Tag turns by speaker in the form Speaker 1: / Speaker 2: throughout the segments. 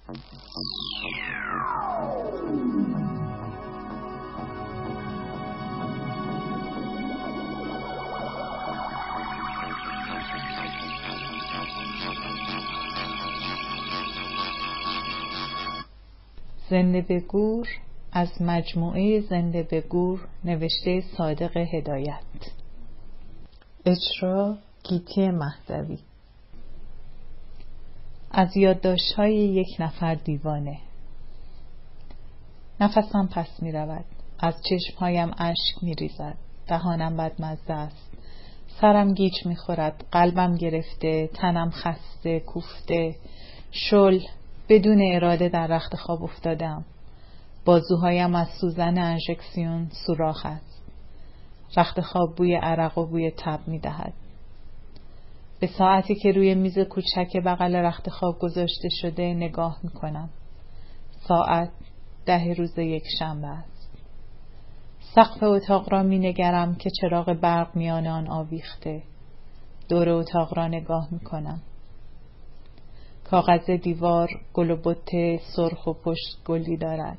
Speaker 1: زنده به گور از مجموعه زنده به گور نوشته صادق هدایت. اجرا گیتی مهدوی. از یادداشت‌های یک نفر دیوانه. نفسم پس می رود. از چشمهایم اشک می ریزد. دهانم بدمزه است. سرم گیج می خورد. قلبم گرفته. تنم خسته کوفته. شل بدون اراده در رخت خواب افتادم. بازوهایم از سوزن انژکسیون سوراخ است. رخت خواب بوی عرق و بوی تب می دهد. به ساعتی که روی میز کوچک بغل رخت خواب گذاشته شده نگاه می کنم. ساعت 10 روز یکشنبه است. سقف اتاق را می نگرم که چراغ برق میان آن آویخته. دور اتاق را نگاه می کنم. کاغذ دیوار گل و بت سرخ و پشت گلی دارد.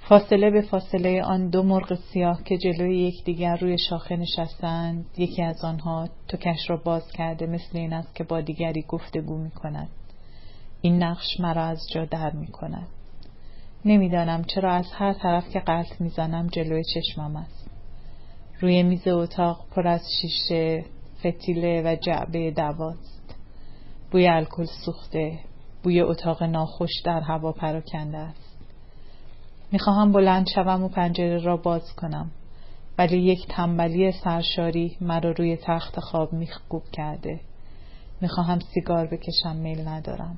Speaker 1: فاصله به فاصله آن 2 مرغ سیاه که جلوی یکدیگر روی شاخه نشستند، یکی از آنها تکش را باز کرده مثل این است که با دیگری گفتگو می کند. این نقش مرا از جا در می کند. نمیدانم چرا از هر طرف که غلط می زنم جلوی چشمم است. روی میز اتاق پر از شیشه، فتیله و جعبه دواست. بوی الکل سوخته، بوی اتاق ناخوش در هوا پراکنده است. میخواهم بلند شوم و پنجره را باز کنم، ولی یک تنبلی سرشاری مرا روی تخت خواب میخکوب کرده. میخواهم سیگار بکشم، میل ندارم.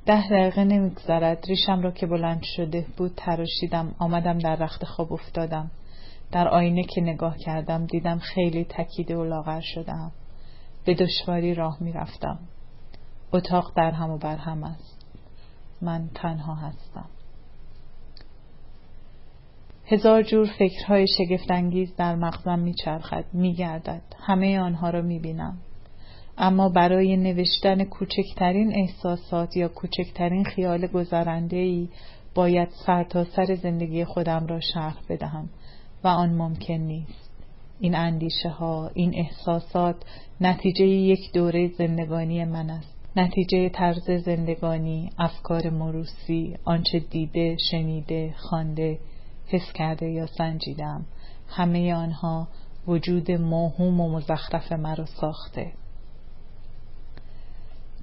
Speaker 1: 10 دقیقه نمیگذرد ریشم را که بلند شده بود تراشیدم. آمدم در رخت خواب افتادم. در آینه که نگاه کردم دیدم خیلی تکیده و لاغر شدم. به دشواری راه میرفتم. اتاق در هم و بر هم است. من تنها هستم. 1000 جور فکرهای شگفت‌انگیز در مغزم میچرخد، میگردد. همه آنها را میبینم. اما برای نوشتن کوچکترین احساسات یا کوچکترین خیال گذرنده‌ای باید سرتاسر زندگی خودم را شرح بدهم و آن ممکن نیست. این اندیشه ها، این احساسات نتیجه یک دوره زندگانی من است. نتیجه طرز زندگانی، افکار موروثی، آنچه دیده، شنیده، خوانده، حس کرده یا سنجیدم. همه آنها وجود موهوم و مزخرف مرا ساخته.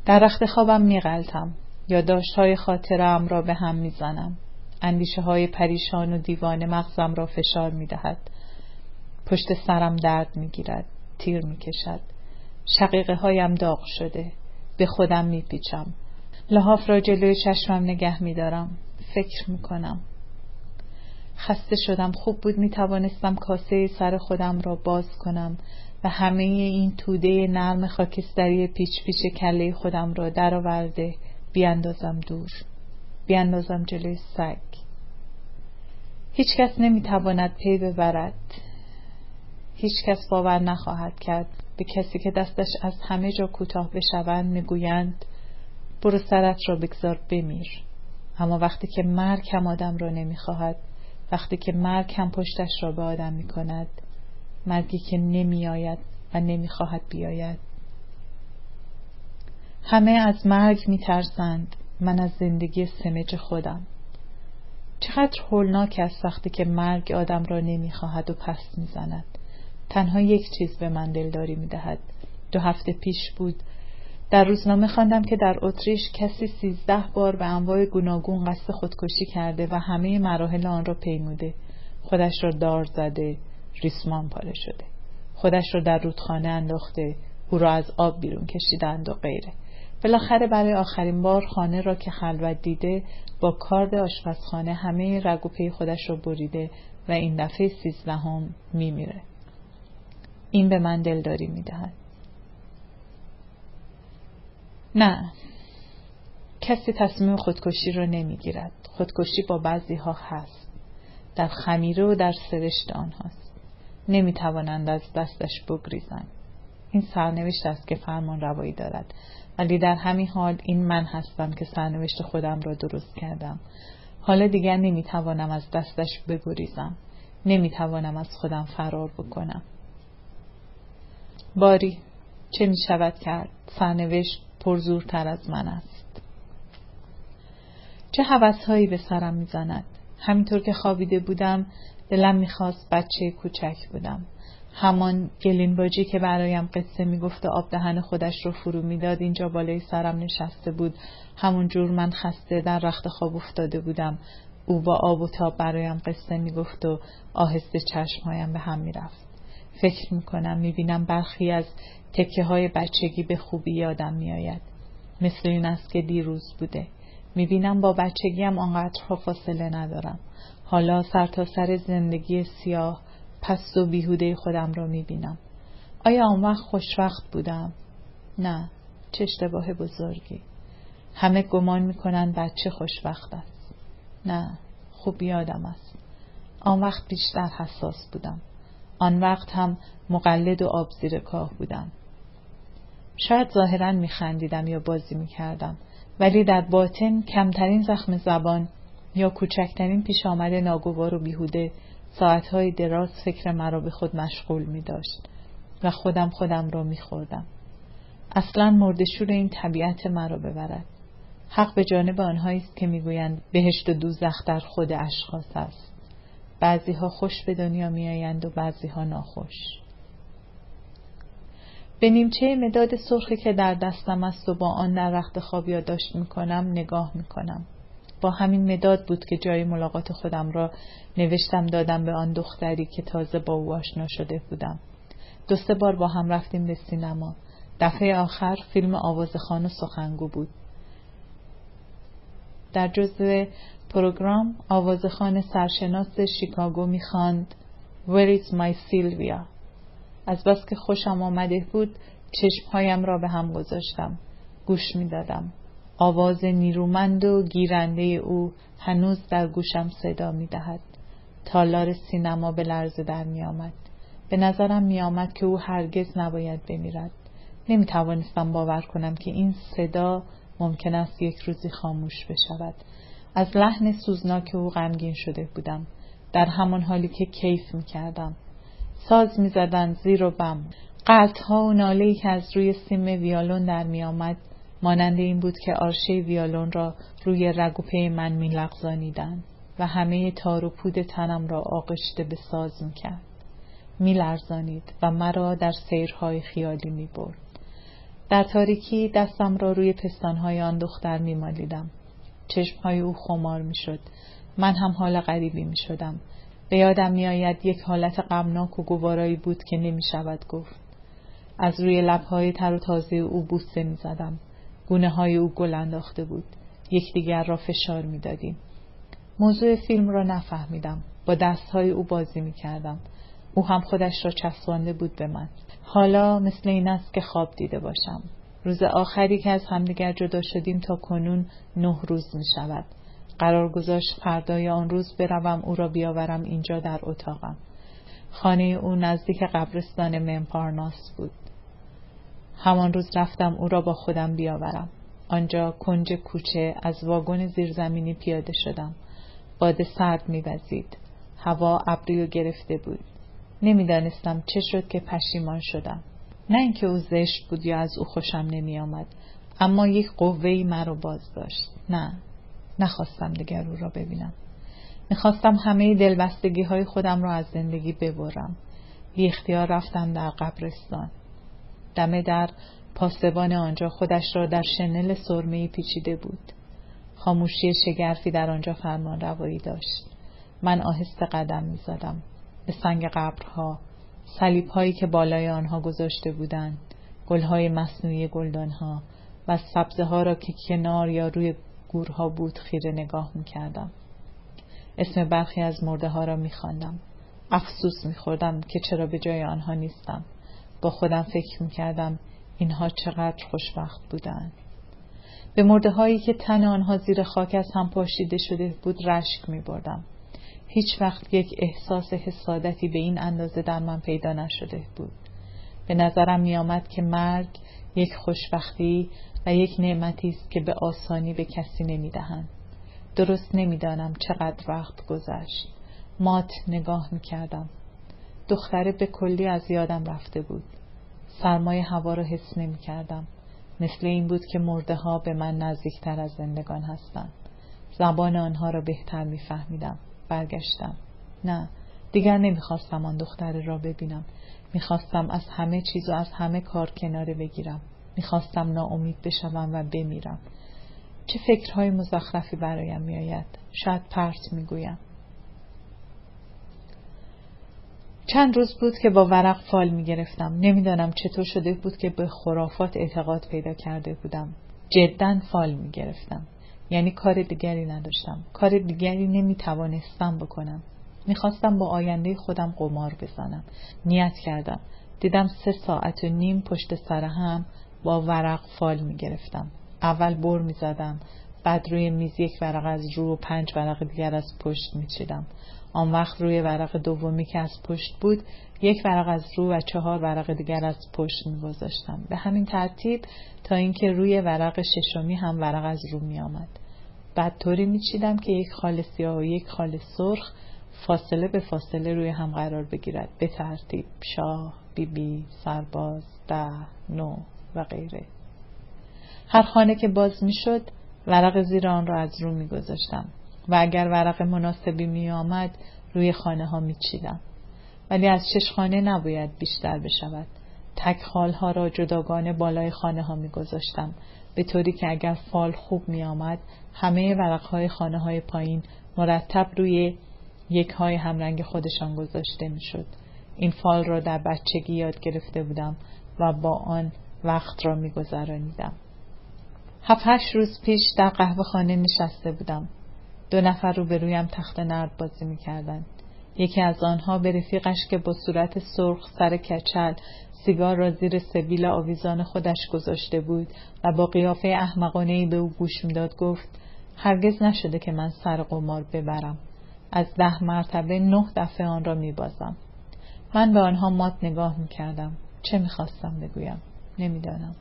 Speaker 1: در رخت خوابم میغلطم. یادداشت‌های خاطره‌ام را به هم میزنم. اندیشه‌های پریشان و دیوانه مغزم را فشار میدهد. پشت سرم درد میگیرد، تیر میکشد. شقیقه هایم داغ شده. به خودم میپیچم. لحاف را جلوی چشمم نگه میدارم. فکر میکنم. خسته شدم. خوب بود میتوانستم کاسه سر خودم را باز کنم و همه این توده نرم خاکستری پیچ پیچ کله خودم را درآورده بیاندازم دور. بیاندازم جلوی سگ. هیچ کس نمیتواند پی ببرد. هیچ کس باور نخواهد کرد. به کسی که دستش از همه جا کوتاه بشوند میگویند برو سرت را بگذار بمیر. اما وقتی که مرگ هم آدم را نمیخواهد، وقتی که مرگ هم پشتش را به آدم میکند، مرگی که نمیآید و نمیخواهد بیاید. همه از مرگ میترسند. من از زندگی سمج خودم. چقدر هولناک است وقتی که مرگ آدم را نمیخواهد و پس میزند. تنها یک چیز به من دلداری میدهد. 2 هفته پیش بود در روزنامه خواندم که در اتریش کسی 13 بار به انواع گوناگون قصد خودکشی کرده و همه مراحل آن را پیموده. خودش را دار زده، ریسمان پاره شده. خودش را در رودخانه انداخته، او را از آب بیرون کشیدند و غیره. بالاخره برای آخرین بار خانه را که خلوت دیده با کارد آشپزخانه همه رگ و پی خودش را بریده و این دفعه 13ام میمیره. این به من دلداری میدهد. نه، کسی تصمیم خودکشی را نمیگیرد. خودکشی با بعضی ها هست. در خمیره و در سرشت آنهاست. نمیتوانند از دستش بگریزند. این سرنوشت است که فرمان روایی دارد، ولی در همین حال این من هستم که سرنوشت خودم را درست کردم. حالا دیگر نمیتوانم از دستش بگریزم، نمیتوانم از خودم فرار بکنم. باری چه میشود کرد؟ سرنوشت پرزورتر از من است. چه هوس‌هایی به سرم میزند. همینطور که خوابیده بودم دلم میخواست بچه کوچک بودم. همان گلین باجی که برایم قصه میگفت و آب دهن خودش رو فرو میداد اینجا بالای سرم نشسته بود. همون جور من خسته در رخت خواب افتاده بودم. او با آب و تاب برایم قصه میگفت و آهسته چشمهایم به هم میرفت. فکر میکنم میبینم برخی از تکه های بچگی به خوبی یادم میآید. مثل این است که دیروز بوده. میبینم با بچگیم آنقدر فاصله ندارم. حالا سر زندگی سیاه پست و بیهوده خودم را میبینم. آیا آن وقت خوشوقت بودم؟ نه، چه اشتباه بزرگی. همه گمان میکنن بچه خوشوقت است. نه، خوب یادم است. آن وقت بیشتر حساس بودم. آن وقت هم مقلد و آب زیر کاه بودم. شاید ظاهراً میخندیدم یا بازی میکردم، ولی در باطن کمترین زخم زبان یا کوچکترین پیش آمد ناگوار و بیهوده ساعتهای دراز فکر مرا به خود مشغول می داشت و خودم را می خوردم. اصلا مرده‌شور این طبیعت مرا ببرد. حق به جانب آنهایی است که می گویند بهشت و دوزخ در خود اشخاص است. بعضی ها خوش به دنیا می آیند و بعضی ها ناخوش. به نیمچه مداد سرخی که در دستم است و با آن در رخت خواب یادداشت می کنم نگاه می کنم. با همین مداد بود که جای ملاقات خودم را نوشتم دادم به آن دختری که تازه با او آشنا شده بودم. 2-3 بار با هم رفتیم به سینما. دفعه آخر فیلم آوازخوان و سخنگو بود. در جزء پروگرام آوازخوان سرشناس شیکاگو می‌خواند Where is my Sylvia؟ از بس که خوشم آمده بود چشمهایم را به هم گذاشتم. گوش می‌دادم. آواز نیرومند و گیرنده او هنوز در گوشم صدا می‌دهد. تالار سینما به لرزه در می‌آمد. به نظرم می‌آمد که او هرگز نباید بمیرد. نمی‌توانستم باور کنم که این صدا ممکن است یک روزی خاموش بشود. از لحن سوزناک او غمگین شده بودم. در همان حالی که کیف می‌کردم. ساز می‌زدند زیر و بم. قطع‌ها و ناله‌ای که از روی سیم ویولون در می‌آمد مانند این بود که آرشه ویولون را روی رگ و پی من می‌لغزانیدند و همه تار و پود تنم را آغشته به ساز می‌کرد. می‌لرزانید و مرا در سیرهای خیالی می‌برد. در تاریکی دستم را روی پستان‌های آن دختر می‌مالیدم. چشم‌های او خمار می‌شد. من هم حال غریبی می‌شدم. به یادم می‌آید یک حالت غمناک و گوارایی بود که نمی‌شود گفت. از روی لب‌های تر و تازه او بوسه می‌زدم. گونه‌های او گل انداخته بود. یکدیگر را فشار می‌دادیم. موضوع فیلم را نفهمیدم. با دست‌های او بازی می‌کردم. او هم خودش را چسبانده بود به من. حالا مثل این است که خواب دیده باشم. روز آخری که از همدیگر جدا شدیم تا کنون 9 روز می‌شود. قرار گذاشت فردای آن روز بروم او را بیاورم اینجا در اتاقم. خانه او نزدیک قبرستان ممپارناس بود. همان روز رفتم او را با خودم بیاورم. آنجا کنج کوچه از واگن زیرزمینی پیاده شدم. باد سرد می‌وزید. هوا ابری و گرفته بود. نمی‌دانستم چه شد که پشیمان شدم. نه اینکه او زشت بود یا از او خوشم نمی‌آمد، اما یک قوه‌ای مرا باز داشت. نخواستم دیگر او را ببینم. می‌خواستم همه دلبستگی‌های خودم را از زندگی ببرم. بی اختیار رفتم در قبرستان. دم در پاسبان آنجا خودش را در شنل سرمه‌ای پیچیده بود. خاموشی شگرفی در آنجا فرمان روایی داشت. من آهسته قدم می‌زدم به سنگ قبرها، صلیب‌هایی که بالای آنها گذاشته بودند، گل‌های مصنوعی گلدان‌ها و سبزه‌ها را که کنار یا روی گورها بود خیره نگاه می‌کردم. اسم برخی از مرده‌ها را می‌خواندم. افسوس می‌خوردم که چرا به جای آنها نیستم. با خودم فکر می‌کردم اینها چقدر خوشبخت بودند. به مرده‌هایی که تن آنها زیر خاک از هم پاشیده شده بود رشک می‌بردم. هیچ وقت یک احساس حسادتی به این اندازه در من پیدا نشده بود. به نظرم می آمد که مرگ یک خوشبختی و یک نعمتی است که به آسانی به کسی نمی دهند. درست نمی دانم چقدر وقت گذشت. مات نگاه می کردم. دختره به کلی از یادم رفته بود. سرمای هوا را حس نمی کردم. مثل این بود که مرده ها به من نزدیکتر از زندگان هستند. زبان آنها را بهتر می فهمیدم. برگشتم. نه، دیگر نمی خواستم آن دختره را ببینم. می خواستم از همه چیز و از همه کار کناره بگیرم. می خواستم ناامید بشوم و بمیرم. چه فکرهای مزخرفی برایم می آید. شاید پرت می گویم. چند روز بود که با ورق فال می گرفتم. نمیدانم چطور شده بود که به خرافات اعتقاد پیدا کرده بودم. جداً فال می گرفتم. یعنی کار دیگری نداشتم. کار دیگری نمی توانستم بکنم. می خواستم با آینده خودم قمار بزنم. نیت کردم. دیدم 3.5 ساعت پشت سر هم با ورق فال می گرفتم. اول بر می زدم. بعد روی میز 1 ورق از رو و 5 ورق دیگر از پشت می چیدم. آن وقت روی ورق دومی که از پشت بود 1 ورق از رو و 4 ورق دیگر از پشت می گذاشتم. به همین ترتیب تا اینکه روی ورق ششمی هم ورق از رو می آمد. بعد طوری می چیدم که 1 خال سیاه و 1 خال سرخ فاصله به فاصله روی هم قرار بگیرد. به ترتیب شاه، بیبی، سرباز، 10، 9 و غیره. هر خانه که باز می شد ورق زیر آن را از رو می گذاشتم و اگر ورق مناسبی می آمد روی خانه ها می چیدم. ولی از 6 خانه نباید بیشتر بشود. تک خال ها را جداگانه بالای خانه ها می گذاشتم به طوری که اگر فال خوب می آمد همه ورق های خانه های پایین مرتب روی 1 های همرنگ خودشان گذاشته می شد. این فال را در بچگی یاد گرفته بودم و با آن وقت را می گذرانیدم. 7-8 روز پیش در قهوه خانه نشسته بودم. 2 نفر روبرویم تخت نرد بازی می کردند. یکی از آنها به رفیقش که با صورت سرخ سر کچل سیگار را زیر سبیل آویزان خودش گذاشته بود و با قیافه احمقانه‌ای به او گوش میداد گفت: هرگز نشده که من سر قمار ببرم. از 10 مرتبه 9 دفعه آن را می بازم. من به آنها مات نگاه می کردم. چه می خواستم بگویم؟ نمیدانم.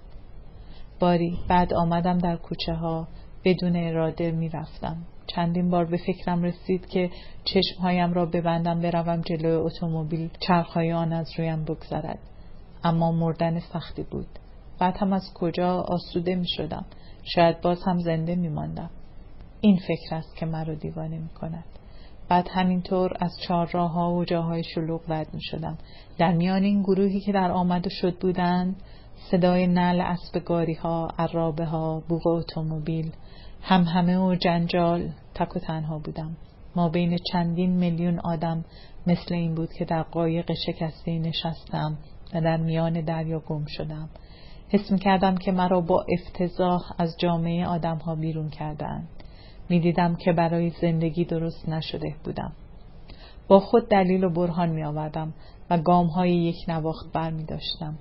Speaker 1: باری بعد آمدم در کوچه ها بدون اراده می رفتم. چندین بار به فکرم رسید که چشمهایم را ببندم بروم جلوی اتومبیل چرخهای آن از رویم بگذرد. اما مردن سختی بود. بعد هم از کجا آسوده می شدم. شاید باز هم زنده می ماندم. این فکر است که مرا دیوانه می کند. بعد همینطور از چهارراه‌ها و جاهای شلوغ رد می شدم. در میان این گروهی که در آمد و شد بودند صدای نعل اسب گاری ها، عرابه ها، بوق اتومبیل، همهمه و جنجال، تک و تنها بودم. ما بین چندین میلیون آدم مثل این بود که در قایق شکسته نشستم و در میان دریا گم شدم. حس می کردم که مرا با افتضاح از جامعه آدم ها بیرون کردند. می دیدم که برای زندگی درست نشده بودم. با خود دلیل و برهان می آوردم و گام های 1 نواخت بر می داشتم.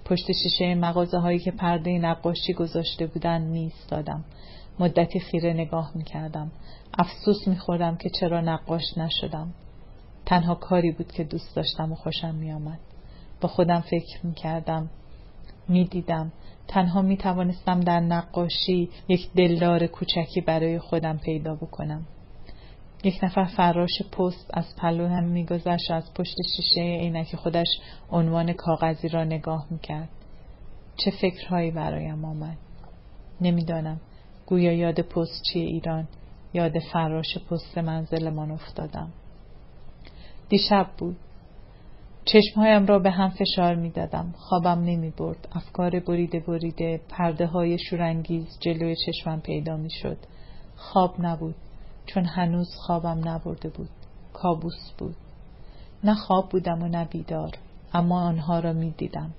Speaker 1: پشت شیشه مغازه هایی که پرده نقاشی گذاشته بودند می ایستادم. مدتی خیره نگاه می کردم. افسوس می خوردم که چرا نقاش نشدم. تنها کاری بود که دوست داشتم و خوشم می آمد. با خودم فکر می کردم. می دیدم. تنها می توانستم در نقاشی 1 دلدار کوچکی برای خودم پیدا بکنم. 1 نفر فراش پست از پلویم می گذشت و از پشت شیشه عینک خودش عنوان کاغذی را نگاه می کرد. چه فکرهایی برایم آمد؟ نمیدانم. گویا یاد پستچی ایران، یاد فراش پست منزلمان افتادم. دیشب بود. چشمهایم را به هم فشار می دادم. خوابم نمی برد. افکار بریده پرده های شورانگیز جلوی چشمم پیدا می شد. خواب نبود. چون هنوز خوابم نبرده بود. کابوس بود. نه خواب بودم و نه بیدار. اما آنها را می دیدم.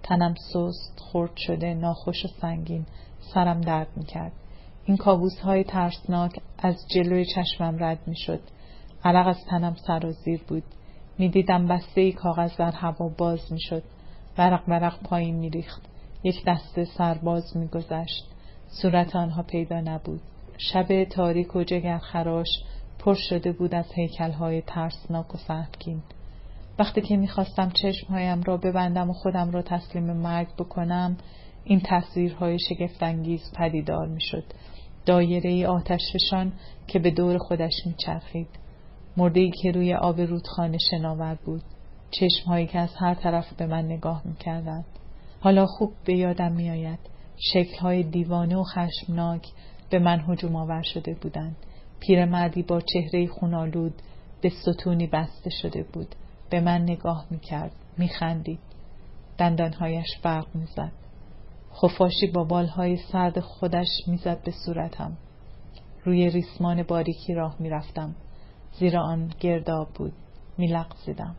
Speaker 1: تنم سست، خرد شده، ناخوش و سنگین. سرم درد می کرد. این کابوس های ترسناک از جلوی چشمم رد می شد. عرق از تنم سرازیر بود. می دیدم بسته‌ای کاغذ در هوا باز می شد. ورق پایین می ریخت. 1 دسته سرباز می گذشت. صورت آنها پیدا نبود. شب تاریک و جگرخراش پر شده بود از هیکل‌های ترسناک و سهمگین. وقتی که میخواستم چشمهایم را ببندم و خودم را تسلیم مرگ بکنم، این تصویرهای شگفت‌انگیز پدیدار میشد. دایره‌ای آتشفشان که به دور خودش میچرخید. مرده‌ای که روی آب رودخانه شناور بود. چشمهایی که از هر طرف به من نگاه میکردند. حالا خوب به یادم میآید. شکل‌های دیوانه و خشمناک به من هجوم آور شده بودند. پیرمردی با چهره خونالود به ستونی بسته شده بود. به من نگاه میکرد، میخندید. دندانهایش برق میزد. خفاشی با بالهای سرد خودش میزد به صورتم. روی ریسمان باریکی راه میرفتم. زیر آن گرداب بود. میلغزیدم.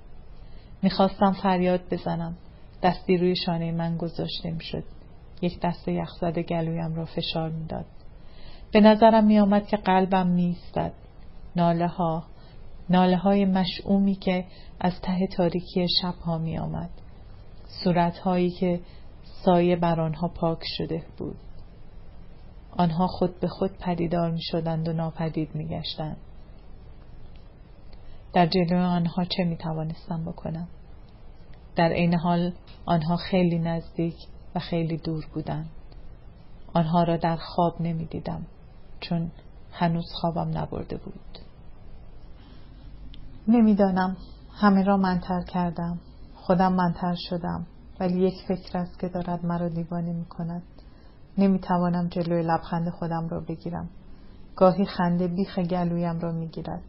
Speaker 1: میخواستم فریاد بزنم. دستی روی شانه من گذاشته میشد. یک دست یخزده گلویم را فشار میداد. به نظرم میآمد که قلبم میایستد. ناله های مشعومی که از ته تاریکی شبها میآمد. صورتهایی که سایه بر آنها پاک شده بود. آنها خود به خود پدیدار می شدند و ناپدید می گشتند. در جلوی آنها چه می توانستم بکنم؟ در عین حال آنها خیلی نزدیک و خیلی دور بودند. آنها را در خواب نمی دیدم، چون هنوز خوابم نبرده بود. نمیدانم، همه را منتر کردم. خودم منتر شدم، ولی یک فکر است که دارد مرا دیوانه می کند. نمیتوانم جلوی لبخند خودم را بگیرم. گاهی خنده بیخ گلویم را میگیرد.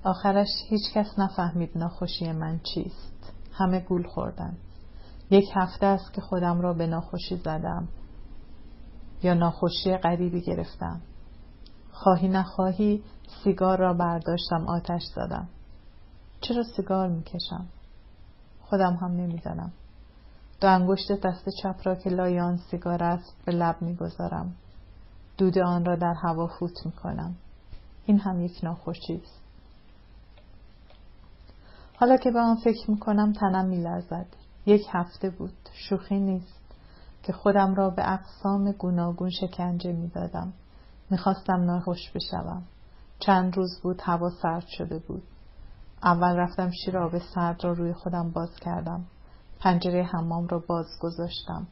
Speaker 1: آخرش هیچ کس نفهمید ناخوشی من چیست. همه گول خوردند. 1 هفته است که خودم را به ناخوشی زدم یا ناخوشی غریبی گرفتم. خواهی نخواهی سیگار را برداشتم، آتش زدم. چرا سیگار میکشم؟ خودم هم نمیدانم. 2 انگشت دست چپ را که لای آن سیگار است به لب میگذارم. دود آن را در هوا فوت میکنم. این هم یک ناخوشی است. حالا که به آن فکر میکنم تنم میلرزد. 1 هفته بود، شوخی نیست، که خودم را به اقسام گوناگون شکنجه میدادم. میخواستم ناخوش بشوم. چند روز بود هوا سرد شده بود. اول رفتم شیر آب سرد را روی خودم باز کردم. پنجره حمام را باز گذاشتم.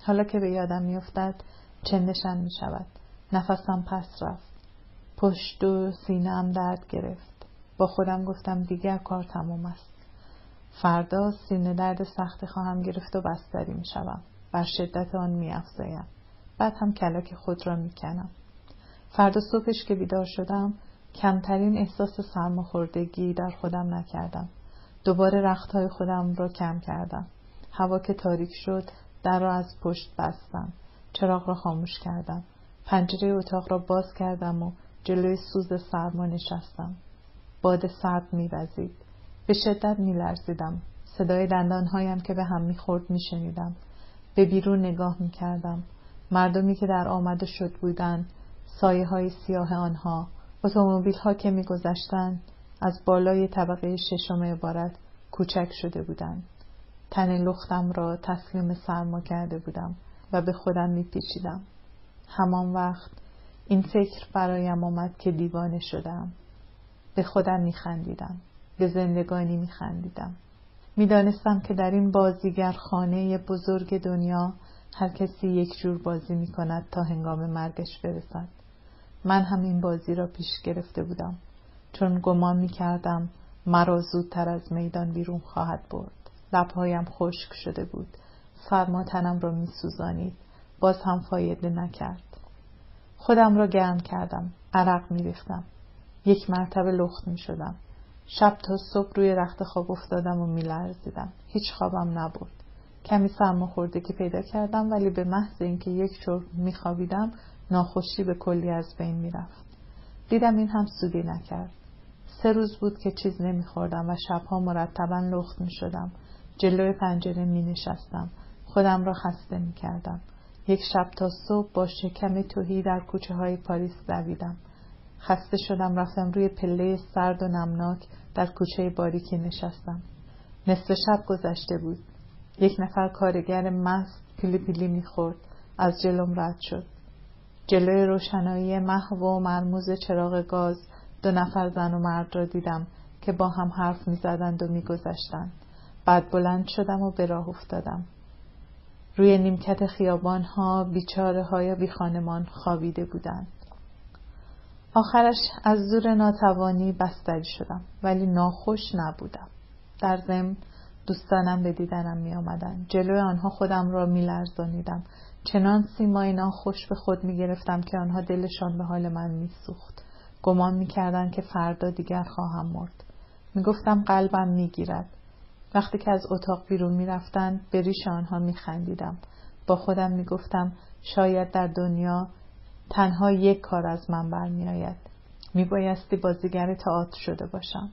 Speaker 1: حالا که به یادم میافتد چندشم میشود. نفسم پس رفت. پشت و سینه‌ام درد گرفت. با خودم گفتم دیگر کار تمام است. فردا سینه درد سختی خواهم گرفت و بستری میشوم. بر شدت آن میافزایم. بعد هم کلاک خود را میکنم. فردا صبحش که بیدار شدم کمترین احساس سرماخوردگی در خودم نکردم. دوباره رختهای خودم را کم کردم. هوا که تاریک شد در را از پشت بستم. چراغ را خاموش کردم. پنجره اتاق را باز کردم و جلوی سوز سرما نشستم. باد سرد می‌وزید. به شدت می‌لرزیدم. صدای دندانهایم که به هم می‌خورد می‌شنیدم. به بیرون نگاه می‌کردم. مردمی که در آمد و شد بودند، سایه‌های سیاه آنها، اتومبیل‌ها که می‌گذشتند، از بالای طبقه 6 عبارت کوچک شده بودند. تن لختم را تسلیم سرما کرده بودم و به خودم می‌پیچیدم. همان وقت این فکر برایم آمد که دیوانه شدم. به خودم می‌خندیدم. به زندگانی می‌خندیدم. می‌دانستم که در این بازیگر خانه بزرگ دنیا هر کسی یک جور بازی می‌کند تا هنگام مرگش برسد. من هم این بازی را پیش گرفته بودم، چون گمان می‌کردم مرا زودتر از میدان بیرون خواهد برد. لب‌هایم خشک شده بود. سرما تنم را می‌سوزانید. باز هم فایده نکرد. خودم را گرم کردم. عرق می‌ریختم. 1 مرتبه لخت می‌شدم. شب تا صبح روی رخت خواب افتادم و می‌لرزیدم. هیچ خوابم نبرد. کمی سرماخوردگی پیدا کردم، ولی به محض اینکه یک چرت می‌خوابیدم ناخوشی به کلی از بین می‌رفت. دیدم این هم سودی نکرد. 3 روز بود که چیز نمی‌خوردم و شب‌ها مرتباً لخت می‌شدم. جلوی پنجره می‌نشستم. خودم را خسته می‌کردم. 1 شب تا صبح با شکم تهی در کوچه‌های پاریس دویدم. خسته شدم، رفتم روی پله سرد و نمناک در کوچه باریکی نشستم. نصف شب گذشته بود. 1 نفر کارگر مست پیلی پیلی می‌خورد. از جلوم رد شد. جلوی روشنایی محو و مرموز چراغ گاز 2 نفر زن و مرد را دیدم که با هم حرف می زدند و می گذشتند. بعد بلند شدم و به راه افتادم. روی نیمکت خیابان ها بیچاره های بی خانمان خوابیده بودند. آخرش از زور ناتوانی بستری شدم، ولی ناخوش نبودم. در ضمن دوستانم به دیدنم می آمدن. جلوی آنها خودم را می لرزانیدم. چنان سیمای ناخوش به خود می گرفتم که آنها دلشان به حال من می سوخت. گمان می کردن که فردا دیگر خواهم مرد. می گفتم قلبم می گیرد. وقتی که از اتاق بیرون می رفتند به ریش آنها می خندیدم. با خودم می گفتم شاید در دنیا تنها یک کار از من برمی آید. می بایستی بازیگر تئاتر شده باشم.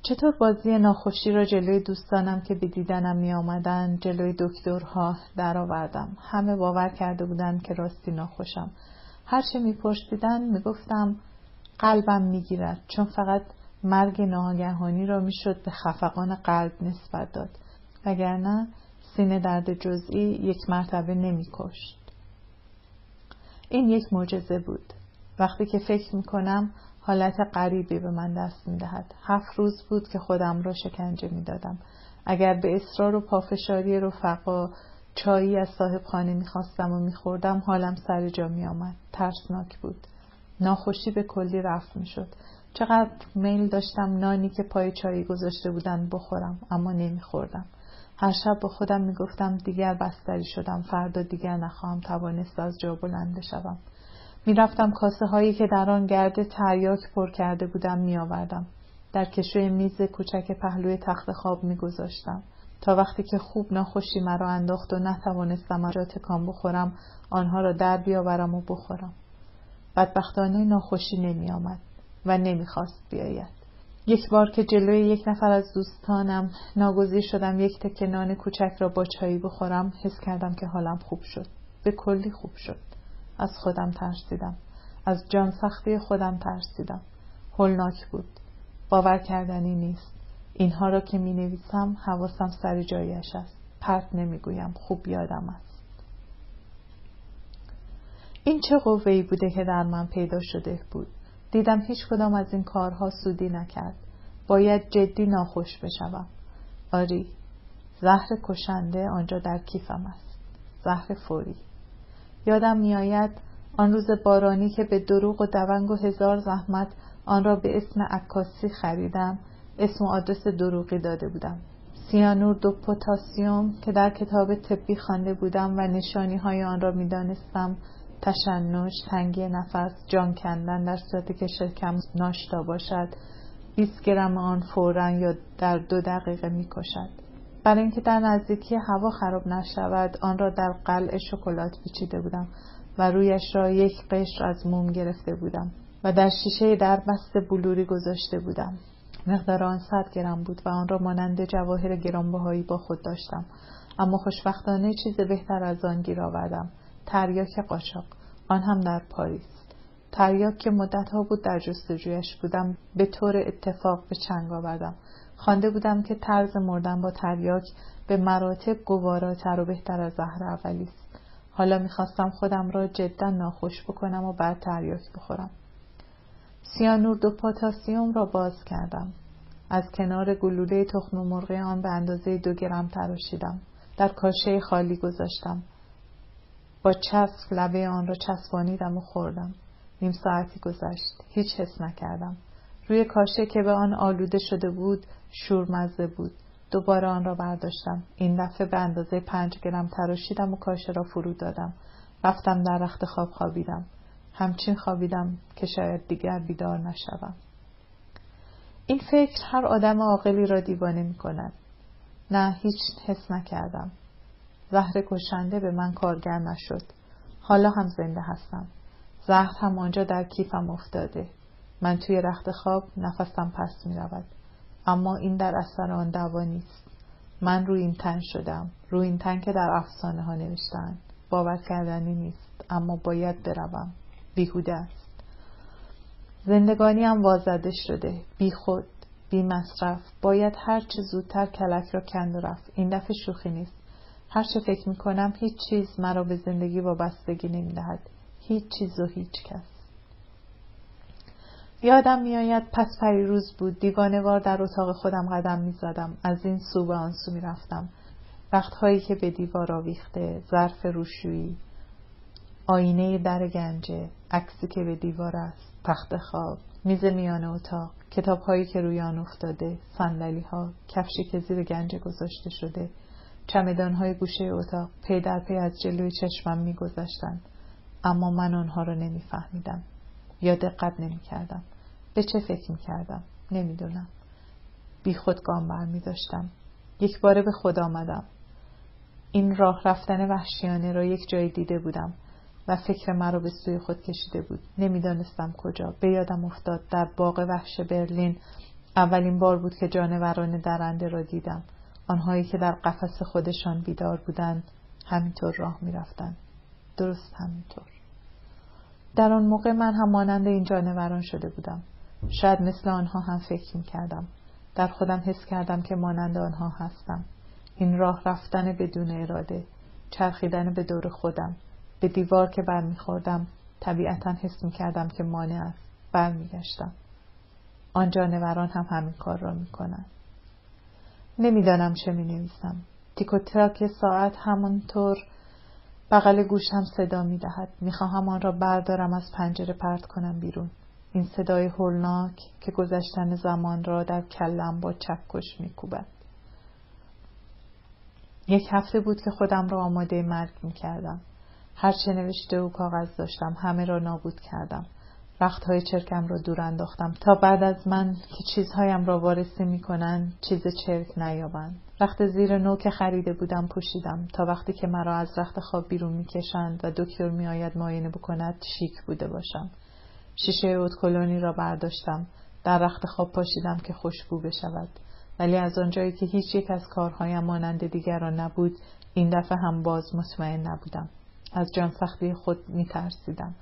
Speaker 1: چطور بازی ناخوشی را جلوی دوستانم که به دیدنم می آمدن، جلوی دکترها در آوردم. همه باور کرده بودند که راستی ناخوشم. هر چه می پرسیدن می گفتم قلبم می گیرد، چون فقط مرگ ناگهانی را می شد به خفقان قلب نسبت داد، وگرنه سینه درد جزئی یک مرتبه نمی کشت. این یک معجزه بود. وقتی که فکر می کنم حالت غریبی به من دست می دهد. 7 روز بود که خودم را شکنجه می دادم. اگر به اصرار و پافشاری رفقا چایی از صاحب خانه می خواستم و می خوردم حالم سر جا می آمد. ترسناک بود. ناخوشی به کلی رفت می شد. چقدر میل داشتم نانی که پای چایی گذاشته بودن بخورم، اما نمی خوردم. هر شب با خودم می گفتم دیگر بستری شدم، فردا دیگر نخواهم توانست از جا بلند بشوم. می رفتم کاسه هایی که در آن گرد تریاک پر کرده بودم می آوردم. در کشوی میز کوچک پهلوی تخت خواب می گذاشتم تا وقتی که خوب ناخوشی مرا انداخت و نتوانستم از جا تکان بخورم آنها را در بیاورم و بخورم. بدبختانه ناخوشی نمی آمد و نمی خواست بیاید. یک بار که جلوی یک نفر از دوستانم ناگزیر شدم یک تکه نان کوچک را با چایی بخورم، حس کردم که حالم خوب شد. به کلی خوب شد. از خودم ترسیدم. از جان سختی خودم ترسیدم. هولناک بود. باور کردنی نیست. اینها را که می نویسم حواسم سر جایش است. پرت نمی گویم. خوب یادم است. این چه قوه‌ای بوده که در من پیدا شده بود. دیدم هیچ کدام از این کارها سودی نکرد. باید جدی ناخوش بشوم. آری، زهر کشنده آنجا در کیفم است. زهر فوری. یادم میآید آن روز بارانی که به دروغ و دونگ و 1000 زحمت آن را به اسم عکاسی خریدم، اسم و آدرس دروغی داده بودم. سیانور دو پتاسیم که در کتاب طبی خوانده بودم و نشانی های آن را میدانستم، تشنج، تنگی نفس، جان کندن در صورتی که شکم ناشتا باشد، 20 گرم آن فوراً یا در 2 دقیقه میکشد. برای اینکه در نزدیکی هوا خراب نشود آن را در قلع شکلات پیچیده بودم و رویش را یک قشر از موم گرفته بودم و در شیشه دربست بلوری گذاشته بودم. مقدار آن 100 گرم بود و آن را مانند جواهر گرانبهایی با خود داشتم، اما خوشبختانه چیز بهتر از آن گیر آوردم. تریاک قاچاق، آن هم در پاریس. تریاک که مدت‌ها بود در جستجویش بودم به طور اتفاق به چنگ آوردم. خوانده بودم که طرز مردن با تریاک به مراتب گواراتر و بهتر از زهر اولی است. حالا می‌خواستم خودم را جدا ناخوش بکنم و بعد تریاک بخورم. سیانور دو پتاسیم را باز کردم. از کنار گلوله تخم مرغ آن به اندازه 2 گرم تراشیدم. در کاشه خالی گذاشتم. با چسب لبه آن را چسبانیدم و خوردم. نیم ساعتی گذشت. هیچ حس نکردم. روی کاشه که به آن آلوده شده بود شورمزه بود. دوباره آن را برداشتم. این دفعه به اندازه 5 گرم تراشیدم و کاشه را فرو دادم. رفتم در رخت خواب خوابیدم. همچین خوابیدم که شاید دیگر بیدار نشوم. این فکر هر آدم عاقلی را دیوانه می کند. نه، هیچ حس نکردم. زهر کشنده به من کارگر نشد. حالا هم زنده هستم. زهر هم آنجا در کیفم افتاده. من توی رخت خواب نفسم پس می رود. اما این در اثر آن دوا نیست. من روی این تن شدم. روی این تن که در افسانه ها نوشتند. باور کردنی نیست، اما باید بروم. بیهوده است. زندگانیم وازده شده. بی خود، بی مصرف. باید هر چه زودتر کلک را کند و رفت. این دفعه شوخی نیست. هر چه فکر می کنم هیچ چیز مرا به زندگی وابستگی نمی دهد. هیچ چیز و هیچ کس. یادم میآید پس پریروز بود، دیوانه‌وار در اتاق خودم قدم میزدم، از این سو به آن سو میرفتم. وقتهایی که به دیوار آویخته، ظرف روشویی، آینه در گنجه، عکسی که به دیوار است، تخت خواب، میز میان اتاق، کتاب‌هایی که روی آن افتاده، صندلی‌ها، کفشی که زیر گنجه گذاشته شده، چمدان‌های گوشه اتاق پی در پی از جلوی چشمم می‌گذشتند، اما من آنها را نمی‌فهمیدم یا دقت نمی‌کردم. به چه فکر می‌کردم؟ نمی‌دونم. بی خود گام برمی‌داشتم. یک باره به خود آمدم. این راه رفتن وحشیانه را یک جای دیده بودم و فکر مرا به سوی خود کشیده بود. نمیدانستم کجا. به یادم افتاد در باغ وحش برلین اولین بار بود که جانوران درنده را دیدم. آنهایی که در قفس خودشان بیدار بودند همینطور راه می‌رفتند. درست همینطور. در آن موقع من هم مانند این جانوران شده بودم. شاید مثل آنها هم فکر می‌کردم. در خودم حس کردم که مانند آنها هستم. این راه رفتن بدون اراده، چرخیدن به دور خودم، به دیوار که برمیخوردم طبیعتاً حس می‌کردم که مانع است. برمیگشتم. آن جانوران هم همین کار را می‌کنند. نمی‌دانم چه می‌نویسم. تیک و تاک ساعت همانطور بغل گوشم صدا می‌دهد. می‌خواهم آن را بردارم از پنجره پرت کنم بیرون. این صدای هولناک که گذشتن زمان را در کلم با چکش می‌کوبد. یک هفته بود که خودم را آماده مرگ می‌کردم. هر چه نوشته و کاغذ داشتم همه را نابود کردم. رختهای چرکم را دور انداختم تا بعد از من که چیزهایم را وارسی می‌کنند چیز چرک نیابند. رخت زیر نو که خریده بودم پوشیدم تا وقتی که مرا از رخت خواب بیرون می‌کشند و دکتر می‌آید معاینه بکند شیک بوده باشم. شیشه ادکلونی را برداشتم، در رخت خواب پاشیدم که خوشبو بشود. ولی از آنجایی که هیچ یک از کارهایم مانند دیگران نبود، این دفعه هم باز مطمئن نبودم. از جان سختی خود می‌ترسیدم.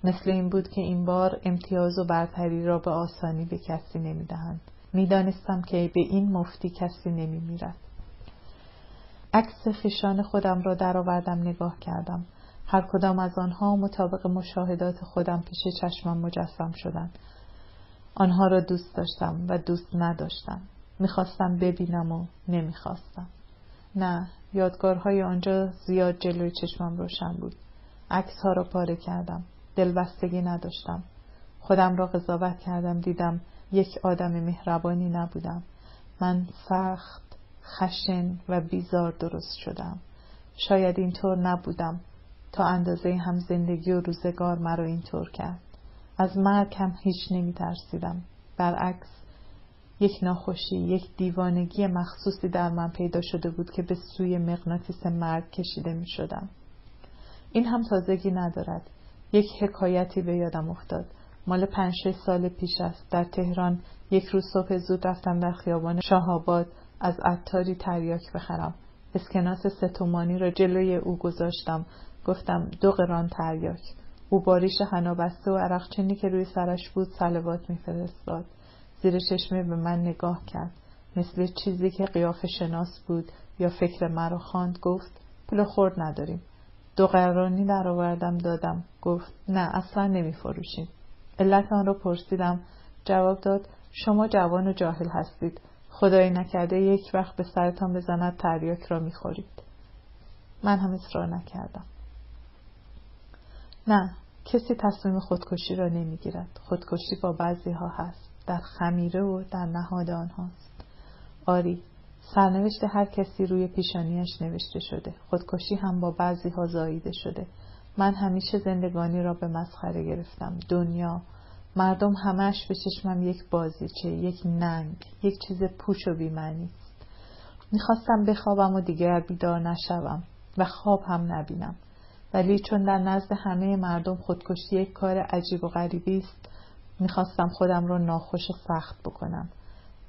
Speaker 1: مثل این بود که این بار امتیاز و برتری را به آسانی به کسی نمی‌دهند. می‌دانستم که به این مفتی کسی نمی‌میرد. عکس خویشان خودم را درآوردم نگاه کردم. هر کدام از آنها مطابق مشاهدات خودم پیش چشمم مجسم شدند. آنها را دوست داشتم و دوست نداشتم. می‌خواستم ببینم و نمی‌خواستم. نه، یادگارهای آنجا زیاد جلوی چشمم روشن بود. عکس‌ها را پاره کردم. دلبستگی نداشتم. خودم را قضاوت کردم، دیدم یک آدم مهربانی نبودم. من سخت، خشن و بیزار درست شدم. شاید اینطور نبودم. تا اندازه هم زندگی و روزگار مرا اینطور کرد. از مرگ هم هیچ نمی ترسیدم. برعکس، یک ناخوشی، یک دیوانگی مخصوصی در من پیدا شده بود که به سوی مغناطیس مرگ کشیده می شدم. این هم تازگی ندارد. یک حکایتی به یادم افتاد. مال 5-6 سال پیش است. در تهران یک روز صبح زود رفتم در خیابان شاه‌آباد از عطاری تریاک بخرم. اسکناس 3 تومانی را جلوی او گذاشتم. گفتم 2 قران تریاک. او با ریش حنا بسته و عرقچینی که روی سرش بود صلوات می‌فرستاد. زیر چشمه به من نگاه کرد. مثل چیزی که قیافه شناس بود یا فکر مرا خواند. گفت پول خرد نداریم. 2 قرانی در آوردم دادم. گفت نه اصلا نمی فروشیم. علت آن را پرسیدم. جواب داد شما جوان و جاهل هستید. خدای نکرده یک وقت به سرتان بزند تریاک را می خورید. من هم اصرار نکردم. نه، کسی تصمیم خودکشی را نمی گیرد. خودکشی با بعضی ها هست. در خمیره و در نهاد آنهاست. آری، سرنوشت هر کسی روی پیشانیش نوشته شده. خودکشی هم با بعضی ها زاییده شده. من همیشه زندگانی را به مسخره گرفتم. دنیا، مردم همش به چشمم یک بازیچه، یک ننگ، یک چیز پوچ و بی‌معنی است. میخواستم بخوابم و دیگر بیدار نشوم و خواب هم نبینم. ولی چون در نزد همه مردم خودکشی یک کار عجیب و غریبی است، میخواستم خودم را ناخوش و سخت بکنم.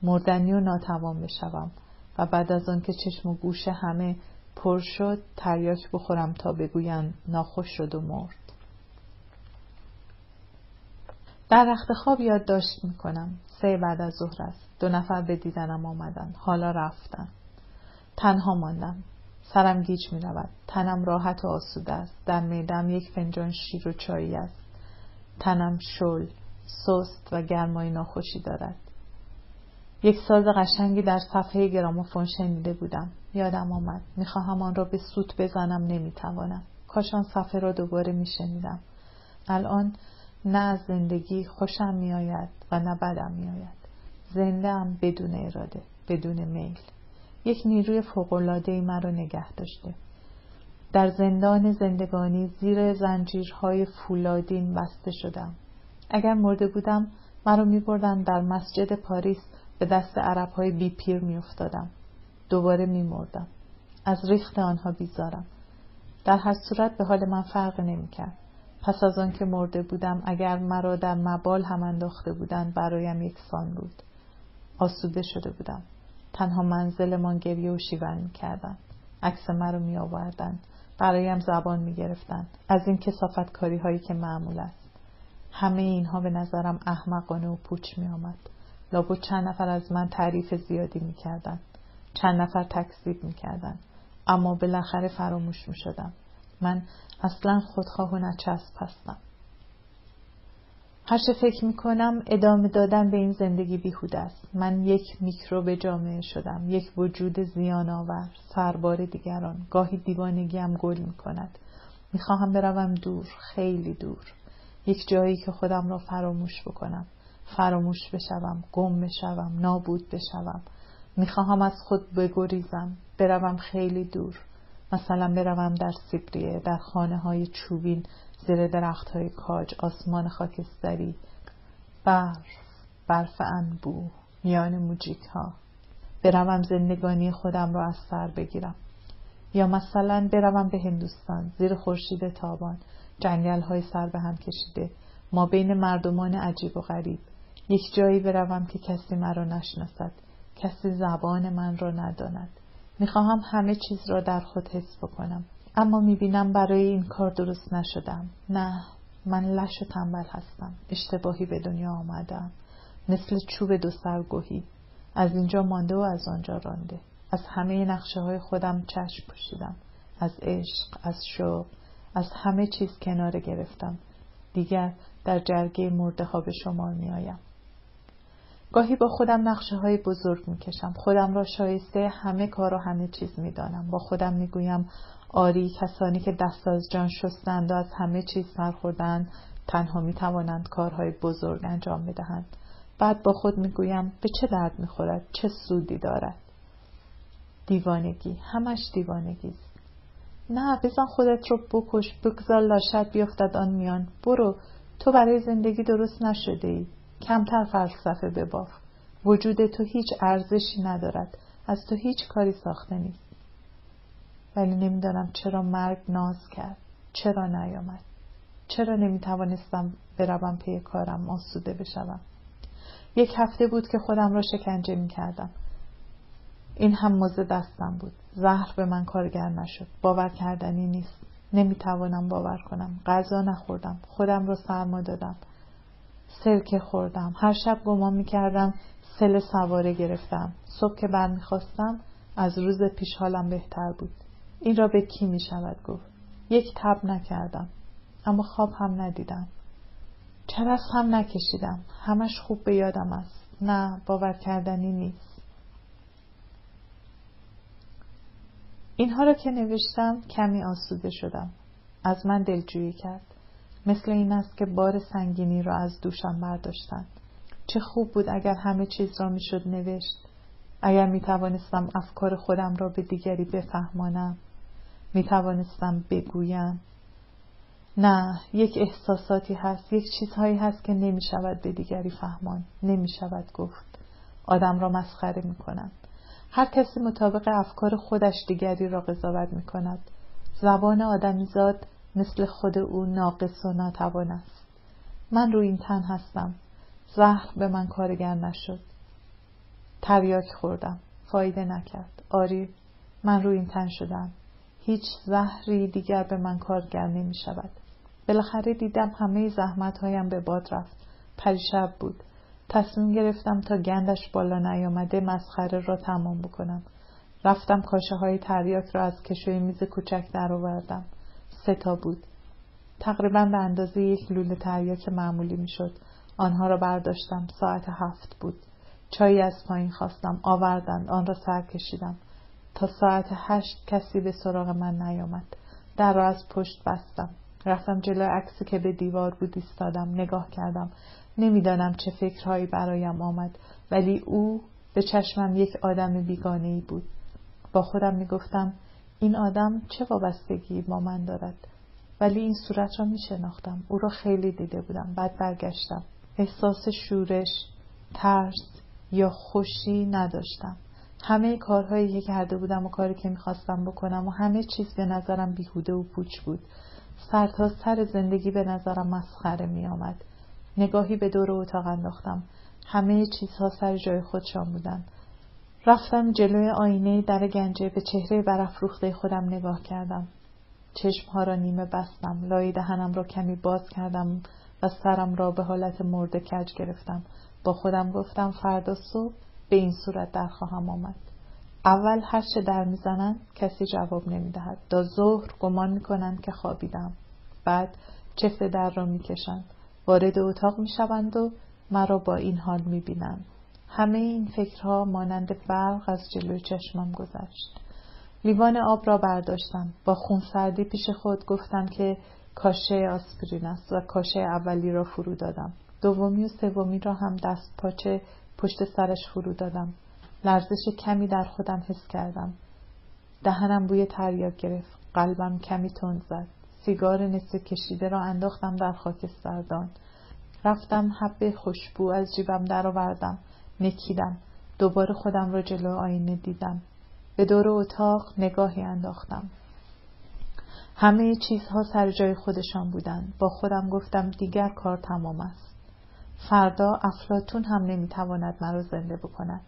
Speaker 1: مردنی و ناتوان بشوم و بعد از آن که چشم و گوش همه پر شد تریاک بخورم تا بگویند ناخوش شد و مرد. در رخت خواب یادداشت میکنم. 3 بعد از ظهر است. 2 نفر به دیدنم آمدند. حالا رفتن. تنها ماندم. سرم گیج می رود. تنم راحت و آسوده است. در معده‌ام 1 فنجان شیر و چایی است. تنم شل. سست و گرمای ناخوشی دارد. یک ساز قشنگی در صفحه گرامافون شنیده بودم. یادم آمد. میخواهم آن را به سوت بزنم، نمیتوانم. کاش آن صفحه را دوباره میشنیدم. الان نه از زندگی خوشم میآید و نه بدم میآید. زنده‌ام بدون اراده، بدون میل. یک نیروی فوق‌العاده‌ای مرا نگه داشته. در زندان زندگانی زیر زنجیرهای فولادین بسته شدم. اگر مرده بودم مرا می‌بردند در مسجد پاریس، به دست عرب‌های بی پیر می‌افتادم. دوباره می‌مردم. از ریخت آنها بیزارم. در هر صورت به حال من فرق نمی‌کرد. پس از آن که مرده بودم، اگر مرا در مبال هم انداخته بودند برایم یکسان بود. آسوده شده بودم. تنها منزلمان گریه و شیون می‌کردند. عکس مرا می‌آوردند. برایم زبان می‌گرفتند. از این کثافتکاری‌هایی که معمول است. همه اینها به نظرم احمقانه و پوچ می‌آمد. لابد چند نفر از من تعریف زیادی می‌کردند. چند نفر تکذیب می‌کردند. اما بالاخره فراموش می‌شدم. من اصلاً خودخواه و نچسب هستم. هرچه فکر میکنم ادامه دادن به این زندگی بیهوده است. من یک میکروب جامعه شدم، یک وجود زیان آور، سربار دیگران. گاهی دیوانگیم گل میکند. میخواهم بروم دور، خیلی دور. یک جایی که خودم را فراموش بکنم، فراموش بشوم، گم بشوم، نابود بشوم. میخواهم از خود بگریزم، بروم خیلی دور. مثلا بروم در سیبریه، در خانه های چوبین، زیر درخت های کاج، آسمان خاکستری، برف انبوه میان موجیک ها. بروم زندگانی خودم را از سر بگیرم. یا مثلا بروم به هندوستان، زیر خورشید تابان، جنگل های سر به هم کشیده، ما بین مردمان عجیب و غریب. یک جایی بروم که کسی مرا نشناسد، کسی زبان من را نداند. میخواهم همه چیز را در خود حس بکنم، اما میبینم برای این کار درست نشدم. نه، من لش و تنبل هستم. اشتباهی به دنیا آمدم، مثل چوب دو سرگوهی، از اینجا مانده و از آنجا رانده. از همه نقشه های خودم چشم پوشیدم. از عشق، از شوق، از همه چیز کناره گرفتم. دیگر در جرگه مرده ها به شمار میآیم. گاهی با خودم نقشه های بزرگ میکشم. خودم را شایسته همه کار و همه چیز میدانم. با خودم میگویم آری، کسانی که دست از جان شستند و از همه چیز سرخوردند تنها میتوانند کارهای بزرگ انجام بدهند. بعد با خود میگویم به چه درد میخورد، چه سودی دارد. دیوانگی، همش دیوانگی است. نه، بزن خودت رو بکش، بگذار لاشت بیفتد آن میان. برو، تو برای زندگی درست نشده ای. کمتر فلسفه بباف. وجود تو هیچ ارزشی ندارد. از تو هیچ کاری ساخته نیست. ولی نمیدانم چرا مرگ ناز کرد. چرا نیامد؟ چرا نمیتوانستم بروم پی کارم، آسوده بشوم؟ 1 هفته بود که خودم را شکنجه میکردم. این هم مزد دستم بود. زهر به من کارگر نشد. باور کردنی نیست. نمیتوانم باور کنم. غذا نخوردم. خودم را سرما دادم. سرکه خوردم. هر شب گمان میکردم سل سواره گرفتم. صبح که برمیخواستم از روز پیش حالم بهتر بود. این را به کی میشود گفت؟ یک تب نکردم. اما خواب هم ندیدم. چرس هم نکشیدم. همش خوب به یادم است. نه، باور کردنی نیست. اینها را که نوشتم کمی آسوده شدم. از من دلجویی کرد. مثل این است که بار سنگینی را از دوشم برداشتند. چه خوب بود اگر همه چیز را میشد نوشت. اگر میتوانستم افکار خودم را به دیگری بفهمانم. میتوانستم بگویم. نه، یک احساساتی هست، یک چیزهایی هست که نمیشود به دیگری فهمان، نمیشود گفت. آدم را مسخره میکنند. هر کسی مطابق افکار خودش دیگری را قضاوت میکند. زبان آدمیزاد مثل خود او ناقص و ناتوان است. من روی این تن هستم. زهر به من کارگر نشد. تریاک خوردم. فایده نکرد. آری، من روی این تن شدم. هیچ زهری دیگر به من کارگر نمی شود. بالاخره دیدم همه زحمت‌هایم به باد رفت. پریشب بود. تصمیم گرفتم تا گندش بالا نیامده مسخره را تمام بکنم. رفتم کاشه های تریاک را از کشوی میز کوچک در آوردم. 3 تا بود. تقریباً به اندازه یک لوله تریاک معمولی میشد. آنها را برداشتم. ساعت 7 بود. چایی از پایین خواستم. آوردند. آن را سر کشیدم. تا ساعت 8 کسی به سراغ من نیامد. در را از پشت بستم. رفتم جلوی عکسی که به دیوار بود ایستادم. نگاه کردم. نمیدانم چه فکرهایی برایم آمد، ولی او به چشمم یک آدم بیگانه‌ای بود. با خودم میگفتم این آدم چه وابستگی با من دارد؟ ولی این صورت را میشناختم. او را خیلی دیده بودم. بعد برگشتم. احساس شورش، ترس یا خوشی نداشتم. همه کارهایی که کرده بودم و کاری که میخواستم بکنم و همه چیز به نظرم بیهوده و پوچ بود. سر تا سر زندگی به نظرم مسخره میآمد. نگاهی به دور اتاق انداختم. همه چیزها سر جای خودشان بودند. رفتم جلوی آینه در گنجه، به چهره برافروخته خودم نگاه کردم. چشمها را نیمه بستم. لای دهنم را کمی باز کردم و سرم را به حالت مرده کج گرفتم. با خودم گفتم فردا صبح به این صورت در خواهم آمد. اول هر چه در میزنند کسی جواب نمیدهد. تا ظهر گمان میکنند که خوابیدم. بعد چفت در را میکشند. وارد اتاق میشوند و مرا با این حال میبینند. همه این فکرها مانند برق از جلوی چشمم گذشت. لیوان آب را برداشتم. با خونسردی پیش خود گفتم که کاشه آسپرین است و کاشه اولی را فرو دادم. دومی و سومی را هم دست پاچه پشت سرش فرو دادم. لرزش کمی در خودم حس کردم. دهنم بوی تریاک گرفت. قلبم کمی تند زد. سیگار نصف کشیده را انداختم در خاکستردان. رفتم حب خوشبو از جیبم درآوردم. نکیدم. دوباره خودم را جلو آینه دیدم. به دور اتاق نگاهی انداختم. همه چیزها سر جای خودشان بودند. با خودم گفتم دیگر کار تمام است. فردا افلاطون هم نمیتواند مرا زنده بکند.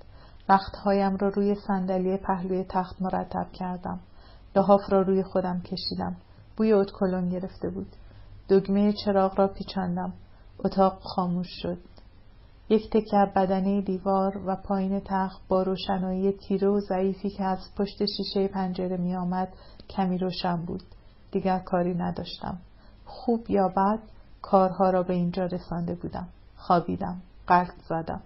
Speaker 1: رختهایم را روی صندلی پهلوی تخت مرتب کردم. لحاف را روی خودم کشیدم. بوی ادکلن گرفته بود. دگمه چراغ را پیچاندم. اتاق خاموش شد. یک تکه بدنه دیوار و پایین تخت با روشنایی تیره و ضعیفی که از پشت شیشه پنجره می آمد کمی روشن بود. دیگر کاری نداشتم. خوب یا بد کارها را به اینجا رسانده بودم. خوابیدم. غلط زدم.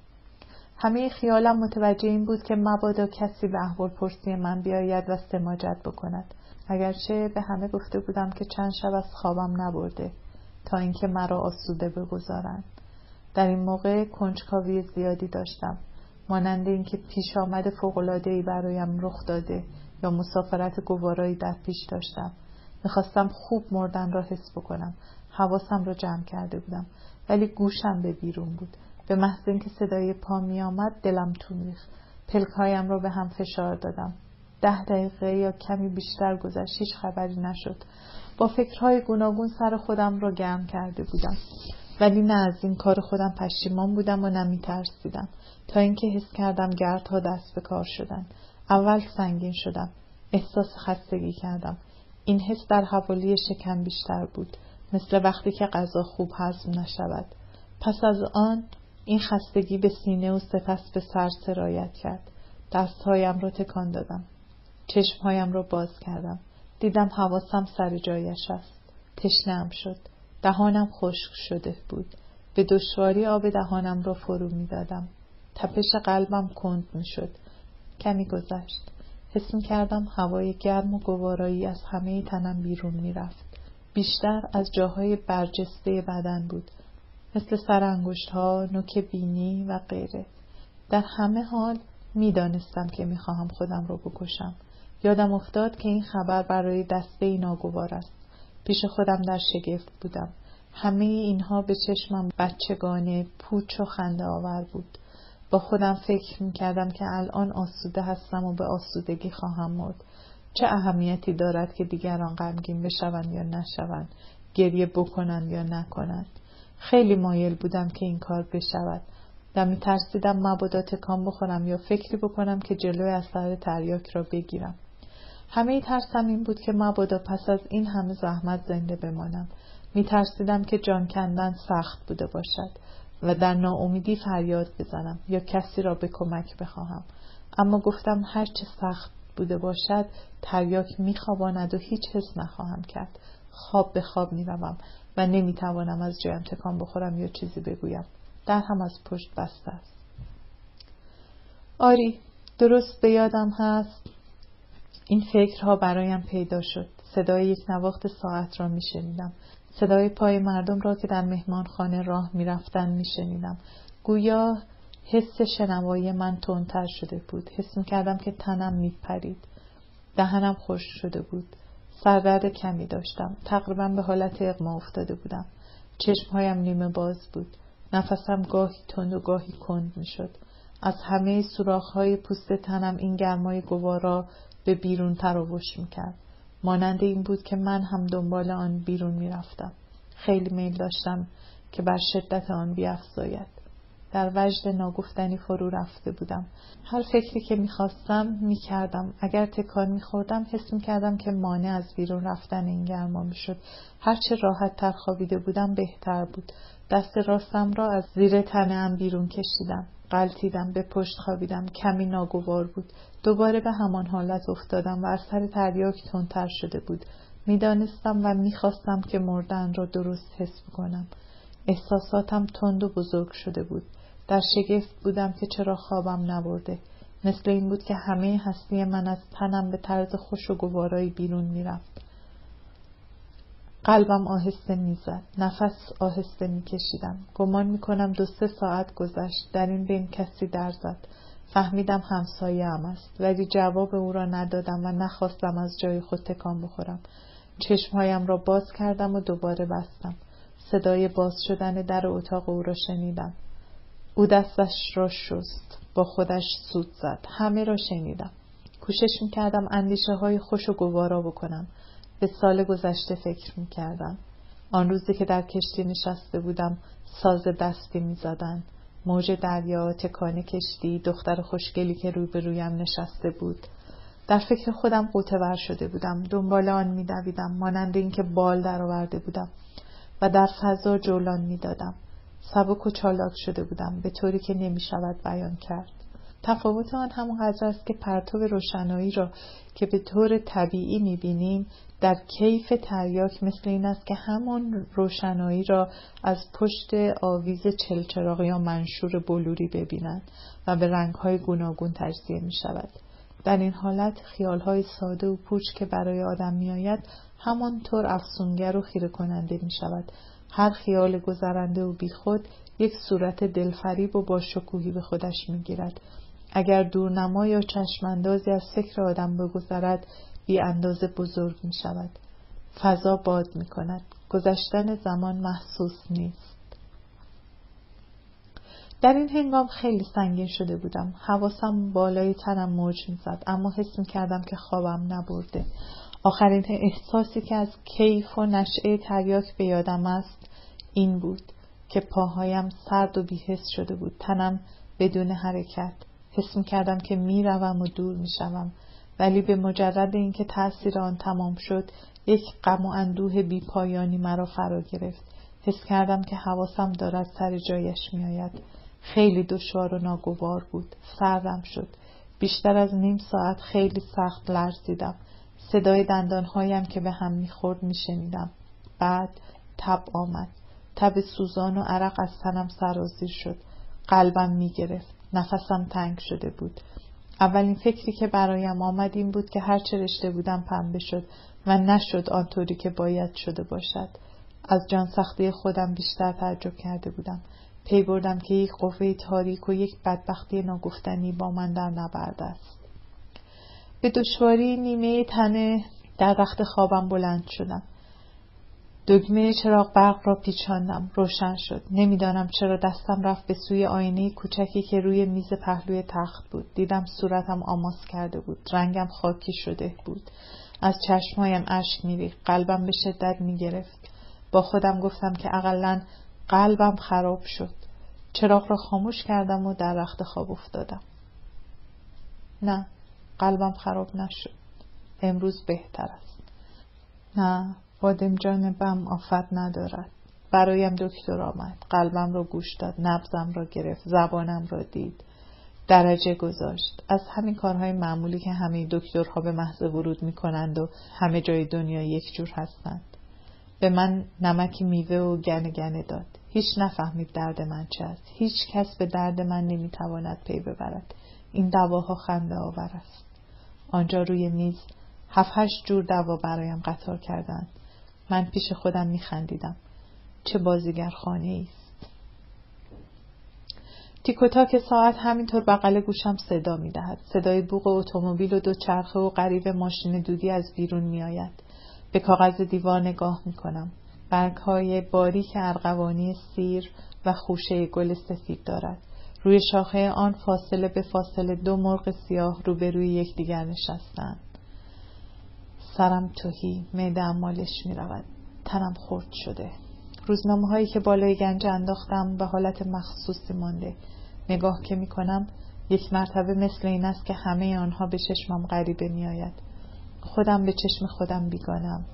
Speaker 1: همه خیالم متوجه این بود که مبادا کسی به احوال پرسی من بیاید و سماجت بکند. اگرچه به همه گفته بودم که چند شب از خوابم نبرده تا اینکه مرا آسوده بگذارند. در این موقع کنجکاوی زیادی داشتم، مانند اینکه پیش آمد فوق‌العاده‌ای برایم رخ داده یا مسافرت گوارایی در پیش داشتم. میخواستم خوب مردن را حس بکنم. حواسم را جمع کرده بودم، ولی گوشم به بیرون بود. به محض اینکه صدای پا می آمد دلم تون ریخت. پلک‌هایم را به هم فشار دادم. 10 دقیقه یا کمی بیشتر گذشت. هیچ خبری نشد. با فکرهای گوناگون سر خودم را گرم کرده بودم، ولی نه از این کار خودم پشیمان بودم و نمی ترسیدم، تا اینکه حس کردم گردها دست به کار شدن. اول سنگین شدم. احساس خستگی کردم. این حس در حوالی شکم بیشتر بود، مثل وقتی که غذا خوب هضم نشود. پس از آن این خستگی به سینه و سپس به سر سرایت کرد. دستهایم را تکان دادم. چشمهایم را باز کردم. دیدم حواسم سر جایش است. تشنه‌ام شد. دهانم خشک شده بود. به دشواری آب دهانم را فرو می دادم. تپش قلبم کند می شد. کمی گذشت. حس می کردم هوای گرم و گوارایی از همه تنم بیرون می رفت. بیشتر از جاهای برجسته بدن بود، مثل سرانگشت ها، نوک بینی و غیره. در همه حال می دانستم که می خواهم خودم را بکشم. یادم افتاد که این خبر برای دسته ناگوار است. پیش خودم در شگفت بودم. همه اینها به چشمم بچگانه، پوچ و خنده آور بود. با خودم فکر می‌کردم که الان آسوده هستم و به آسودگی خواهم مرد. چه اهمیتی دارد که دیگران غمگین بشوند یا نشوند، گریه بکنند یا نکنند. خیلی مایل بودم که این کار بشود و می‌ترسیدم مبادا تکان بخورم یا فکری بکنم که جلوی اثر تریاک را بگیرم. همه ترسم این بود که مبادا پس از این همه زحمت زنده بمانم. می‌ترسیدم که جان کندن سخت بوده باشد و در ناامیدی فریاد بزنم یا کسی را به کمک بخواهم. اما گفتم هر چه سخت بوده باشد تریاک می‌خواباند و هیچ حس نخواهم کرد. خواب به خواب میروم و نمیتوانم از جایم تکان بخورم یا چیزی بگویم. در هم از پشت بسته است. آری، درست به یادم هست این فکرها برایم پیدا شد. صدای یک نواخت ساعت را میشنیدم. صدای پای مردم را که در مهمانخانه راه میرفتند میشنیدم. گویا حس شنوایی من تندتر شده بود. حس میکردم که تنم میپرید. دهنم خشک شده بود. سردرد کمی داشتم. تقریبا به حالت اغما افتاده بودم. چشمهایم نیمه باز بود. نفسم گاهی تند و گاهی کند میشد. از همه سوراخ‌های پوست تنم این گرمای گوارا به بیرون تراوش میکرد. مانند این بود که من هم دنبال آن بیرون میرفتم. خیلی میل داشتم که بر شدت آن بیفزاید. در وجد ناگفتنی فرو رفته بودم. هر فکری که میخواستم میکردم. اگر تکان میخوردم حس میکردم که مانع از بیرون رفتن این گرما میشد. هرچه راحت تر خوابیده بودم بهتر بود. دست راستم را از زیر تنه‌ام بیرون کشیدم. غلتیدم، به پشت خوابیدم. کمی ناگوار بود. دوباره به همان حالت افتادم و اثر تریاک تندتر شده بود. میدانستم و میخواستم که مردن را درست حس کنم. احساساتم تند و بزرگ شده بود. در شگفت بودم که چرا خوابم نبرده. مثل این بود که همه هستی من از تنم به طرز خوش و گوارایی بیرون میرفت. قلبم آهسته میزد. نفس آهسته میکشیدم. گمان میکنم 2-3 ساعت گذشت. در این بین کسی در زد. فهمیدم همسایه‌ام است، ولی جواب او را ندادم و نخواستم از جای خود تکان بخورم. چشمهایم را باز کردم و دوباره بستم. صدای باز شدن در اتاق او را شنیدم. او دستش را شست. با خودش سوت زد. همه را شنیدم. کوشش میکردم اندیشه های خوش و گوارا بکنم. به سال گذشته فکر میکردم. آن روزی که در کشتی نشسته بودم ساز دستی میزدن. موج دریا، تکان کشتی، دختر خوشگلی که روبرویم نشسته بود. در فکر خودم غوطه‌ور شده بودم. دنبال آن میدویدم مانند اینکه بال درآورده بودم و در فضا جولان میدادم. سبک و چالاک شده بودم به طوری که نمیشود بیان کرد. تفاوت آن همانقدر است که پرتو روشنایی را که به طور طبیعی میبینیم در کیف تریاک مثل این است که همان روشنایی را از پشت آویز چلچراغ یا منشور بلوری ببینند و به رنگ‌های گوناگون تجزیه می‌شود. در این حالت خیال‌های ساده و پوچ که برای آدم می‌آید همانطور افسونگر و خیره کننده می‌شود. هر خیال گذرنده و بیخود یک صورت دلفریب و با شکوهی به خودش می‌گیرد. اگر دورنما یا چشماندازی از فکر آدم بگذرد بی اندازه بزرگ می شود. فضا باد می کند. گذشتن زمان محسوس نیست. در این هنگام خیلی سنگین شده بودم. حواسم بالای تنم موج می زد، اما حس می کردم که خوابم نبرده. آخرین احساسی که از کیف و نشعه تریاک به یادم است این بود که پاهایم سرد و بی‌حس شده بود. تنم بدون حرکت. حس می‌کردم که میروم و دور میشوم، ولی به مجرد اینکه تأثیر آن تمام شد یک غم و اندوه بی‌پایانی مرا فرا گرفت. حس کردم که حواسم دارد سر جایش میآید. خیلی دشوار و ناگوار بود. سردم شد. بیشتر از نیم ساعت خیلی سخت لرزیدم. صدای دندانهایم که به هم میخورد میشنیدم. بعد تب آمد. تب سوزان و عرق از تنم سرازیر شد. قلبم میگرفت. نفسم تنگ شده بود. اولین فکری که برایم آمد این بود که هرچه رشته بودم پنبه شد و نشد آنطوری که باید شده باشد. از جان سختی خودم بیشتر تعجب کرده بودم. پی بردم که یک قوه تاریک و یک بدبختی ناگفتنی با من در نبرد است. به دشواری نیمه تنه در رخت خوابم بلند شدم. دگمه چراغ برق را پیچاندم. روشن شد. نمیدانم چرا دستم رفت به سوی آینه کوچکی که روی میز پهلوی تخت بود. دیدم صورتم آماس کرده بود. رنگم خاکی شده بود. از چشمهایم اشک می‌ریخت. قلبم به شدت می‌گرفت. با خودم گفتم که اقلن قلبم خراب شد. چراغ را خاموش کردم و در رخت خواب افتادم. نه، قلبم خراب نشد. امروز بهتر است. نه، بادمجان بم آفت ندارد. برایم دکتر آمد. قلبم را گوش داد. نبضم را گرفت. زبانم را دید. درجه گذاشت. از همین کارهای معمولی که همه دکترها به محض ورود می کنند و همه جای دنیا یک جور هستند. به من نمک میوه و گنه داد. هیچ نفهمید درد من چه است. هیچ کس به درد من نمیتواند پی ببرد. این دواها خنده آور است. آنجا روی میز 7-8 جور دوا برایم قطار کردند. من پیش خودم میخندیدم. چه بازیگر خانه است. تیک و تاک ساعت همینطور بغل گوشم صدا میدهد. صدای بوق اتومبیل و دوچرخه و غریو ماشین دودی از بیرون میآید. به کاغذ دیوار نگاه میکنم. برگ‌های باریک ارغوانی سیر و خوشه گل سفید دارد. روی شاخه آن فاصله به فاصله 2 مرغ سیاه روبروی یکدیگر نشستند. سرم تهی، معده‌ام مالش می‌رود. تنم خرد شده. روزنامه‌هایی که بالای گنج انداختم به حالت مخصوصی مانده. نگاه که می‌کنم یک مرتبه مثل این است که همه آنها به چشمم غریبه می‌آید. خودم به چشم خودم بیگانه‌ام.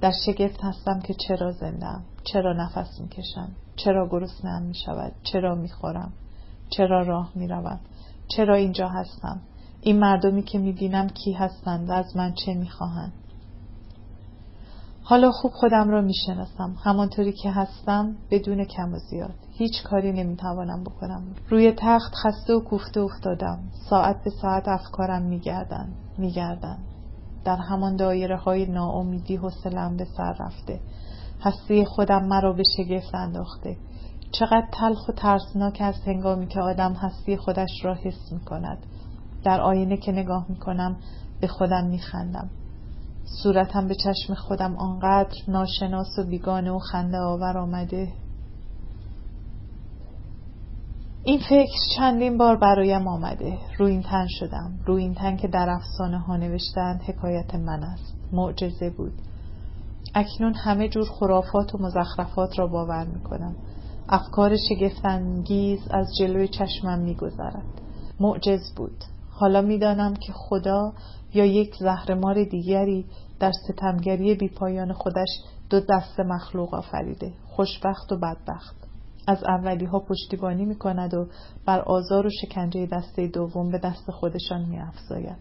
Speaker 1: در شگفت هستم که چرا زنده‌ام، چرا نفس می‌کشم، چرا گرسنه‌ام می‌شود، چرا می‌خورم، چرا راه می‌روم، چرا اینجا هستم. این مردمی که می‌بینم کی هستند و از من چه می‌خواهند. حالا خوب خودم را می‌شناسم، همانطوری که هستم، بدون کم و زیاد. هیچ کاری نمی‌توانم بکنم. روی تخت خسته و کوفته افتادم. ساعت به ساعت افکارم می‌گردند. در همان دایره‌های ناامیدی حوصله‌ام به سر رفته. هستی خودم مرا به شگفت انداخته. چقدر تلخ و ترسناک است هنگامی که آدم هستی خودش را حس می‌کند. در آینه که نگاه می‌کنم به خودم می‌خندم. صورتم به چشم خودم آنقدر ناشناس و بیگانه و خنده آور آمده. این فکر چندین بار برایم آمده. روی این تن شدم. روی این تن که در افسانه ها نوشتند حکایت من است. معجزه بود. اکنون همه جور خرافات و مزخرفات را باور می‌کنم. افکار شگفت‌انگیز از جلوی چشمم می‌گذرد. معجز بود. حالا می‌دانم که خدا یا یک زهرمار دیگری در ستمگری بیپایان خودش 2 دسته مخلوق آفریده، خوشبخت و بدبخت. از اولی‌ها پشتیبانی می‌کند و بر آزار و شکنجه دسته دوم به دست خودشان می‌افزاید.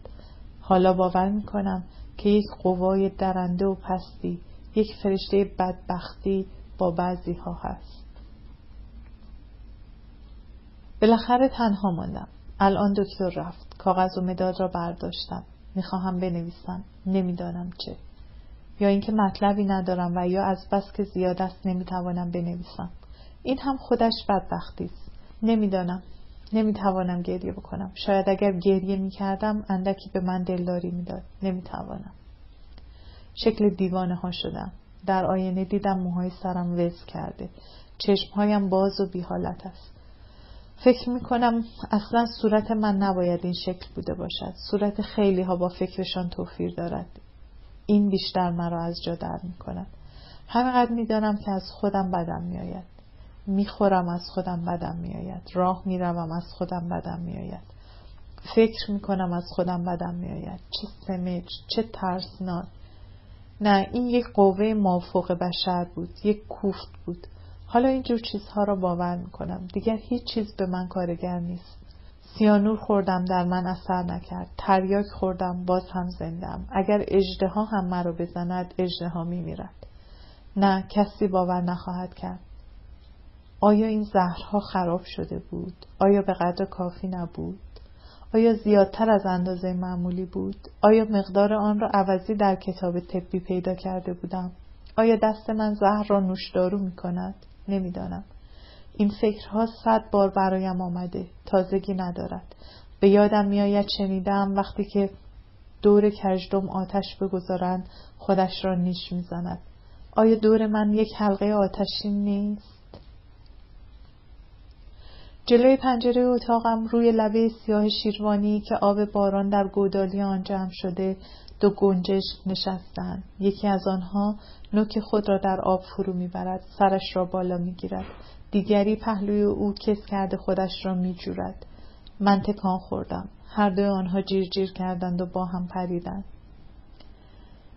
Speaker 1: حالا باور می‌کنم که یک قوای درنده و پستی، یک فرشته بدبختی با بعضی‌ها هست. بالاخره تنها ماندم. الان دکتر رفت. کاغذ و مداد را برداشتم. میخواهم بنویسم. نمیدانم چه. یا اینکه مطلبی ندارم و یا از بس که زیاد است نمیتوانم بنویسم. این هم خودش بدبختی است. نمیدانم. نمیتوانم گریه بکنم. شاید اگر گریه میکردم اندکی به من دلداری میداد. نمیتوانم. شکل دیوانه ها شدم. در آینه دیدم موهای سرم وز کرده. چشمهایم باز و بی حالت است. فکر میکنم اصلا صورت من نباید این شکل بوده باشد. صورت خیلی ها با فکرشان توفیر دارد. این بیشتر مرا از جا در میکند. همینقدر میدانم که از خودم بدم میآید. میخورم از خودم بدم میآید. راه میروم از خودم بدم میآید. فکر میکنم از خودم بدم میآید. چه سمج، چه ترسناک. نه، این یک قوه مافوق بشر بود. یک کوفت بود. حالا اینجور چیزها را باور میکنم. دیگر هیچ چیز به من کارگر نیست. سیانور خوردم در من اثر نکرد. تریاک خوردم باز هم زندم. اگر اژدها هم مرا بزند اژدها میمیرد. نه، کسی باور نخواهد کرد. آیا این زهرها خراب شده بود؟ آیا به قدر کافی نبود؟ آیا زیادتر از اندازه معمولی بود؟ آیا مقدار آن را عوضی در کتاب طبی پیدا کرده بودم؟ آیا دست من زهر را نوشدارو می کند؟ نمیدانم. این فکرها 100 بار برایم آمده. تازگی ندارد. به یادم میآید شنیدم وقتی که دور کژدم آتش بگذارند خودش را نیش میزند. آیا دور من یک حلقه آتشین نیست؟ جلوی پنجره اتاقم روی لبه سیاه شیروانی که آب باران در گودالی آن جمع شده 2 گنجشک نشستند. یکی از آنها نوک خود را در آب فرو میبرد، سرش را بالا میگیرد. دیگری پهلوی او کس کرده خودش را میجورد. من تکان خوردم. هر 2 آنها جیر جیر کردند و با هم پریدند.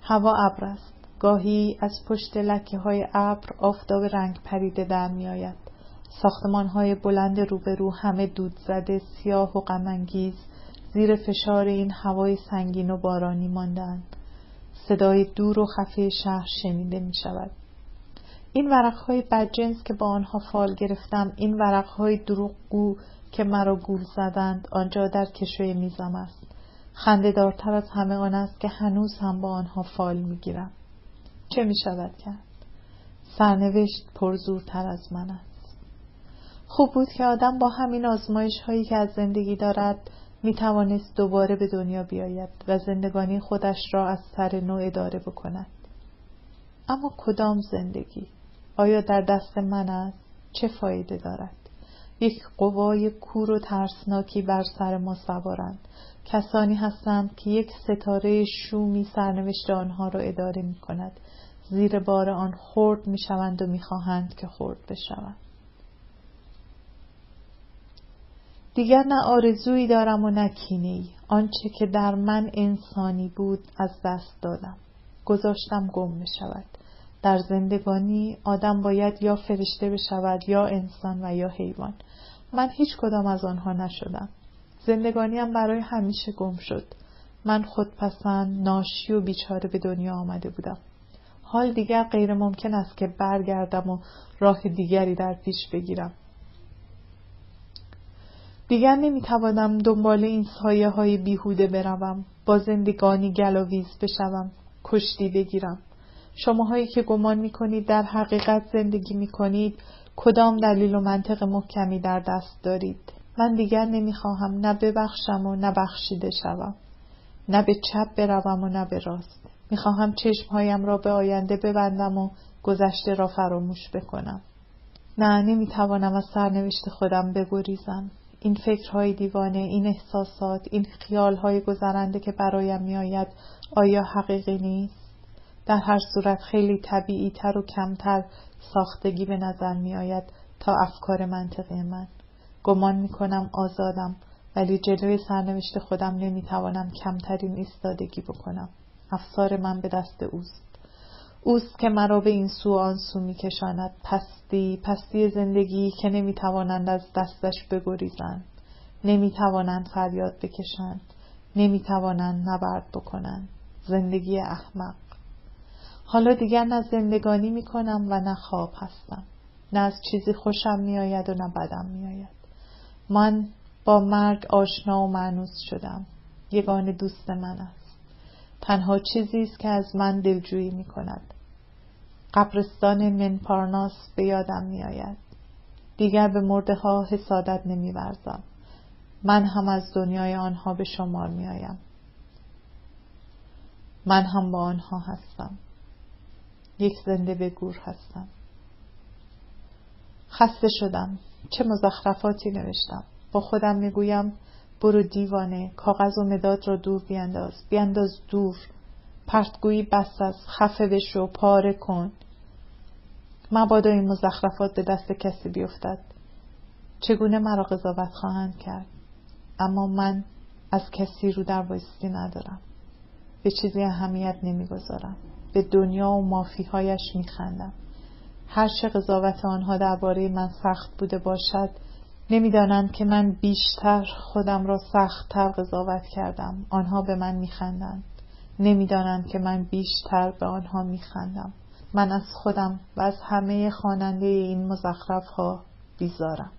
Speaker 1: هوا ابر است. گاهی از پشت لکه های ابر آفتاب رنگ پریده در می آید. ساختمان های بلند روبرو همه دود زده، سیاه و غم انگیز زیر فشار این هوای سنگین و بارانی ماندند. صدای دور و خفه شهر شنیده می شود. این ورقهای بدجنس که با آنها فال گرفتم، این ورقهای دروغگو که مرا گول زدند، آنجا در کشوی میزم است. خنده‌دارتر از همه آن است که هنوز هم با آنها فال میگیرم. چه می شود کرد؟ سرنوشت پرزورتر از من است. خوب بود که آدم با همین آزمایش هایی که از زندگی دارد می توانست دوباره به دنیا بیاید و زندگانی خودش را از سر نو اداره بکند. اما کدام زندگی؟ آیا در دست من است؟ چه فایده دارد؟ یک قوای کور و ترسناکی بر سر ما سوارند. کسانی هستند که یک ستاره شومی سرنوشت آنها را اداره می کند. زیر بار آن خرد می شوند و می خواهند که خرد بشوند. دیگر نه آرزویی دارم و نه کینه‌ای. آنچه که در من انسانی بود از دست دادم. گذاشتم گم بشود. در زندگانی آدم باید یا فرشته بشود یا انسان و یا حیوان. من هیچ کدام از آنها نشدم. زندگانیم برای همیشه گم شد. من خودپسند، ناشی و بیچاره به دنیا آمده بودم. حال دیگر غیر ممکن است که برگردم و راه دیگری در پیش بگیرم. دیگر نمیتوانم دنبال این سایه های بیهوده بروم، با زندگانی گلاویز بشوم، کشتی بگیرم. شماهایی که گمان میکنید در حقیقت زندگی میکنید، کدام دلیل و منطق محکمی در دست دارید؟ من دیگر نمیخواهم نه ببخشم و نه بخشیده شوم، نه به چپ بروم و نه به راست. میخواهم چشمهایم را به آینده ببندم و گذشته را فراموش بکنم. نه، نمیتوانم از سرنوشت خودم بگریزم. این فکرهای دیوانه، این احساسات، این خیالهای گذرنده که برایم میآید، آیا حقیقی نیست؟ در هر صورت خیلی طبیعی تر و کمتر ساختگی به نظر میآید تا افکار منطقی من. گمان میکنم آزادم، ولی جلوی سرنوشت خودم نمیتوانم کمترین ایستادگی بکنم. افسار من به دست اوست که مرا به این سو آن سو میکشاند. پستی زندگی که نمیتوانند از دستش بگریزند، نمیتوانند فریاد بکشند، نمیتوانند نبرد بکنند. زندگی احمق. حالا دیگر نه زندگانی میکنم و نه خواب هستم. نه از چیزی خوشم میآید و نه بدم میآید. من با مرگ آشنا و مانوس شدم. یگانه دوست من است. تنها چیزی است که از من دلجویی می کند. قبرستان منپارناس به یادم می آید. دیگر به مرده ها حسادت نمی ورزم. من هم از دنیای آنها به شمار می آیم. من هم با آنها هستم. یک زنده به گور هستم. خسته شدم. چه مزخرفاتی نوشتم. با خودم می گویم برو دیوانه، کاغذ و مداد را دور بیانداز دور. پرتگویی بس است، خفه بشو، پاره کن. مبادا این مزخرفات به دست کسی بیفتد. چگونه مرا قضاوت خواهند کرد؟ اما من از کسی رو در وایستی ندارم. به چیزی اهمیت نمیگذارم. به دنیا و مافیهایش میخندم. هر چه قضاوت آنها درباره من سخت بوده باشد، نمیدانند که من بیشتر خودم را سخت‌تر قضاوت کردم. آنها به من میخندند. نمیدانند که من بیشتر به آنها میخندم. من از خودم و از همه خواننده این مزخرف ها بیزارم.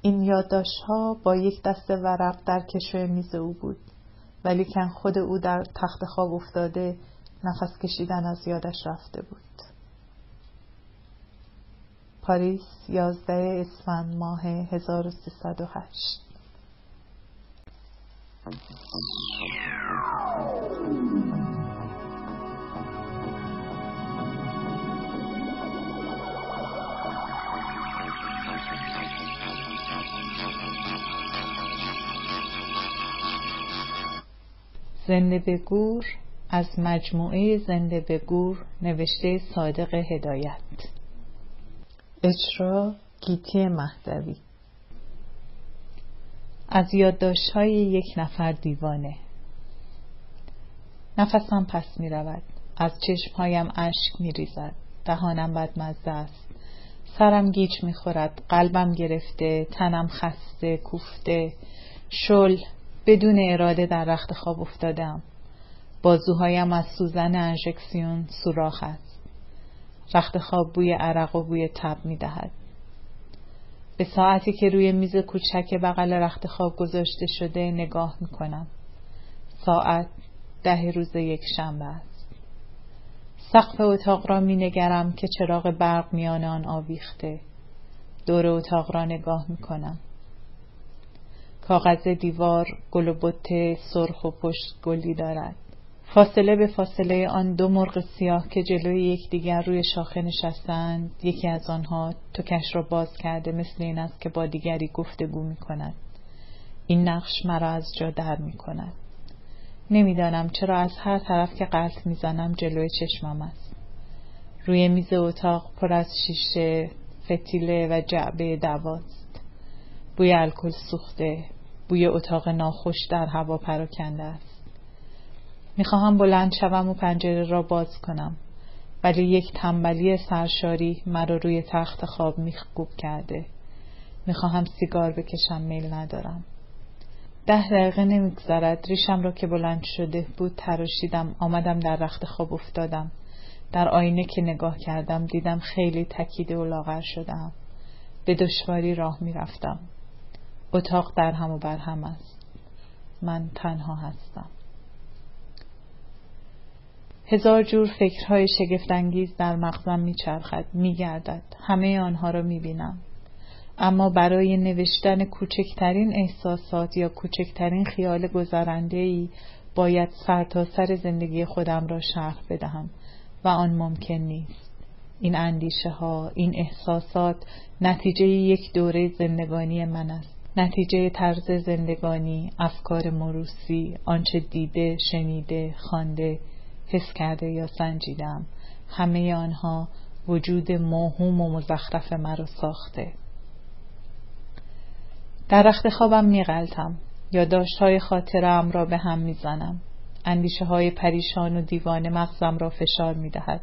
Speaker 1: این یادداشت‌ها با یک دسته ورق در کشوی میز او بود، ولی کن خود او در تخت خواب افتاده، نفس کشیدن از یادش رفته بود. پاریس، 11 اسفند ماه 1308. زنده به گور از مجموعه زنده به گور، نوشته صادق هدایت. اجرا گیتی مهدوی. از یادداشت‌های یک نفر دیوانه. نفسم پس می رود. از چشمهایم اشک می ریزد. دهانم بدمزه است. سرم گیج میخورد، قلبم گرفته، تنم خسته، کوفته، شل بدون اراده در رخت خواب افتادم. بازوهایم از سوزن انژکسیون سوراخ است. رخت خواب بوی عرق و بوی تب میدهد. به ساعتی که روی میز کوچک بغل رخت خواب گذاشته شده نگاه میکنم. ساعت 10 روز یکشنبه است. سقف اتاق را مینگرم که چراغ برق میان آن آویخته. دور اتاق را نگاه میکنم. کاغذ دیوار گل و بت سرخ و پشت گلی دارد. فاصله به فاصله آن دو مرغ سیاه که جلوی یکدیگر روی شاخه نشستند، یکی از آنها تکش را باز کرده مثل این است که با دیگری گفتگو می کند. این نقش مرا از جا در می کند. نمیدانم چرا از هر طرف که قلط می زنم جلوی چشمم است. روی میز اتاق پر از شیشه، فتیله و جعبه دواست. بوی الکل سوخته، بوی اتاق ناخوش در هوا پراکنده است. میخواهم بلند شوم و پنجره را باز کنم، ولی یک تنبلی سرشاری مرا روی تخت خواب میخکوب کرده. میخواهم سیگار بکشم، میل ندارم. 10 دقیقه نمیگذرد ریشم را که بلند شده بود تراشیدم، آمدم در رخت خواب افتادم. در آینه که نگاه کردم دیدم خیلی تکیده و لاغر شدم. به دشواری راه میرفتم. اتاق در هم و بر هم است. من تنها هستم. 1000 جور فکرهای شگفت‌انگیز در مغزم میچرخد، میگردد. همه آنها را میبینم. اما برای نوشتن کوچکترین احساسات یا کوچکترین خیال گذرنده‌ای باید سرتاسر زندگی خودم را شرح بدهم و آن ممکن نیست. این اندیشه ها، این احساسات نتیجه یک دوره زندگانی من است. نتیجه طرز زندگانی، افکار موروثی، آنچه دیده، شنیده، خوانده، حس کرده یا سنجیدم. همه آنها وجود موهوم و مزخرف مرا ساخته. در رخت خوابم میغلطم. یادداشت‌های خاطره‌ام را به هم میزنم. اندیشه‌های پریشان و دیوانه مغزم را فشار میدهد.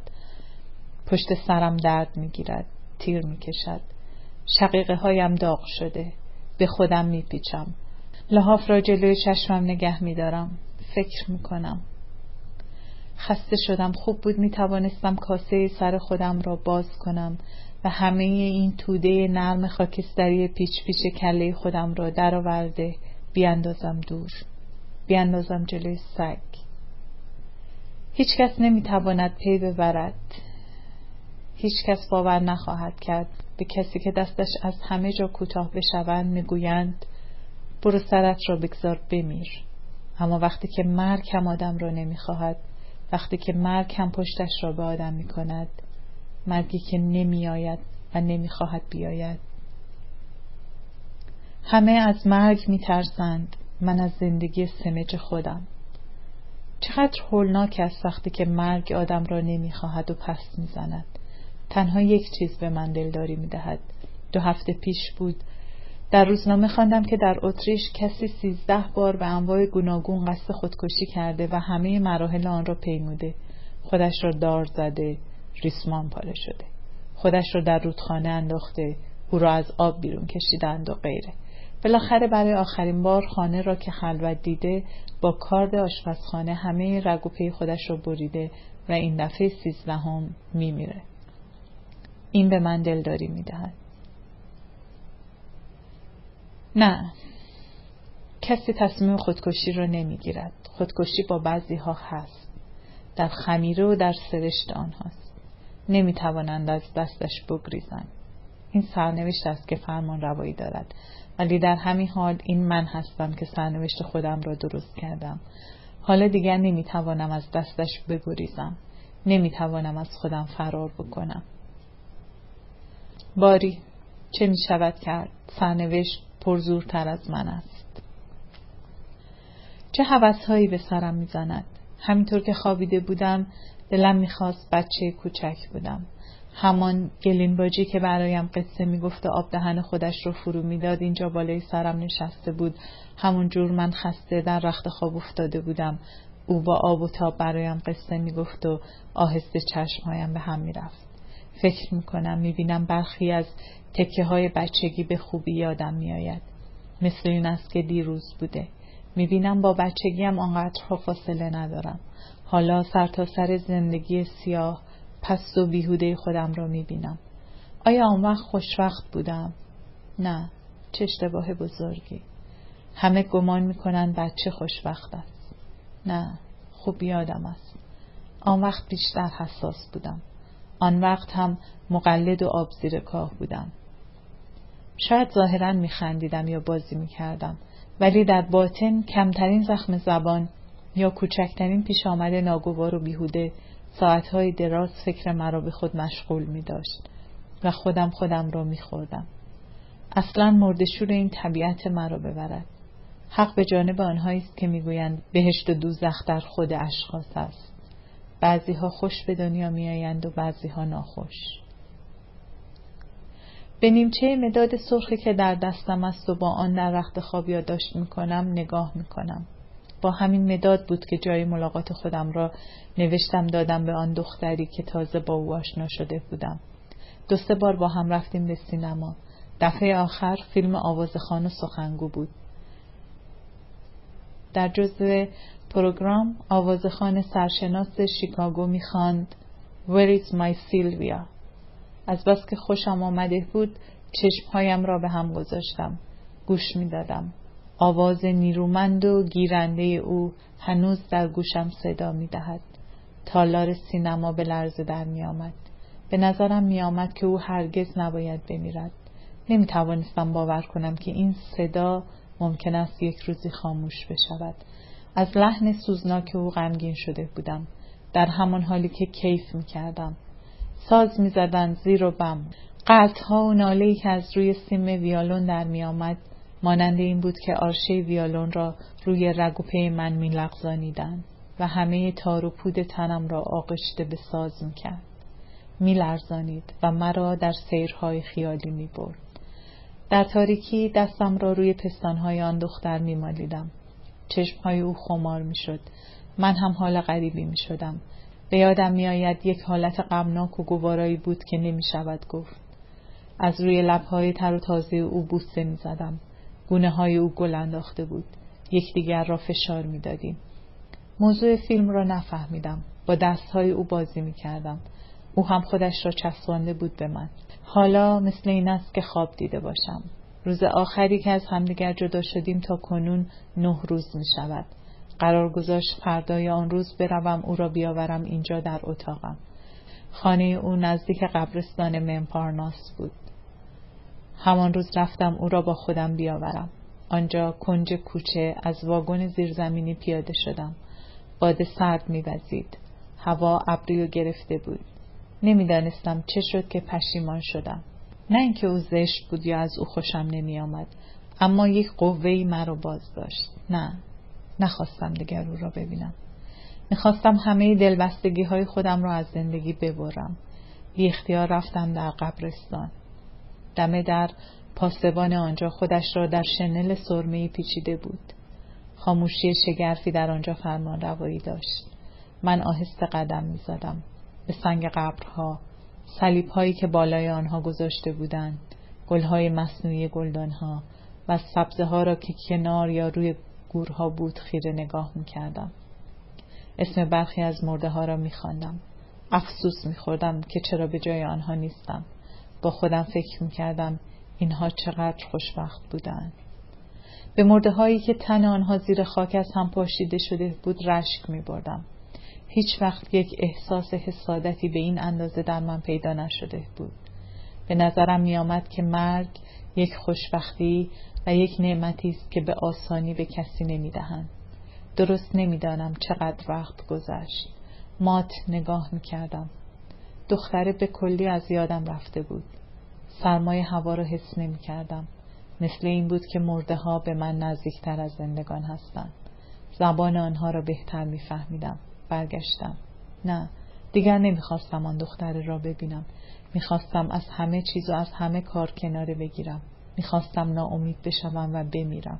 Speaker 1: پشت سرم درد میگیرد، تیر میکشد. شقیقه هایم داغ شده. به خودم میپیچم. لحاف را جلوی چشمم نگه میدارم. فکر میکنم. خسته شدم. خوب بود میتوانستم کاسه سر خودم را باز کنم و همه این توده نرم خاکستری پیچ پیچ کله خودم را درآورده بیاندازم دور. بیاندازم جلوی سگ. هیچ کس نمیتواند پی ببرد. هیچ کس باور نخواهد کرد به کسی که دستش از همه جا کوتاه بشوند میگویند برو سرت را بگذار بمیر. اما وقتی که مرگ هم آدم را نمیخواهد، وقتی که مرگ هم پشتش را به آدم میکند، مرگی که نمیآید و نمیخواهد بیاید. همه از مرگ میترسند، من از زندگی سمج خودم. چقدر هولناک است وقتی که مرگ آدم را نمیخواهد و پس میزند. تنها یک چیز به من دلداری میدهد. 2 هفته پیش بود در روزنامه خواندم که در اتریش کسی 13 بار به انواع گوناگون قصد خودکشی کرده و همه مراحل آن را پیموده. خودش را دار زده، ریسمان پاره شده. خودش را در رودخانه انداخته، او را از آب بیرون کشیدند و غیره. بالاخره برای آخرین بار خانه را که خلوت دیده با کارد آشپزخانه همه رگ و پی خودش را بریده و این دفعه 13ام میمیره. این به من دلداری میدهد. نه، کسی تصمیم خودکشی را نمیگیرد. خودکشی با بعضی ها هست. در خمیره و در سرشت آنهاست. نمیتوانند از دستش بگریزند. این سرنوشت است که فرمان روایی دارد. ولی در همین حال این من هستم که سرنوشت خودم را درست کردم. حالا دیگر نمیتوانم از دستش بگریزم. نمیتوانم از خودم فرار بکنم. باری چه می شود کرد؟ سرنوشت پرزورتر از من است. چه هوس‌هایی به سرم میزند. همینطور که خوابیده بودم دلم میخواست بچه کوچک بودم. همان گلینباجی که برایم قصه میگفت و آب دهن خودش رو فرو میداد اینجا بالای سرم نشسته بود. همون جور من خسته در رخت خواب افتاده بودم. او با آب و تاب برایم قصه میگفت و آهسته چشمهایم به هم میرفت. فکر میکنم میبینم برخی از تکه های بچگی به خوبی یادم میآید. مثل این است که دیروز بوده. میبینم با بچگیم آنقدرها فاصله ندارم. حالا سر تا سر زندگی سیاه پست و بیهوده خودم را میبینم. آیا آن وقت خوشوقت بودم؟ نه، چه اشتباه بزرگی. همه گمان میکنند بچه خوشوقت است. نه، خوب یادم است. آن وقت بیشتر حساس بودم. آن وقت هم مقلد و آب زیر کاه بودم. شاید ظاهراً میخندیدم یا بازی میکردم، ولی در باطن کمترین زخم زبان یا کوچکترین پیش آمد ناگوار و بیهوده ساعتهای دراز فکر مرا به خود مشغول میداشت و خودم را میخوردم. اصلاً مرده‌شور این طبیعت مرا ببرد. حق به جانب آنهایی است که میگویند بهشت و دوزخ در خود اشخاص است. بعضی‌ها خوش به دنیا میآیند و بعضی‌ها ناخوش. به نیمچه مداد سرخی که در دستم است و با آن در رخت خواب یادداشت میکنم نگاه میکنم. با همین مداد بود که جای ملاقات خودم را نوشتم دادم به آن دختری که تازه با او آشنا شده بودم. 2-3 بار با هم رفتیم به سینما. دفعه آخر فیلم آوازخوان و سخنگو بود. در جزء پروگرام آوازخوان سرشناس شیکاگو میخواند Where is my Sylvia؟ از بس که خوشم آمده بود چشمهایم را به هم گذاشتم. گوش میدادم. آواز نیرومند و گیرنده او هنوز در گوشم صدا میدهد. تالار سینما به لرزه در میآمد. به نظرم میآمد که او هرگز نباید بمیرد. نمیتوانستم باور کنم که این صدا ممکن است یک روزی خاموش بشود. از لحن سوزناک او غمگین شده بودم. در همان حالی که کیف میکردم. ساز میزدند زیر و بم. قطعها و ناله‌ای که از روی سیم ویولون در میآمد مانند این بود که آرشه ویولون را روی رگ و پی من میلغزانیدند و همه تار و پود تنم را آغشته به ساز میکرد. میلرزانید و مرا در سیرهای خیالی میبرد. در تاریکی دستم را روی پستانهای آن دختر میمالیدم. چشمهای او خمار میشد. من هم حال غریبی میشدم. به یادم میآید یک حالت غمناک و گوارایی بود که نمیشود گفت. از روی لبهای تر و تازه او بوسه میزدم. گونه های او گل انداخته بود. یکدیگر را فشار میدادیم. موضوع فیلم را نفهمیدم. با دستهای او بازی میکردم. او هم خودش را چسبانده بود به من. حالا مثل این است که خواب دیده باشم. روز آخری که از همدیگر جدا شدیم تا کنون 9 روز می شود. قرار گذاشت فردای آن روز بروم او را بیاورم اینجا در اتاقم. خانه او نزدیک قبرستان ممپارناس بود. همان روز رفتم او را با خودم بیاورم. آنجا کنج کوچه از واگن زیرزمینی پیاده شدم. باد سرد می‌وزید. هوا ابری و گرفته بود. نمیدانستم چه شد که پشیمان شدم. نه اینکه او زشت بود یا از او خوشم نمی آمد، اما یک قوه‌ای مرا باز داشت. نخواستم دیگر او را ببینم. میخواستم همه دلبستگی‌های خودم را از زندگی ببرم. بی اختیار رفتم در قبرستان. دم در پاسبان آنجا خودش را در شنل سرمه‌ای پیچیده بود. خاموشی شگرفی در آنجا فرمان روایی داشت. من آهسته قدم می‌زدم به سنگ قبرها، صلیب‌هایی که بالای آنها گذاشته بودند، گل‌های مصنوعی گلدان‌ها و سبزه‌ها را که کنار یا روی گورها بود خیره نگاه می‌کردم. اسم برخی از مرده‌ها را می‌خواندم. افسوس می‌خوردم که چرا به جای آنها نیستم. با خودم فکر می‌کردم اینها چقدر خوشبخت بودند. به مرده‌هایی که تن آنها زیر خاک از هم پاشیده شده بود رشک می‌بردم. هیچ وقت یک احساس حسادتی به این اندازه در من پیدا نشده بود. به نظرم می آمد که مرگ یک خوشبختی و یک نعمتی است که به آسانی به کسی نمی دهند. درست نمی دانم چقدر وقت گذشت. مات نگاه می کردم. دختره به کلی از یادم رفته بود. سرمای هوا را حس نمی کردم. مثل این بود که مرده ها به من نزدیکتر از زندگان هستند. زبان آنها را بهتر می فهمیدم. برگشتم. نه، دیگر نمیخواستم آن دختره را ببینم. میخواستم از همه چیز و از همه کار کناره بگیرم. میخواستم ناامید بشوم و بمیرم.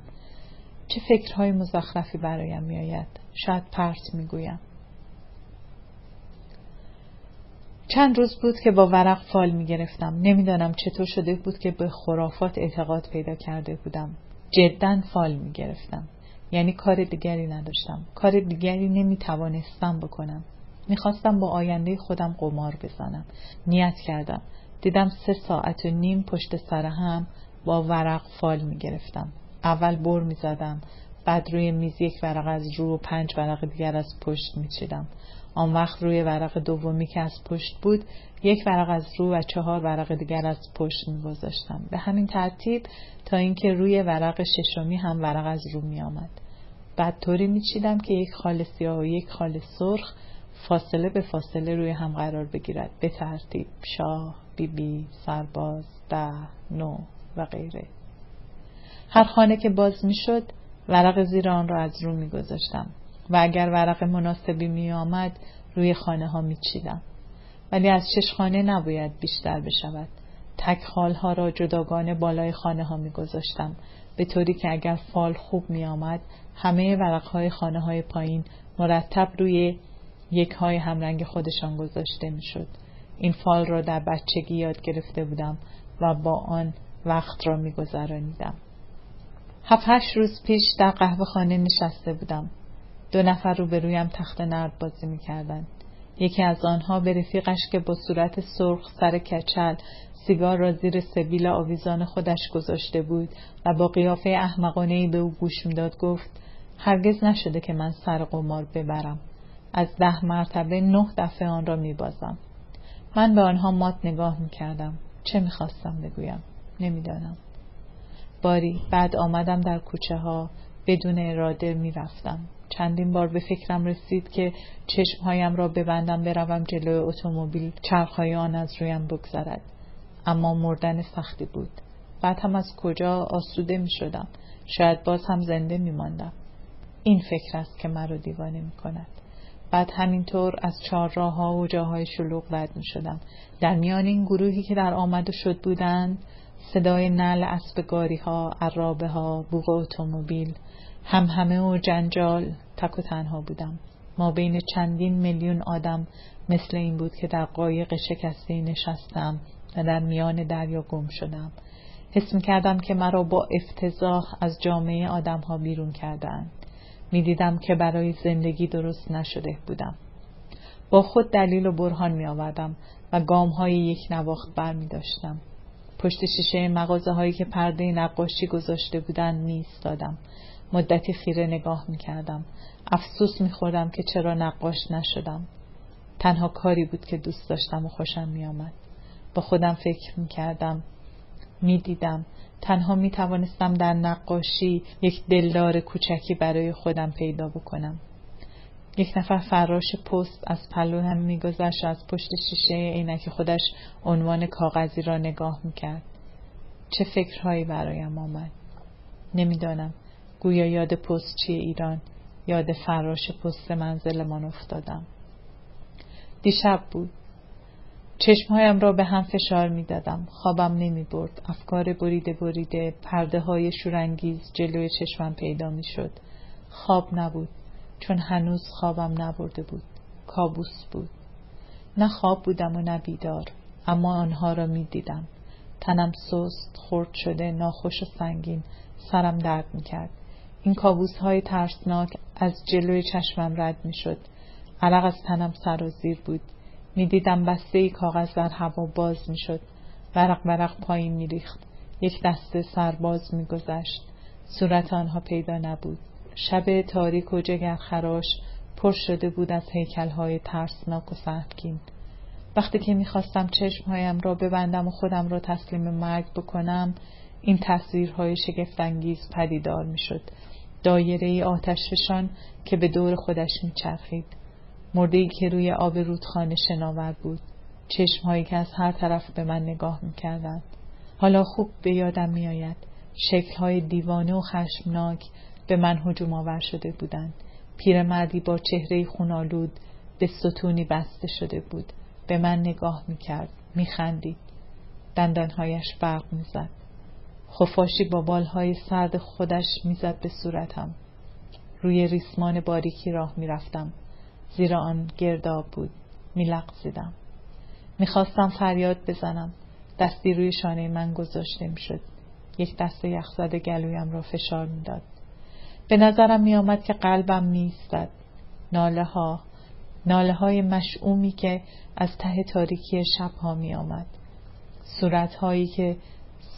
Speaker 1: چه فکرهای مزخرفی برایم میآید. شاید پرت میگویم. چند روز بود که با ورق فال می گرفتم. نمیدانم چطور شده بود که به خرافات اعتقاد پیدا کرده بودم. جداً فال می گرفتم. یعنی کار دیگری نداشتم. کار دیگری نمی توانستم بکنم. میخواستم با آینده خودم قمار بزنم. نیت کردم. دیدم 3.5 ساعت پشت سر هم با ورق فال می گرفتم. اول بر می زدم. بعد روی میز 1 ورق از رو و 5 ورق دیگر از پشت می چیدم. آن وقت روی ورق دومی که از پشت بود 1 ورق از رو و 4 ورق دیگر از پشت می گذاشتم. به همین ترتیب تا اینکه روی ورق 6می هم ورق از رو می آمد. بعد طوری می چیدم که 1 خال سیاه و 1 خال سرخ فاصله به فاصله روی هم قرار بگیرد، به ترتیب شاه، بیبی، سرباز، 10، 9 و غیره. هر خانه که باز می شد ورق زیر آن را از رو می گذاشتم و اگر ورق مناسبی می آمد روی خانه ها می چیدم. ولی از 6 خانه نباید بیشتر بشود. تک خال ها را جداگانه بالای خانه ها می گذاشتم، به طوری که اگر فال خوب می آمد همه ورق های خانه های پایین مرتب روی 1 های همرنگ خودشان گذاشته می شد. این فال را در بچگی یاد گرفته بودم و با آن وقت را می گذرانیدم. 7-8 روز پیش در قهوه خانه نشسته بودم. 2 نفر روبرویم تخت نرد بازی می کردند. یکی از آنها به رفیقش که با صورت سرخ سر کچل سیگار را زیر سبیل آویزان خودش گذاشته بود و با قیافه احمقانه‌ای به او گوش میداد گفت: هرگز نشده که من سر قمار ببرم. از 10 مرتبه 9 دفعه آن را میبازم. من به آنها مات نگاه میکردم. چه میخواستم بگویم؟ نمیدانم. باری بعد آمدم در کوچه ها، بدون اراده میرفتم. چندین بار به فکرم رسید که چشمهایم را ببندم بروم جلوی اتومبیل، چرخهای آن از رویم بگذرد. اما مردن سختی بود. بعد هم از کجا آسوده می شدم. شاید باز هم زنده می ماندم. این فکر است که مرا دیوانه می کند. بعد همینطور از چهارراه‌ها و جاهای شلوغ رد می شدم. در میان این گروهی که در آمد و شد بودند، صدای نعل اسب گاری ها، عرابه ها، بوق اتومبیل، همهمه و جنجال. تک و تنها بودم. ما بین چندین میلیون آدم مثل این بود که در قایق شکسته نشستم و در میان دریا گم شدم. حس می کردم که مرا با افتضاح از جامعه آدم ها بیرون کردند. می دیدم که برای زندگی درست نشده بودم. با خود دلیل و برهان می آوردم و گام های یک نواخت بر می داشتم. پشت شیشه مغازه هایی که پرده نقاشی گذاشته بودند می ایستادم. مدتی خیره نگاه می کردم. افسوس می خوردم که چرا نقاش نشدم. تنها کاری بود که دوست داشتم و خوشم می آمد. با خودم فکر می کردم، می دیدم تنها می توانستم در نقاشی یک دلدار کوچکی برای خودم پیدا بکنم. 1 نفر فراش پست از پلویم می گذشت و از پشت شیشه عینک خودش عنوان کاغذی را نگاه می کرد. چه فکرهایی برایم آمد؟ نمیدانم. گویا یاد پستچی ایران، یاد فراش پست منزلمان افتادم. دیشب بود. چشمهایم را به هم فشار می دادم. خوابم نمی برد. افکار بریده پرده های شورانگیز جلوی چشمم پیدا می شد. خواب نبود، چون هنوز خوابم نبرده بود. کابوس بود. نه خواب بودم و نه بیدار، اما آنها را می دیدم. تنم سست، خرد شده، ناخوش و سنگین، سرم درد می کرد. این کابوس های ترسناک از جلوی چشمم رد می شد. عرق از تنم سرازیر بود. می دیدم بسته ای کاغذ در هوا باز می شد. ورق پایین می ریخت. 1 دسته سرباز می گذشت. صورت آنها پیدا نبود. شب تاریک و جگرخراش پر شده بود از هیکل‌های ترسناک و سهمگین. وقتی که می‌خواستم چشمهایم را ببندم و خودم را تسلیم مرگ بکنم، این تصویرهای شگفت‌انگیز پدیدار می‌شد. دایره‌ای آتشفشان که به دور خودش می‌چرخید. مرده‌ای که روی آب رودخانه شناور بود. چشمهایی که از هر طرف به من نگاه می‌کردند. حالا خوب به یادم می‌آید. شکل‌های دیوانه و خشمناک به من هجوم آور شده بودند. پیرمردی با چهره خونالود به ستونی بسته شده بود. به من نگاه میکرد، میخندید. دندانهایش برق میزد. خفاشی با بالهای سرد خودش میزد به صورتم. روی ریسمان باریکی راه میرفتم. زیر آن گرداب بود. میلغزیدم. میخواستم فریاد بزنم. دستی روی شانه من گذاشته میشد. یک دست یخزده گلویم را فشار میداد. به نظرم میآمد که قلبم میایستد. ناله های مشعومی که از ته تاریکی شبها میآمد. صورت هایی که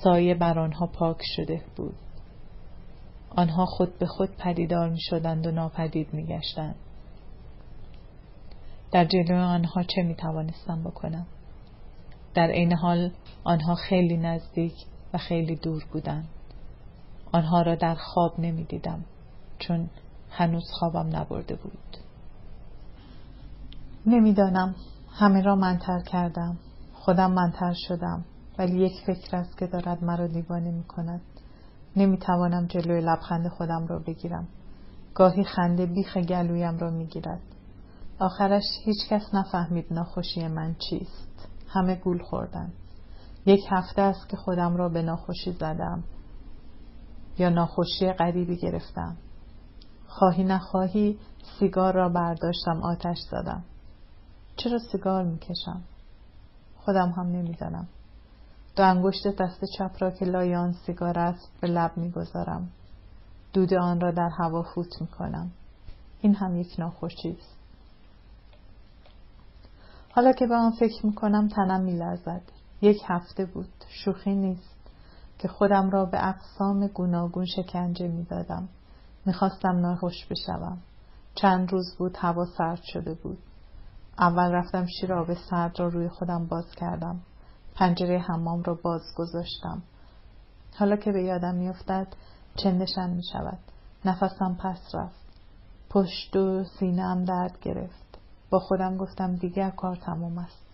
Speaker 1: سایه بر آنها پاک شده بود. آنها خود به خود پدیدار می شدند و ناپدید می گشتند. در جلوی آنها چه می توانستم بکنم؟ در عین حال آنها خیلی نزدیک و خیلی دور بودند. آنها را در خواب نمی دیدم چون هنوز خوابم نبرده بود. نمیدانم، همه را منتر کردم. خودم منتر شدم، ولی یک فکر است که دارد مرا دیوانه می کند. نمیتوانم جلوی لبخند خودم را بگیرم. گاهی خنده بیخ گلویم را میگیرد. آخرش هیچ کس نفهمید ناخوشی من چیست. همه گول خوردن. 1 هفته است که خودم را به ناخوشی زدم یا ناخوشی غریبی گرفتم. خواهی نخواهی سیگار را برداشتم، آتش زدم. چرا سیگار میکشم؟ خودم هم نمیدانم. 2 انگشت دست چپ را که لای آن سیگار است به لب میگذارم. دود آن را در هوا فوت میکنم. این هم یک ناخوشی است. حالا که به آن فکر میکنم تنم میلرزد. 1 هفته بود، شوخی نیست، که خودم را به اقسام گوناگون شکنجه میدادم. میخواستم ناخوش بشوم. چند روز بود هوا سرد شده بود. اول رفتم شیر آب سرد را روی خودم باز کردم. پنجره حمام را باز گذاشتم. حالا که به یادم میافتد چندشم می شود. نفسم پس رفت. پشت و سینه‌ام درد گرفت. با خودم گفتم دیگر کار تمام است.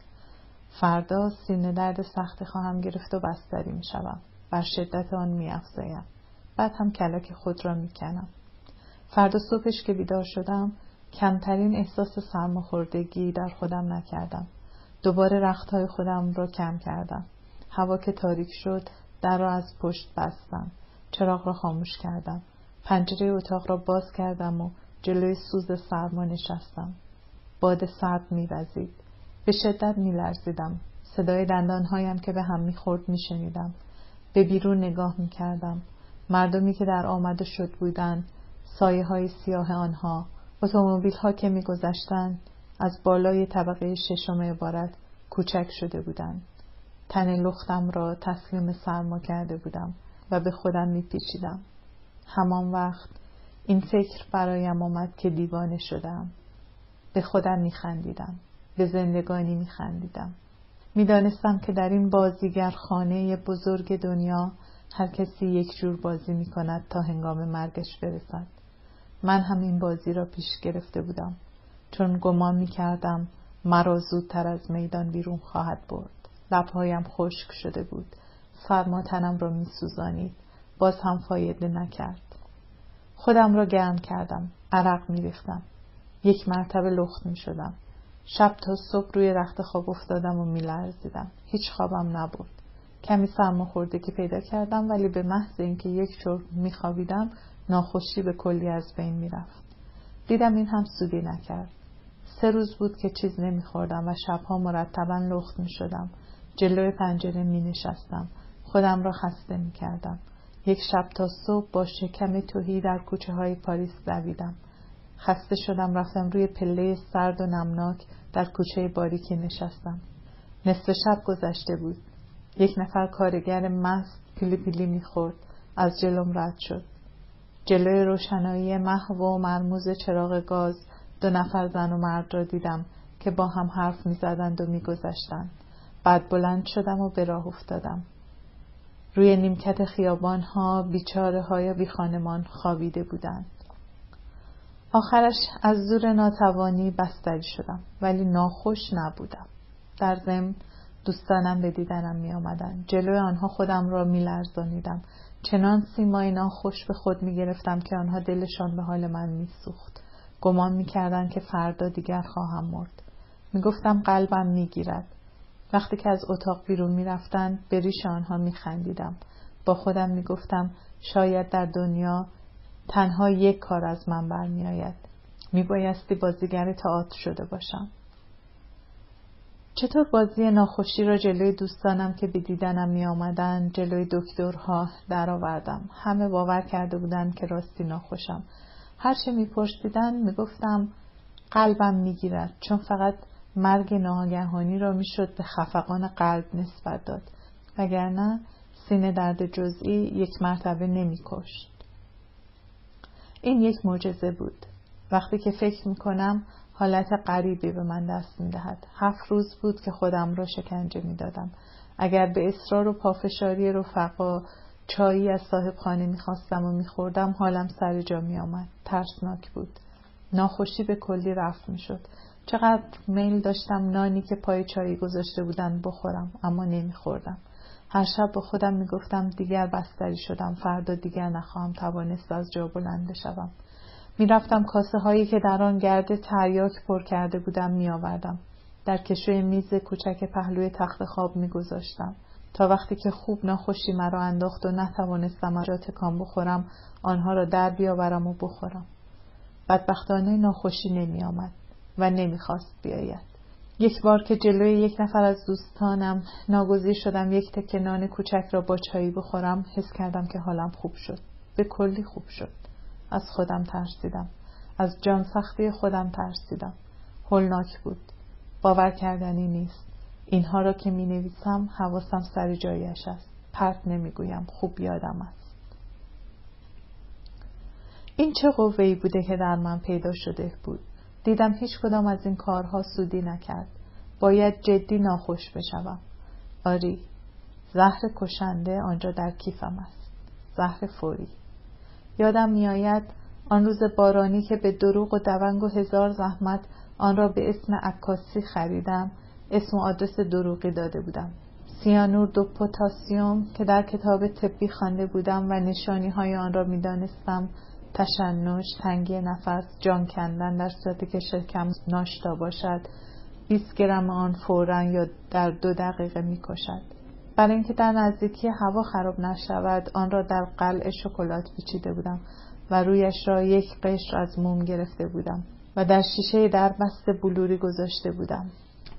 Speaker 1: فردا سینه درد سخت خواهم گرفت و بستری می شوم. بر شدت آن می افزایم. بعد هم کلاک خود را می کنم. فردا صبحش که بیدار شدم کمترین احساس سرماخوردگی در خودم نکردم. دوباره رختهای خودم را کم کردم. هوا که تاریک شد در را از پشت بستم. چراغ را خاموش کردم. پنجره اتاق را باز کردم و جلوی سوز سرما نشستم. باد سرد می‌وزید. به شدت می‌لرزیدم. صدای دندانهایم که به هم می‌خورد می‌شنیدم. به بیرون نگاه می‌کردم. مردمی که در آمد و شد بودند، سایه‌های سیاه آنها، اتومبیل‌ها که می‌گذشتند، از بالای طبقه 6 عبارت کوچک شده بودند. تن لختم را تسلیم سرما کرده بودم و به خودم میپیچیدم. همان وقت این فکر برایم آمد که دیوانه شدم. به خودم میخندیدم. به زندگانی میخندیدم. میدانستم که در این بازیگر خانه بزرگ دنیا هر کسی یک جور بازی میکند تا هنگام مرگش برسد. من هم این بازی را پیش گرفته بودم، چون گمان میکردم مرا زودتر از میدان بیرون خواهد برد. لبهایم خشک شده بود. سرما تنم را میسوزانید. باز هم فایده نکرد. خودم را گرم کردم. عرق میریختم. 1 مرتبه لخت میشدم. شب تا صبح روی رخت خواب افتادم و میلرزیدم. هیچ خوابم نبرد. کمی سرماخوردگی پیدا کردم، ولی به محض اینکه 1 چرت میخوابیدم ناخوشی به کلی از بین میرفت. دیدم این هم سودی نکرد. 3 روز بود که چیز نمیخوردم و شبها مرتبا لخت میشدم. جلوی پنجره می نشستم. خودم را خسته می کردم. 1 شب تا صبح با شکم تهی در کوچه های پاریس دویدم. خسته شدم، رفتم روی پله سرد و نمناک در کوچه باریکی نشستم. نصف شب گذشته بود. 1 نفر کارگر مست پیلی پیلی می خورد. از جلوم رد شد. جلوی روشنایی محو و مرموز چراغ گاز 2 نفر زن و مرد را دیدم که با هم حرف می زدند و می گذشتند. بعد بلند شدم و به راه افتادم. روی نیمکت خیابان ها بیچاره های بی خانمان خوابیده بودند. آخرش از زور ناتوانی بستری شدم، ولی ناخوش نبودم. در ضمن دوستانم به دیدنم می آمدند. جلوی آنها خودم را می لرزانیدم. چنان سیمای ناخوش به خود می گرفتم که آنها دلشان به حال من می سوخت. گمان می کردند که فردا دیگر خواهم مرد. می گفتم قلبم می گیرد. وقتی که از اتاق بیرون می رفتن به ریش آنها می خندیدم. با خودم می گفتم شاید در دنیا تنها 1 کار از من برمی آید. می بایستی بازیگر تئاتر شده باشم. چطور بازی ناخوشی را جلوی دوستانم که به دیدنم می آمدن، جلوی دکترها درآوردم. همه باور کرده بودند که راستی ناخوشم. هرچه می پرسیدن می گفتم قلبم می گیرد، چون فقط مرگ ناگهانی را می شد به خفقان قلب نسبت داد، وگرنه سینه درد جزئی یک مرتبه نمی کشت. این یک معجزه بود. وقتی که فکر می کنم حالت غریبی به من دست می دهد. 7 روز بود که خودم را شکنجه می دادم. اگر به اصرار و پافشاری رفقا چایی از صاحب خانه می خواستم و می خوردم، حالم سر جا می آمد. ترسناک بود. ناخوشی به کلی رفت می شد. چقدر میل داشتم نانی که پای چایی گذاشته بودن بخورم، اما نمی خوردم. هر شب با خودم می گفتم دیگر بستری شدم، فردا دیگر نخواهم توانست از جا بلند بشوم. می رفتم کاسه هایی که در آن گرد تریاک پر کرده بودم می آوردم. در کشوی میز کوچک پهلوی تخت خواب می گذاشتم تا وقتی که خوب ناخوشی مرا انداخت و نتوانستم از جا تکان بخورم، آنها را در بیاورم و بخورم. بدبختانه ناخوشی نمی آمد و نمی خواست بیاید. یک بار که جلوی یک نفر از دوستانم ناگزیر شدم یک تکه نان کوچک را با چایی بخورم، حس کردم که حالم خوب شد. به کلی خوب شد. از خودم ترسیدم. از جان سختی خودم ترسیدم. هولناک بود. باور کردنی نیست. اینها را که می نویسم حواسم سر جایش است. پرت نمی گویم. خوب یادم است. این چه قوه‌ای بوده که در من پیدا شده بود. دیدم هیچ کدام از این کارها سودی نکرد. باید جدی ناخوش بشوم. آری، زهر کشنده آنجا در کیفم است. زهر فوری. یادم میآید آن روز بارانی که به دروغ و دونگ و 1000 زحمت آن را به اسم عکاسی خریدم، اسم و آدرس دروغی داده بودم. سیانور 2 پتاسیم که در کتاب طبی خوانده بودم و نشانی های آن را می دانستم، تشنج، تنگی نفس، جان کندن در صورتی که شکم ناشتا باشد، 20 گرم آن فوراً یا در 2 دقیقه می کشد. برای اینکه در نزدیکی هوا خراب نشود، آن را در قلع شکلات پیچیده بودم و رویش را یک قشر از موم گرفته بودم و در شیشه دربست بلوری گذاشته بودم.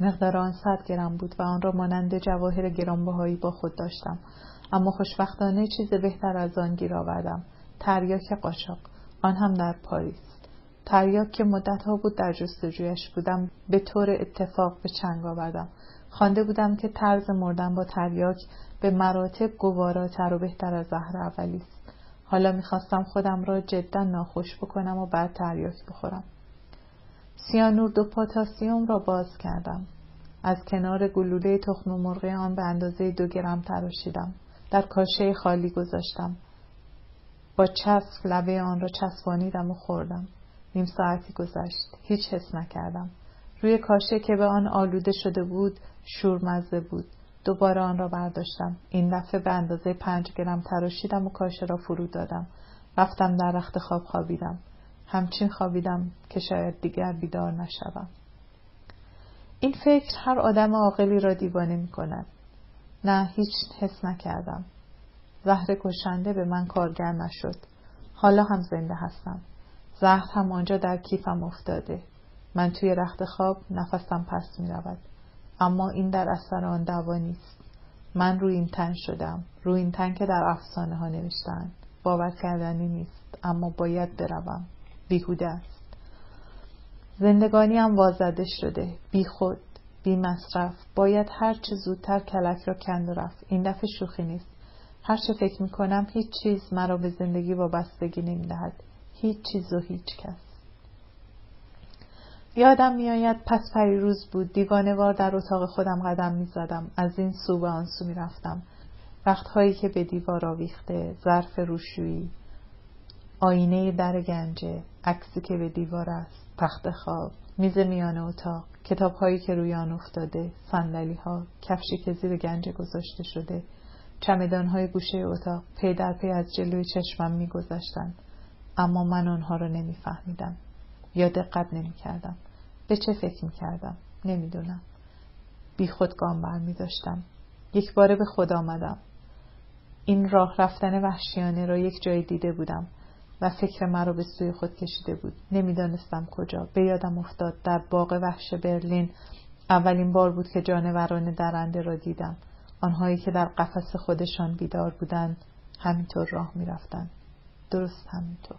Speaker 1: مقدار آن 100 گرم بود و آن را مانند جواهر گرانبهایی با خود داشتم. اما خوشبختانه چیز بهتر از آن گیر آوردم. تریاک قاچاق، آن هم در پاریس. تریاک که مدت‌ها بود در جستجویش بودم، به طور اتفاق به چنگ آوردم. خوانده بودم که طرز مردن با تریاک به مراتب گواراتر و بهتر از زهر اولی است. حالا می‌خواستم خودم را جدا ناخوش بکنم و بعد تریاک بخورم. سیانور 2 پتاسیم را باز کردم. از کنار گلوله تخم مرغ آن به اندازه 2 گرم تراشیدم. در کاشه خالی گذاشتم. با چسب لبه آن را چسبانیدم و خوردم. نیم ساعتی گذشت. هیچ حس نکردم. روی کاشه که به آن آلوده شده بود شورمزه بود. دوباره آن را برداشتم. این دفعه به اندازه 5 گرم تراشیدم و کاشه را فرو دادم. رفتم در رخت خواب خوابیدم. همچین خوابیدم که شاید دیگر بیدار نشوم. این فکر هر آدم عاقلی را دیوانه می کند. نه، هیچ حس نکردم. زهر کشنده به من کارگر نشد. حالا هم زنده هستم. زهر هم آنجا در کیفم افتاده. من توی رخت خواب نفسم پس می رود. اما این در اثر آن دوا نیست. من روی این تن شدم. روی این تن که در افسانه ها نوشتن. باور کردنی نیست. اما باید بروم. بیهوده است. زندگانیم وازده شده. بی خود. بی مصرف. باید هر چه زودتر کلک را کند و رفت. این دفعه شوخی نیست. هر چه فکر می کنم هیچ چیز مرا به زندگی وابستگی نمی دهد. هیچ چیز و هیچ کس. یادم می آید پس پریروز بود. دیوانه‌وار در اتاق خودم قدم می زدم. از این سو به آن سو می رفتم. رختهایی که به دیوار آویخته، ظرف روشویی، آینه در گنجه، عکسی که به دیوار است، تخت خواب، میز میان اتاق، کتاب‌هایی که روی آن افتاده، صندلی‌ها، کفشی که زیر گنجه گذاشته شده، چمدان‌های گوشه اتاق پی در پی از جلوی چشمم می‌گذشتند. اما من آنها را نمی‌فهمیدم یا دقت نمی‌کردم. به چه فکر می‌کردم؟ نمی‌دونم. بی خود گام برمی‌داشتم. یک باره به خود آمدم. این راه رفتن وحشیانه را یک جای دیده بودم و فکر مرا به سوی خود کشیده بود. نمیدانستم کجا. به یادم افتاد در باغ وحش برلین اولین بار بود که جانوران درنده را دیدم. آنهایی که در قفس خودشان بیدار بودند همینطور راه می رفتند. درست همینطور.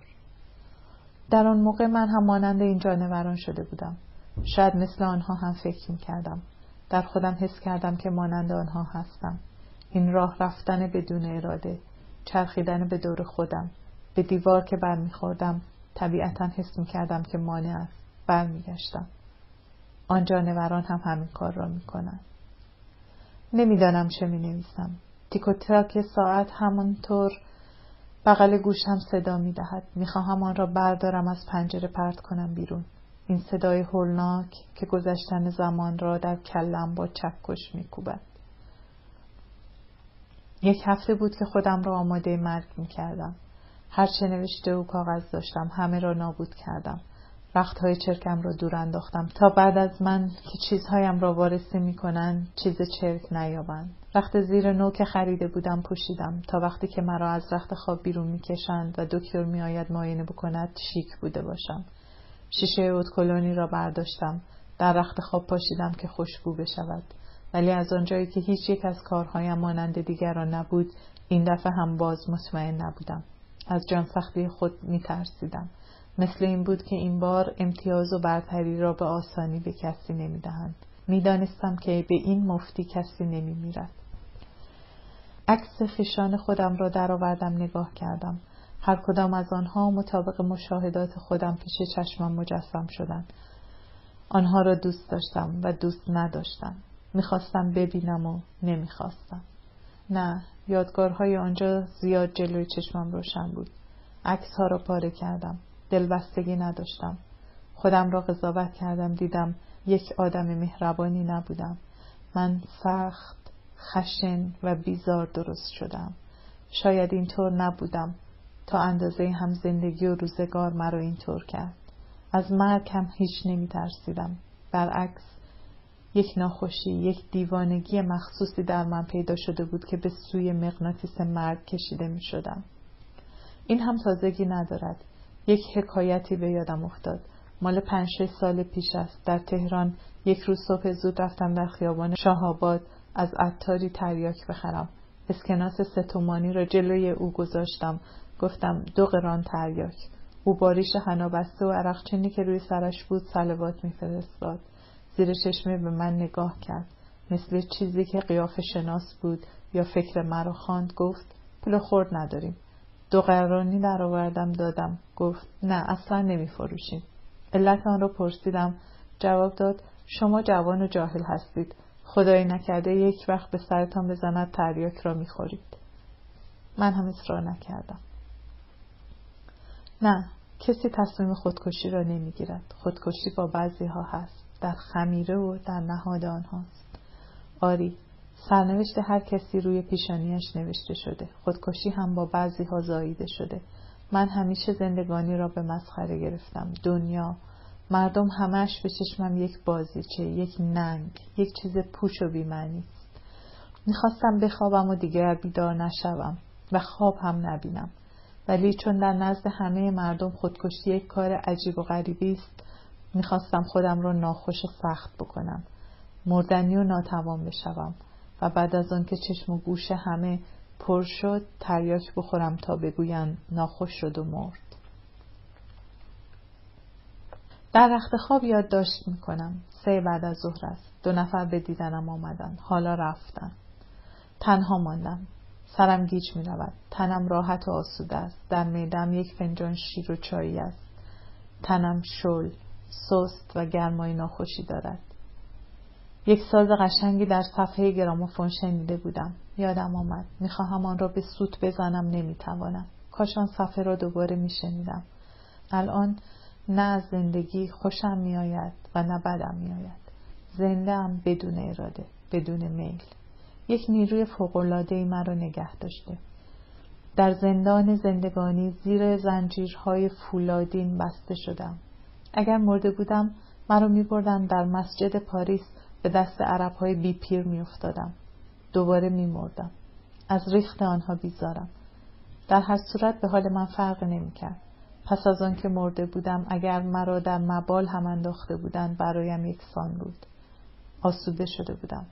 Speaker 1: در آن موقع من هم مانند این جانوران شده بودم. شاید مثل آنها هم فکر می کردم. در خودم حس کردم که مانند آنها هستم. این راه رفتن بدون اراده، چرخیدن به دور خودم، به دیوار که برمیخوردم طبیعتاً حس می کردم که مانع است. برمیگشتم. آن جانوران هم همین کار را می کنند. نمیدانم چه می نویسم. تیک و تاک ساعت همانطور بغل گوشم صدا می دهد. می خواهم آن را بردارم از پنجره پرت کنم بیرون. این صدای هولناک که گذشتن زمان را در کلم با چکش می کوبد. 1 هفته بود که خودم را آماده مرگ می کردم. هرچه نوشته و کاغذ داشتم همه را نابود کردم. رختهای چرکم را دور انداختم تا بعد از من که چیزهایم را وارسی می کنند چیز چرک نیابند. رخت زیر نو که خریده بودم پوشیدم تا وقتی که مرا از رخت خواب بیرون می کشند و دکتر می آید معاینه بکند شیک بوده باشم. شیشه اتکلونی را برداشتم. در رخت خواب پاشیدم که خوشبو بشود. ولی از آنجایی که هیچ یک از کارهایم مانند دیگران نبود این دفعه هم باز مطمئن نبودم. از جانسختی خود می ترسیدم. مثل این بود که این بار امتیاز و برتری را به آسانی به کسی نمی دهند. می دانستم که به این مفتی کسی نمی میرد. عکس خویشان خودم را در آوردم نگاه کردم. هر کدام از آنها مطابق مشاهدات خودم پیش چشمم مجسم شدند. آنها را دوست داشتم و دوست نداشتم. میخواستم ببینم و نمیخواستم. نه، یادگارهای آنجا زیاد جلوی چشمم روشن بود. عکس‌ها را پاره کردم. دلبستگی نداشتم. خودم را قضاوت کردم. دیدم یک آدم مهربانی نبودم. من سخت، خشن و بیزار درست شدم. شاید اینطور نبودم. تا اندازه هم زندگی و روزگار مرا اینطور کرد. از مرگ هم هیچ نمی ترسیدم. برعکس یک ناخوشی، یک دیوانگی مخصوصی در من پیدا شده بود که به سوی مغناطیس مرگ کشیده می شدم. این هم تازگی ندارد. یک حکایتی به یادم افتاد. مال 5-6 سال پیش است. در تهران یک روز صبح زود رفتم در خیابان شاه‌آباد از عطاری تریاک بخرم. اسکناس 3 تومانی را جلوی او گذاشتم. گفتم 2 قران تریاک. او با ریش حنا بسته و عرقچینی که روی سرش بود صلوات می‌فرستاد. زیر چشمه به من نگاه کرد. مثل چیزی که قیافه شناس بود یا فکر مرا خواند. گفت پول خرد نداریم. 2 قرانی در آوردم دادم. گفت نه اصلا نمی فروشیم. علت آن را پرسیدم. جواب داد شما جوان و جاهل هستید. خدای نکرده یک وقت به سرتان بزند تریاک را می خورید. من هم اصرار نکردم. نه، کسی تصمیم خودکشی را نمی گیرد. خودکشی با بعضی ها هست. در خمیره و در نهاد آنهاست. آری، سرنوشت هر کسی روی پیشانیش نوشته شده. خودکشی هم با بعضی ها زاییده شده. من همیشه زندگانی را به مسخره گرفتم. دنیا، مردم همش به چشمم یک بازیچه، یک ننگ، یک چیز پوچ و بی‌معنی است. میخواستم بخوابم و دیگر بیدار نشوم و خواب هم نبینم. ولی چون در نزد همه مردم خودکشی یک کار عجیب و غریبی است، میخواستم خودم را ناخوش و سخت بکنم. مردنی و ناتوان بشوم و بعد از آن که چشم و گوش همه پر شد تریاک بخورم تا بگویند ناخوش شد و مرد. در رخت خواب یادداشت میکنم. 3 بعد از ظهر است. 2 نفر به دیدنم آمدند. حالا رفتن. تنها ماندم. سرم گیج می رود. تنم راحت و آسوده است. در معده‌ام 1 فنجان شیر و چایی است. تنم شل، سست و گرمای ناخوشی دارد. یک ساز قشنگی در صفحه گرامافون شنیده بودم. یادم آمد. میخواهم آن را به سوت بزنم، نمیتوانم. کاش آن صفحه را دوباره میشنیدم. الان نه از زندگی خوشم میآید و نه بدم میآید. زنده ام بدون اراده، بدون میل. یک نیروی فوق‌العاده‌ای مرا نگه داشته. در زندان زندگانی زیر زنجیرهای فولادین بسته شدم. اگر مرده بودم مرا می‌بردن در مسجد پاریس، به دست عرب‌های بی پیر می‌افتادم. دوباره می‌مردم. از ریخت آنها بیزارم. در هر صورت به حال من فرق نمی‌کرد. پس از آن که مرده بودم اگر مرا در مبال هم انداخته بودند برایم یکسان بود. آسوده شده بودم.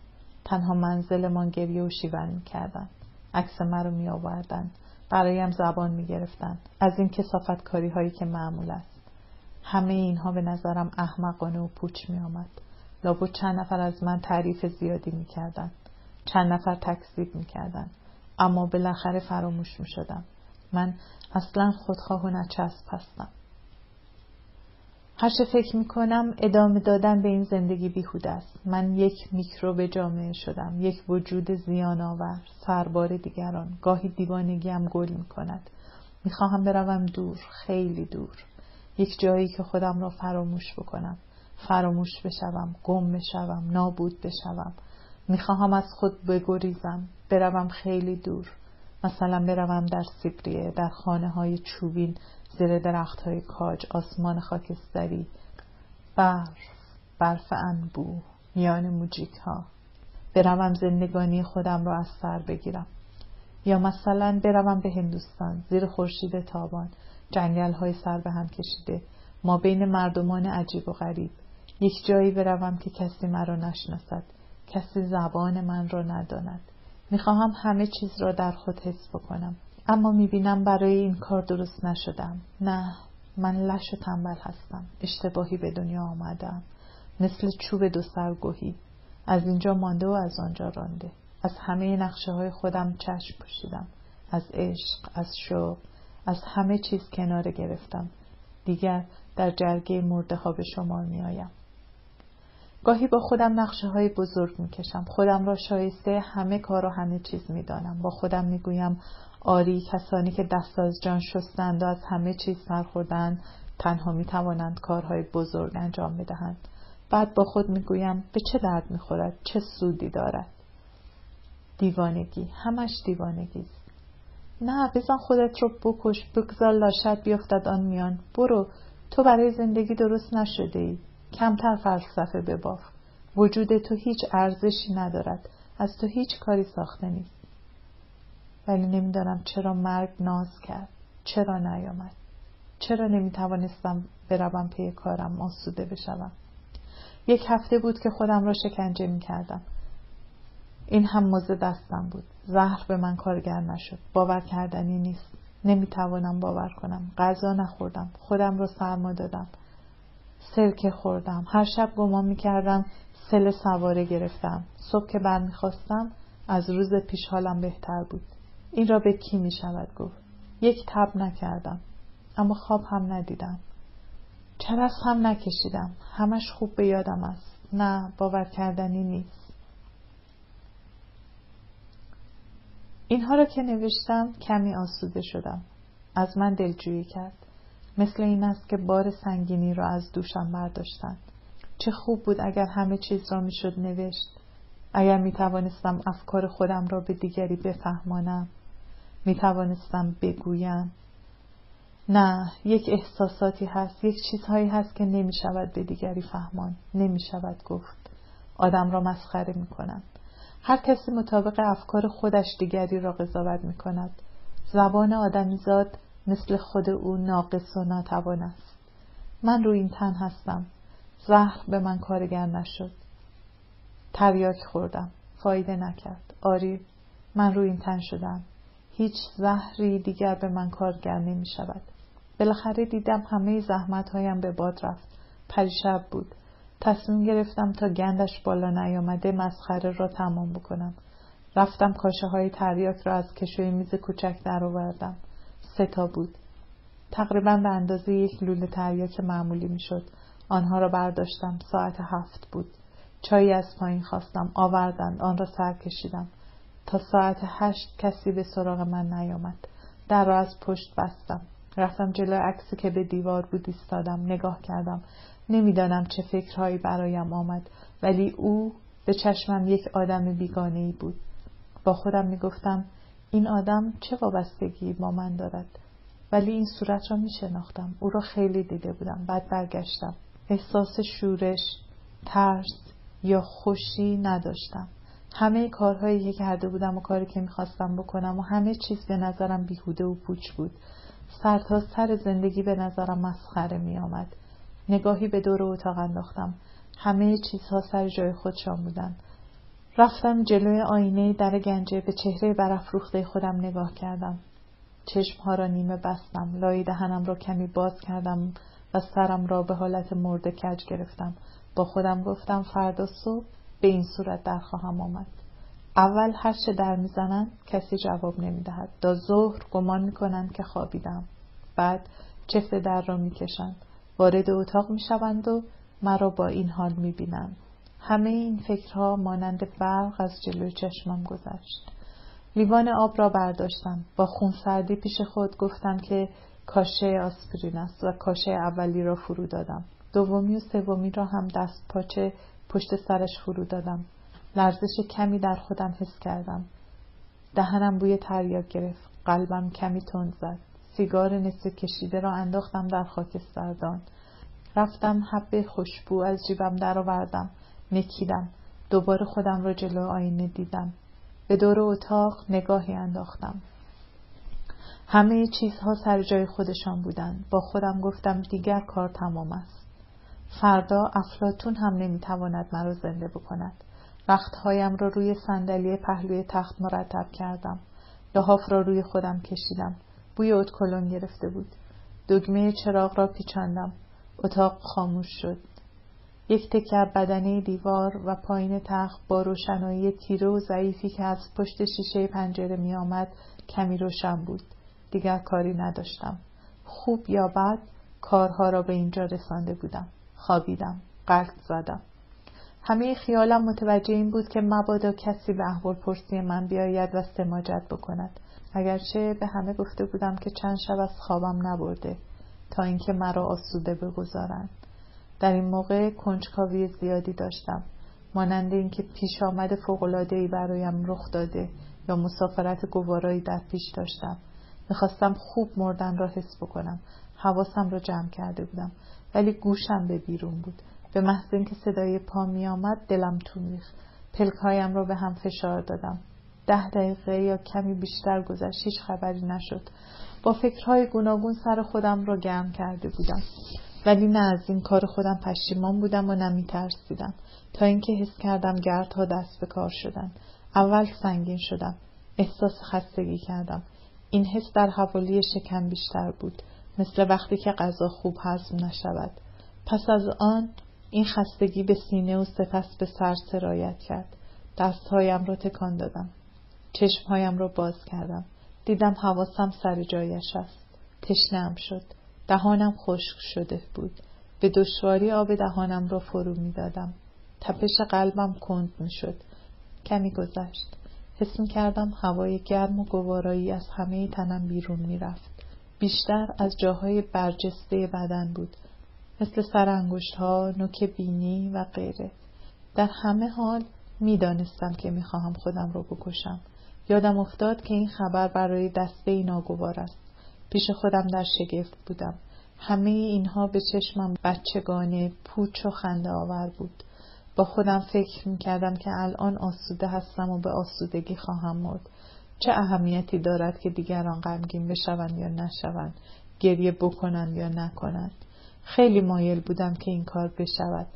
Speaker 1: تنها منزلمان گریه و شیون می‌کردند. عکس مرا می‌آوردند. برایم زبان می‌گرفتند. از این کثافتکاری هایی که معمول است. همه اینها به نظرم احمقانه و پوچ می‌آمد. لابد چند نفر از من تعریف زیادی می‌کردند. چند نفر تکذیب می‌کردند. اما بالاخره فراموش می‌شدم. من اصلاً خودخواه و نچسب هستم. هر چه فکر میکنم ادامه دادن به این زندگی بیهوده است. من یک میکروب جامعه شدم، یک وجود زیان آور، سربار دیگران. گاهی دیوانگیم گل میکند. میخواهم بروم دور، خیلی دور. یک جایی که خودم را فراموش بکنم، فراموش بشوم، گم بشوم، نابود بشوم. میخواهم از خود بگریزم، بروم خیلی دور. مثلا بروم در سیبریه، در خانه های چوبین، زیر درخت های کاج، آسمان خاکستری، برف انبوه، میان موجیک ها. بروم زندگانی خودم را از سر بگیرم. یا مثلا بروم به هندوستان، زیر خورشید تابان، جنگل های سر به هم کشیده، ما بین مردمان عجیب و غریب. یک جایی بروم که کسی مرا نشناسد، کسی زبان من را نداند. میخواهم همه چیز را در خود حس بکنم، اما میبینم برای این کار درست نشدم. نه، من لش و تنبل هستم. اشتباهی به دنیا آمدم، مثل چوب دو سرگوهی، از اینجا مانده و از آنجا رانده. از همه نقشه های خودم چشم پوشیدم، از عشق، از شوق، از همه چیز کناره گرفتم. دیگر در جرگه مرده ها به شمار می آیم. گاهی با خودم نقشه های بزرگ می کشم. خودم را شایسته همه کار و همه چیز می دانم. با خودم می گویم آری، کسانی که دست از جان شستند و از همه چیز سرخوردند تنها می توانند کارهای بزرگ انجام بدهند. بعد با خود می گویم به چه درد می خورد، چه سودی دارد. دیوانگی، همش دیوانگی است. نه، بزن خودت رو بکش، بگذار لاشت بیفتد آن میان. برو، تو برای زندگی درست نشده ای. کمتر فلسفه بباف. وجود تو هیچ ارزشی ندارد، از تو هیچ کاری ساخته نیست. ولی نمیدانم چرا مرگ ناز کرد، چرا نیامد، چرا نمیتوانستم بروم پی کارم، آسوده بشوم. 1 هفته بود که خودم را شکنجه میکردم. این هم مزد دستم بود. زهر به من کارگر نشد. باور کردنی نیست. نمیتوانم باور کنم. غذا نخوردم. خودم را سرما دادم. سرکه خوردم. هر شب گمان میکردم سل سواره گرفتم. صبح که برمیخواستم از روز پیش حالم بهتر بود. این را به کی میشود گفت؟ 1 تب نکردم. اما خواب هم ندیدم. چرس هم نکشیدم. همش خوب به یادم است. نه، باور کردنی نیست. اینها را که نوشتم کمی آسوده شدم. از من دلجویی کرد. مثل این است که بار سنگینی را از دوشم برداشتند. چه خوب بود اگر همه چیز را میشد نوشت. اگر می توانستم افکار خودم را به دیگری بفهمانم. می توانستم بگویم. نه، یک احساساتی هست، یک چیزهایی هست که نمی شود به دیگری فهمان، نمی شود گفت. آدم را مسخره می کنند. هر کسی مطابق افکار خودش دیگری را قضاوت می کند. زبان آدمیزاد مثل خود او ناقص و ناتوان است. من روی این تن هستم. زهر به من کارگر نشد. تریاک خوردم. فایده نکرد. آری، من روی این تن شدم. هیچ زهری دیگر به من کارگر نمی شود. بالاخره دیدم همه زحمت هایم به باد رفت. پریشب بود. تصمیم گرفتم تا گندش بالا نیامده مسخره را تمام بکنم. رفتم کاشه های تریاک را از کشوی میز کوچک در آوردم. 3 تا بود. تقریبا به اندازه 1 لوله تریاک معمولی می شد. آنها را برداشتم. ساعت 7 بود. چایی از پایین خواستم. آوردند. آن را سر کشیدم. تا ساعت 8 کسی به سراغ من نیامد. در را از پشت بستم. رفتم جلوی عکسی که به دیوار بود ایستادم. نگاه کردم. نمیدانم چه فکرهایی برایم آمد، ولی او به چشمم یک آدم بیگانه‌ای بود. با خودم میگفتم این آدم چه وابستگی با من دارد؟ ولی این صورت را میشناختم. او را خیلی دیده بودم. بعد برگشتم. احساس شورش، ترس یا خوشی نداشتم. همه کارهایی که کرده بودم و کاری که میخواستم بکنم و همه چیز به نظرم بیهوده و پوچ بود. سر تا سر زندگی به نظرم مسخره می آمد. نگاهی به دور اتاق انداختم. همه چیزها سر جای خودشان بودند. رفتم جلوی آینه در گنجه، به چهره برافروخته خودم نگاه کردم. چشمها را نیمه بستم، لای دهنم را کمی باز کردم و سرم را به حالت مرده کج گرفتم. با خودم گفتم فردا صبح به این صورت در خواهم آمد. اول هر چه در میزنند کسی جواب نمیدهد. تا ظهر گمان میکنند که خوابیدم. بعد چفت در را میکشند، وارد اتاق میشوند و مرا با این حال میبینند. همه این فکرها مانند برق از جلوی چشمم گذشت. لیوان آب را برداشتم. با خونسردی پیش خود گفتم که کاشه آسپرین است و کاشه اولی را فرو دادم. دومی و سومی را هم دست پاچه پشت سرش فرو دادم. لرزش کمی در خودم حس کردم. دهنم بوی تریاک گرفت. قلبم کمی تند زد. سیگار نصف کشیده را انداختم در خاکستردان. رفتم حب خوشبو از جیبم درآوردم. مکیدم. دوباره خودم را جلو آینه دیدم. به دور اتاق نگاهی انداختم. همه چیزها سر جای خودشان بودند. با خودم گفتم دیگر کار تمام است. فردا افلاطون هم نمیتواند مرا زنده بکند. رختهایم را روی صندلی پهلوی تخت مرتب کردم. لحاف را روی خودم کشیدم. بوی ادکلن گرفته بود. دگمه چراغ را پیچاندم. اتاق خاموش شد. یک تکه بدنه دیوار و پایین تخت با روشنایی تیره و ضعیفی که از پشت شیشه پنجره می آمد کمی روشن بود. دیگر کاری نداشتم. خوب یا بد کارها را به اینجا رسانده بودم. خوابیدم. غلط زدم. همه خیالم متوجه این بود که مبادا کسی به احوال پرسی من بیاید و سماجت بکند. اگرچه به همه گفته بودم که چند شب از خوابم نبرده تا اینکه مرا آسوده بگذارند. در این موقع کنجکاوی زیادی داشتم، مانند اینکه پیش آمد فوق‌العاده‌ای برایم رخ داده یا مسافرت گوارایی در پیش داشتم. میخواستم خوب مردن را حس بکنم. حواسم را جمع کرده بودم ولی گوشم به بیرون بود. به محض اینکه صدای پا می آمد دلم تون ریخت. پلک‌هایم را به هم فشار دادم. 10 دقیقه یا کمی بیشتر گذشت. هیچ خبری نشد. با فکرهای گوناگون سر خودم را گرم کرده بودم، ولی نه از این کار خودم پشیمان بودم و نه می ترسیدم، تا اینکه حس کردم گردها دست به کار شدن. اول سنگین شدم. احساس خستگی کردم. این حس در حوالی شکم بیشتر بود، مثل وقتی که غذا خوب هضم نشود. پس از آن این خستگی به سینه و سپس به سر سرایت کرد. دستهایم را تکان دادم. چشمهایم را باز کردم. دیدم حواسم سر جایش است. تشنه‌ام شد. دهانم خشک شده بود. به دشواری آب دهانم را فرو می دادم. تپش قلبم کند می شد. کمی گذشت. حس می کردم هوای گرم و گوارایی از همه تنم بیرون می رفت. بیشتر از جاهای برجسته بدن بود، مثل سر انگشت‌ها، نوک بینی و غیره. در همه حال می دانستم که می خواهم خودم را بکشم. یادم افتاد که این خبر برای دسته ناگوار است. پیش خودم در شگفت بودم. همه اینها به چشمم بچگانه، پوچ و خنده آور بود. با خودم فکر می‌کردم که الان آسوده هستم و به آسودگی خواهم مرد. چه اهمیتی دارد که دیگران غمگین بشوند یا نشوند، گریه بکنند یا نکنند. خیلی مایل بودم که این کار بشود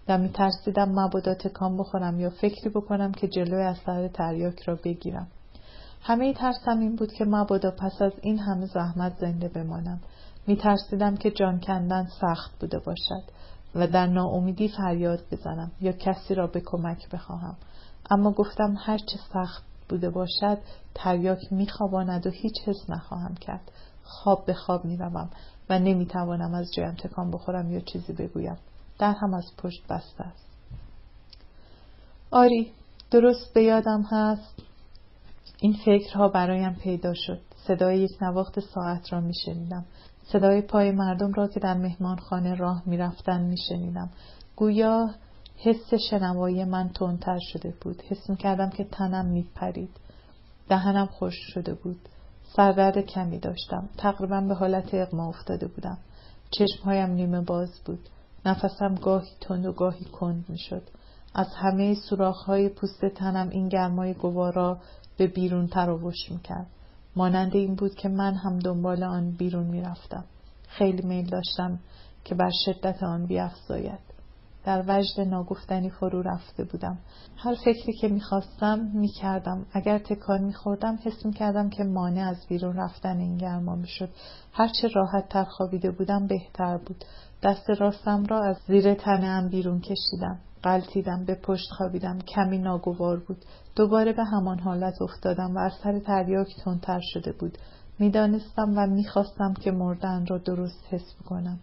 Speaker 1: و می‌ترسیدم مبادا تکان بخورم یا فکری بکنم که جلوی اثر تریاک را بگیرم. همه ترسم این بود که مبادا پس از این همه زحمت زنده بمانم. می‌ترسیدم که جان کندن سخت بوده باشد و در ناامیدی فریاد بزنم یا کسی را به کمک بخواهم. اما گفتم هر چه سخت بوده باشد تریاک می‌خواباند و هیچ حس نخواهم کرد. خواب به خواب می‌روم و نمی‌توانم از جایم تکان بخورم یا چیزی بگویم. در هم از پشت بسته است. آری، درست به یادم هست این فکرها برایم پیدا شد. صدای یک نواخت ساعت را میشنیدم. صدای پای مردم را که در مهمانخانه راه میرفتن میشنیدم. گویا حس شنوایی من تندتر شده بود. حس میکردم که تنم میپرید. دهنم خشک شده بود. سردرد کمی داشتم. تقریبا به حالت اغما افتاده بودم. چشمهایم نیمه باز بود. نفسم گاهی تند و گاهی کند میشد. از همه سوراخ‌های پوست تنم این گرمای گوارا به بیرون تراوش میکرد. مانند این بود که من هم دنبال آن بیرون میرفتم. خیلی میل داشتم که بر شدت آن بیفزاید. در وجد ناگفتنی فرو رفته بودم. هر فکری که میخواستم میکردم. اگر تکان میخوردم حس میکردم که مانع از بیرون رفتن این گرما میشد. هرچه راحت تر خوابیده بودم بهتر بود. دست راستم را از زیر تنه‌ام بیرون کشیدم. غلطیدم، به پشت خوابیدم. کمی ناگوار بود. دوباره به همان حالت افتادم و اثر تریاک تندتر شده بود. میدانستم و میخواستم که مردن را درست حس کنم.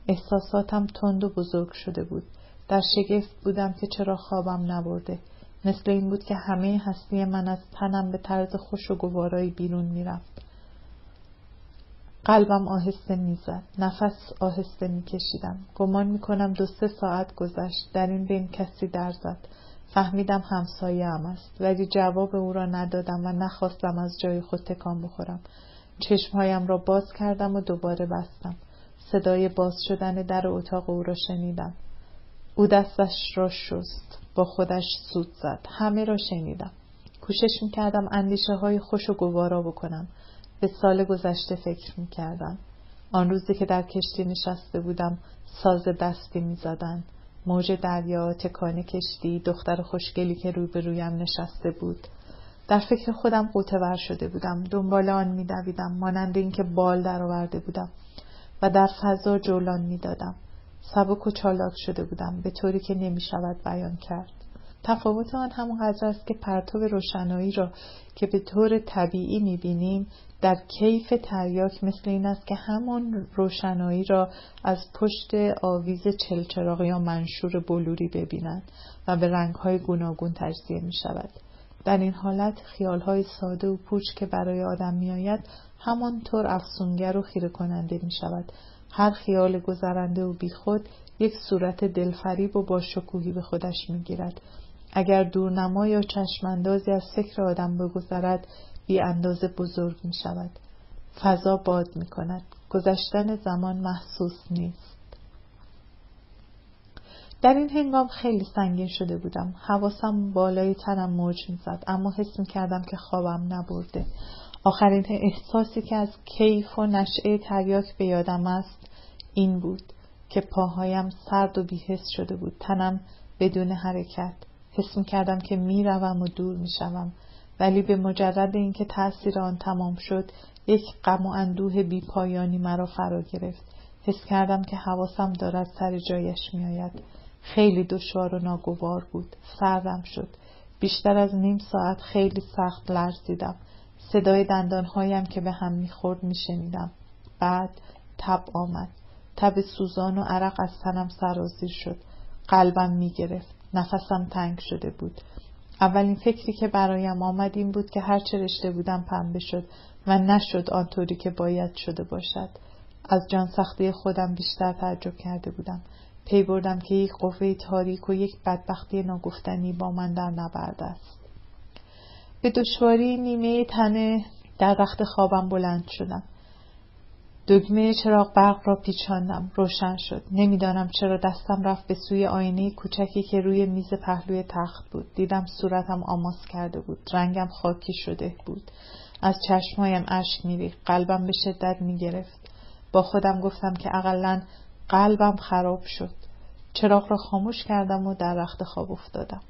Speaker 1: احساساتم تند و بزرگ شده بود. در شگفت بودم که چرا خوابم نبرده. مثل این بود که همه هستی من از تنم به طرز خوش و گوارایی بیرون میرفت. قلبم آهسته میزد. نفس آهسته میکشیدم. گمان میکنم 2-3 ساعت گذشت. در این بین کسی در زد. فهمیدم همسایه‌ام است، ولی جواب او را ندادم و نخواستم از جای خود تکان بخورم. چشمهایم را باز کردم و دوباره بستم. صدای باز شدن در اتاق او را شنیدم. او دستش را شست. با خودش سوت زد. همه را شنیدم. کوشش میکردم اندیشه های خوش و گوارا بکنم. به سال گذشته فکر میکردم. آن روزی که در کشتی نشسته بودم، ساز دستی میزدن. موج دریا، تکان کشتی، دختر خوشگلی که روبرویم نشسته بود. در فکر خودم غوطه‌ور شده بودم. دنبال آن میدویدم، مانند اینکه بال درآورده بودم و در فضا جولان میدادم. سبک و چالاک شده بودم، به طوری که نمیشود بیان کرد. تفاوت آن همانقدر است که پرتو روشنایی را که به طور طبیعی میبینیم در کیف تریاک مثل این است که همان روشنایی را از پشت آویز چلچراغ یا منشور بلوری ببینند و به رنگ‌های گوناگون تجزیه می‌شود. در این حالت خیال‌های ساده و پوچ که برای آدم می‌آید همانطور افسونگر و خیره کننده می‌شود. هر خیال گذرنده و بیخود یک صورت دلفریب و با شکوهی به خودش می‌گیرد. اگر دورنما یا چشماندازی از فکر آدم بگذرد بی اندازه بزرگ می شود. فضا باد می کند. گذشتن زمان محسوس نیست. در این هنگام خیلی سنگین شده بودم. حواسم بالای تنم موج می زد، اما حس می کردم که خوابم نبرده. آخرین احساسی که از کیف و نشعه تریاک به یادم است این بود که پاهایم سرد و بی‌حس شده بود. تنم بدون حرکت. حس می کردم که می روم و دور می شوم. ولی به مجرد اینکه تأثیر آن تمام شد یک غم و اندوه بی پایانی مرا فرا گرفت. حس کردم که حواسم دارد سر جایش می آید. خیلی دشوار و ناگوار بود. سردم شد. بیشتر از نیم ساعت خیلی سخت لرزیدم. صدای دندانهایم که به هم می خورد می شنیدم. بعد تب آمد. تب سوزان و عرق از تنم سرازیر شد. قلبم می گرفت. نفسم تنگ شده بود. اولین فکری که برایم آمد این بود که هرچه رشته بودم پنبه شد و نشد آنطوری که باید شده باشد. از جان سختی خودم بیشتر تعجب کرده بودم. پی بردم که یک قوه تاریک و یک بدبختی ناگفتنی با من در نبرد است. به دشواری نیمه تنه در رخت خوابم بلند شدم. دگمه چراغ برق را پیچاندم. روشن شد. نمیدانم چرا دستم رفت به سوی آینه کوچکی که روی میز پهلوی تخت بود. دیدم صورتم آماس کرده بود. رنگم خاکی شده بود. از چشمایم اشک می‌ریخت. قلبم به شدت می‌گرفت. با خودم گفتم که اقلن قلبم خراب شد. چراغ را خاموش کردم و در رخت خواب افتادم.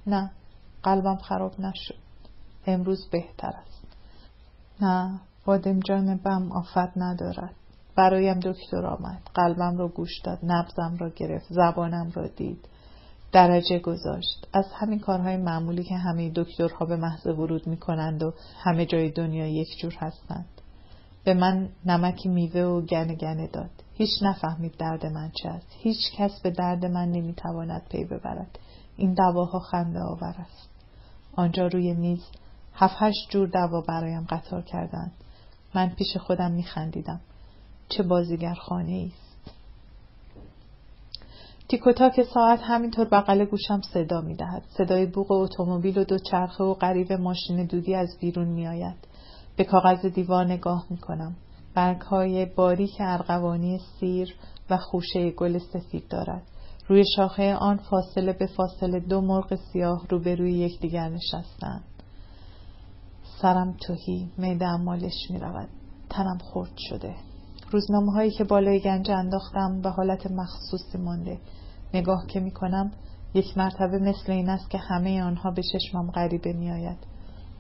Speaker 1: نه، قلبم خراب نشد. امروز بهتر است. نه، بادمجان بم آفت ندارد. برایم دکتر آمد. قلبم را گوش داد. نبضم را گرفت. زبانم را دید. درجه گذاشت. از همین کارهای معمولی که همه دکترها به محض ورود می کنند و همه جای دنیا یک جور هستند. به من نمکی میوه و گنه داد. هیچ نفهمید درد من چه است. هیچ کس به درد من نمی تواند پی ببرد. این دواها خنده آور است. آنجا روی میز 7-8 جور دوا برایم قطار کردند. من پیش خودم می خندیدم. چه بازیگر خانه است. تیک و تاک ساعت همینطور بغل گوشم صدا می دهد. صدای بوق اتومبیل و 2 چرخه و غریو ماشین دودی از بیرون می آید. به کاغذ دیوار نگاه می کنم. برگ‌های باریک ارغوانی سیر و خوشه گل سفید دارد. روی شاخه آن فاصله به فاصله 2 مرغ سیاه روبروی یکدیگر نشستند. سرم تهی، معده‌ام مالش می رود. تنم خرد شده. روزنامه‌هایی که بالای گنج انداختم به حالت مخصوصی مانده. نگاه که می‌کنم یک مرتبه مثل این است که همه آنها به چشمم غریبه می‌آید.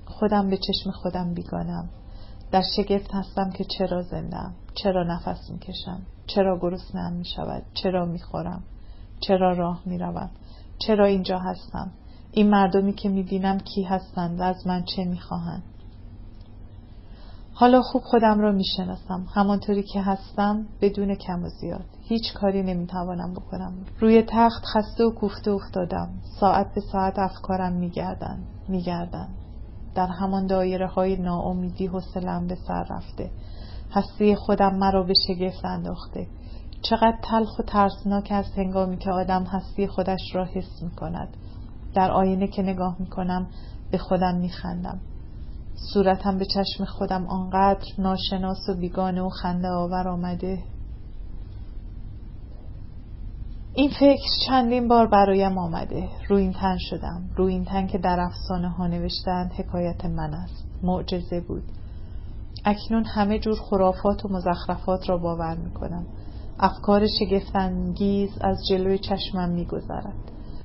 Speaker 1: خودم به چشم خودم بیگانه‌ام. در شگفت هستم که چرا زنده‌ام، چرا نفس می‌کشم، چرا گرسنه‌ام می‌شود، چرا می‌خورم، چرا راه می‌روم، چرا اینجا هستم. این مردمی که می‌بینم کی هستند و از من چه می‌خواهند؟ حالا خوب خودم را میشناسم، همانطوری که هستم، بدون کم و زیاد. هیچ کاری نمیتوانم بکنم. روی تخت خسته و کوفته افتادم. ساعت به ساعت افکارم میگردن. در همان دایره های ناامیدی حوصله‌ام به سر رفته. هستی خودم مرا به شگفت انداخته. چقدر تلخ و ترسناک است هنگامی که آدم هستی خودش را حس میکند. در آینه که نگاه میکنم به خودم میخندم. صورتم به چشم خودم آنقدر ناشناس و بیگانه و خنده آور آمده. این فکر چندین بار برایم آمده. روی این تن شدم. روی این تن که در افسانه ها نوشتند حکایت من است. معجزه بود. اکنون همه جور خرافات و مزخرفات را باور می کنم. افکار شگفت‌انگیز از جلوی چشمم می گذرد.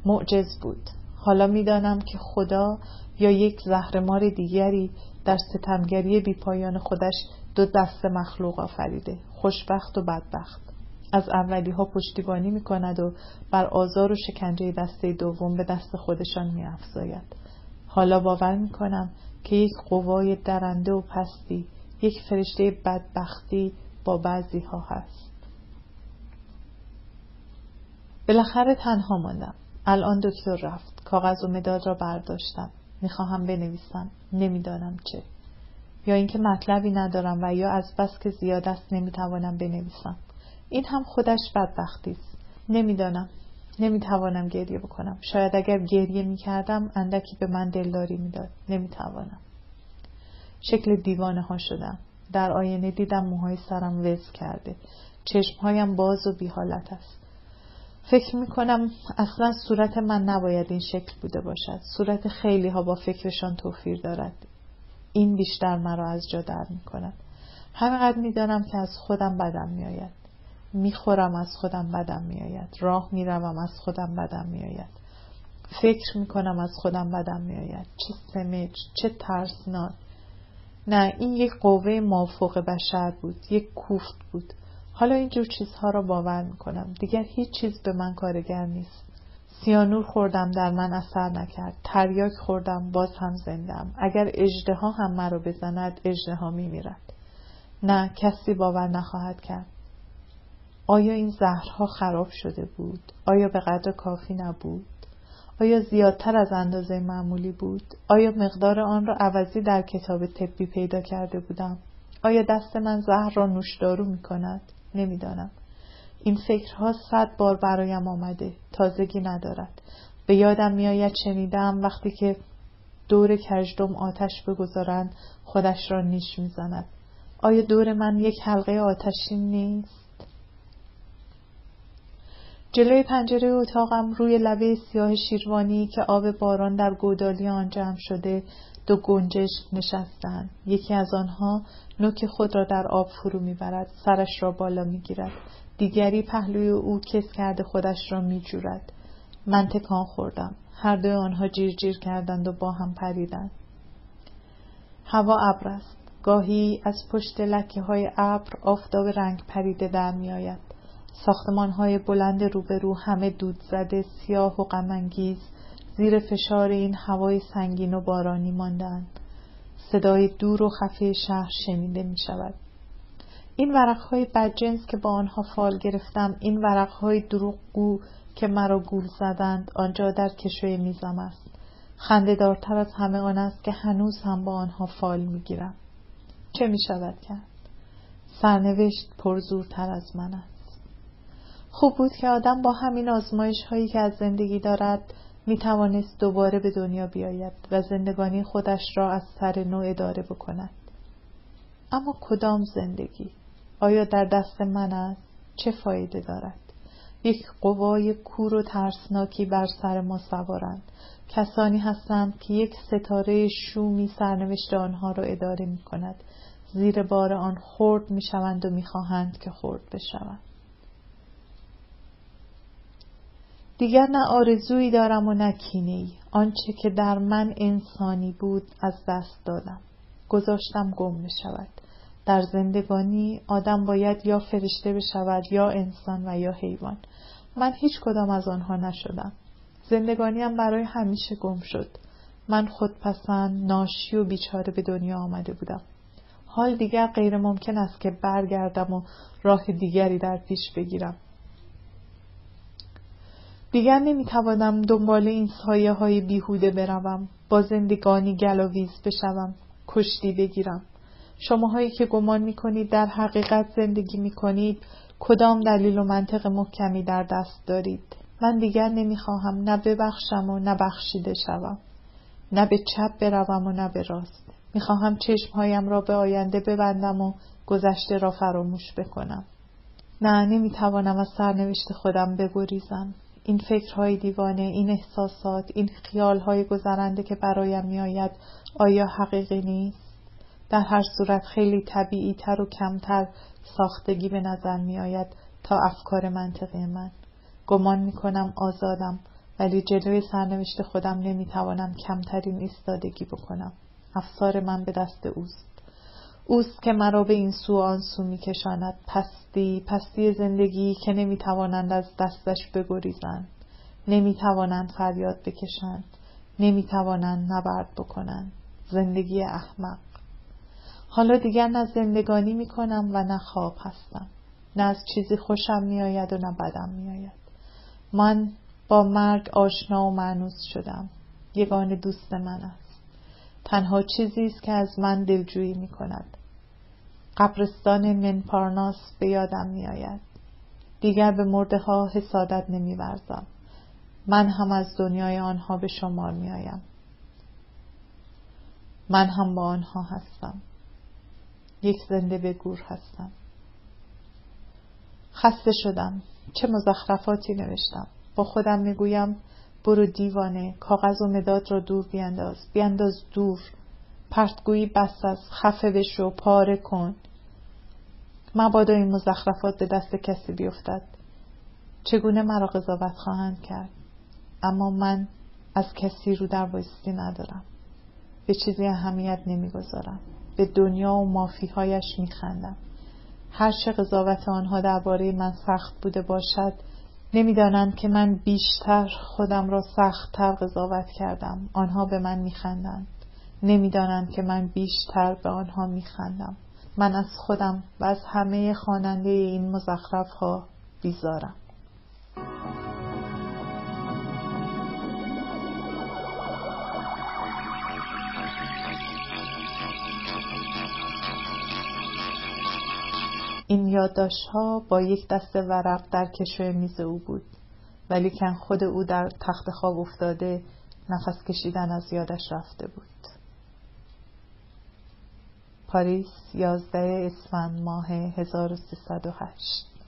Speaker 1: معجز بود. حالا می دانم که خدا یا یک زهرمار دیگری در ستمگری بی پایان خودش دو دست مخلوق آفریده، خوشبخت و بدبخت. از اولی ها پشتیبانی می کند و بر آزار و شکنجه دسته دوم به دست خودشان می افزاید. حالا باور می کنم که یک قوای درنده و پستی، یک فرشته بدبختی با بعضی ها هست. بالاخره تنها ماندم. الان دکتر رفت. کاغذ و مداد را برداشتم. میخواهم بنویسم. نمیدانم چه. یا اینکه مطلبی ندارم و یا از بس که زیاد است نمیتوانم بنویسم. این هم خودش بدبختی است. نمیدانم. نمیتوانم گریه بکنم. شاید اگر گریه میکردم اندکی به من دلداری میداد. نمیتوانم. شکل دیوانه ها شدم. در آینه دیدم موهای سرم وز کرده. چشمهایم باز و بی حالت است. فکر میکنم اصلا صورت من نباید این شکل بوده باشد. صورت خیلی ها با فکرشان توفیر دارد. این بیشتر مرا از جا در میکند. همینقدر میدانم که از خودم بدم میآید. میخورم از خودم بدم میآید. راه میروم از خودم بدم میآید. فکر میکنم از خودم بدم میآید. چه سمج، چه ترسناک. نه، این یک قوه مافوق بشر بود. یک کوفت بود. حالا اینجور چیزها را باور میکنم. دیگر هیچ چیز به من کارگر نیست. سیانور خوردم در من اثر نکرد. تریاک خوردم باز هم زندم. اگر اژدها هم مرا بزند اژدها میمیرد. نه، کسی باور نخواهد کرد. آیا این زهرها خراب شده بود؟ آیا به قدر کافی نبود؟ آیا زیادتر از اندازه معمولی بود؟ آیا مقدار آن را عوضی در کتاب طبی پیدا کرده بودم؟ آیا دست من زهر را نوشدارو می کند؟ نمیدانم. این فکرها 100 بار برایم آمده. تازگی ندارد. به یادم میآید شنیدم وقتی که دور کژدم آتش بگذارند خودش را نیش میزند. آیا دور من یک حلقه آتشین نیست؟ جلوی پنجره اتاقم روی لبه سیاه شیروانی که آب باران در گودالی آن جمع شده 2 گنجشک نشستند. یکی از آنها نوک خود را در آب فرو میبرد، سرش را بالا میگیرد. دیگری پهلوی او کس کرده خودش را میجورد. من تکان خوردم. هر دوی آنها جیر جیر کردند و با هم پریدند. هوا ابر است. گاهی از پشت لکه های ابر آفتاب رنگ پریده در میآید. ساختمان‌های بلند روبرو همه دود زده، سیاه و غم‌انگیز زیر فشار این هوای سنگین و بارانی ماندند. صدای دور و خفه شهر شنیده می شود. این ورق‌های بدجنس که با آنها فال گرفتم، این ورق‌های دروغگو که مرا گول زدند، آنجا در کشوی میزم است. خنده‌دارتر از همه آن است که هنوز هم با آنها فال می‌گیرم. چه می شود کرد؟ سرنوشت پرزورتر از من است. خوب بود که آدم با همین آزمایش هایی که از زندگی دارد می توانست دوباره به دنیا بیاید و زندگانی خودش را از سر نو اداره بکند. اما کدام زندگی؟ آیا در دست من است؟ چه فایده دارد؟ یک قوای کور و ترسناکی بر سر ما سوارند. کسانی هستند که یک ستاره شومی سرنوشت آنها را اداره می کند. زیر بار آن خرد می شوند و می خواهند که خرد بشوند. دیگر نه آرزویی دارم و نه کینه‌ای. آنچه که در من انسانی بود از دست دادم. گذاشتم گم بشود. در زندگانی آدم باید یا فرشته بشود یا انسان و یا حیوان. من هیچ کدام از آنها نشدم. زندگانیم برای همیشه گم شد. من خودپسند، ناشی و بیچاره به دنیا آمده بودم. حال دیگر غیر ممکن است که برگردم و راه دیگری در پیش بگیرم. دیگر نمیتوانم دنبال این سایه های بیهوده بروم، با زندگانی گلاویز بشوم، کشتی بگیرم. شماهایی که گمان میکنید در حقیقت زندگی میکنید، کدام دلیل و منطق محکمی در دست دارید؟ من دیگر نمیخواهم نه ببخشم و نه بخشیده شوم، نه به چپ بروم و نه به راست. میخواهم چشمهایم را به آینده ببندم و گذشته را فراموش بکنم. نه، نمیتوانم از سرنوشت خودم بگریزم. این فکرهای دیوانه، این احساسات، این خیالهای گذرنده که برایم میآید، آیا حقیقی نیست؟ در هر صورت خیلی طبیعی تر و کمتر ساختگی به نظر میآید تا افکار منطقی من. گمان میکنم آزادم، ولی جلوی سرنوشت خودم نمیتوانم کمترین ایستادگی بکنم. افسار من به دست اوست که مرا به این سو آن سو میکشاند. پستی زندگی که نمیتوانند از دستش بگریزند، نمیتوانند فریاد بکشند، نمیتوانند نبرد بکنند. زندگی احمق. حالا دیگر نه زندگانی میکنم و نه خواب هستم. نه از چیزی خوشم میآید و نه بدم میآید. من با مرگ آشنا و مانوس شدم. یگانه دوست من است. تنها چیزی است که از من دلجویی میکند. قبرستان منپارناس به یادم میآید. دیگر به مرده ها حسادت نمی‌ورزم. من هم از دنیای آنها به شمار میآیم. من هم با آنها هستم. یک زنده به گور هستم. خسته شدم. چه مزخرفاتی نوشتم. با خودم میگویم برو دیوانه، کاغذ و مداد را دور بیانداز دور. پرتگویی بس است، خفه بشو، پاره کن. مبادا این مزخرفات به دست کسی بیفتد. چگونه مرا قضاوت خواهند کرد؟ اما من از کسی رو در بایستی ندارم. به چیزی اهمیت نمیگذارم. به دنیا و مافیهایش میخندم. هر چه قضاوت آنها درباره من سخت بوده باشد، نمیدانند که من بیشتر خودم را سخت‌تر قضاوت کردم. آنها به من میخندند. نمیدانند که من بیشتر به آنها میخندم. من از خودم و از همه خواننده این مزخرف ها بیزارم. این یادداشت‌ها با یک دسته ورق در کشوی میز او بود، ولیکن خود او در تخت خواب افتاده، نفس کشیدن از یادش رفته بود. پاریس، 11 اسفند ماه 1308.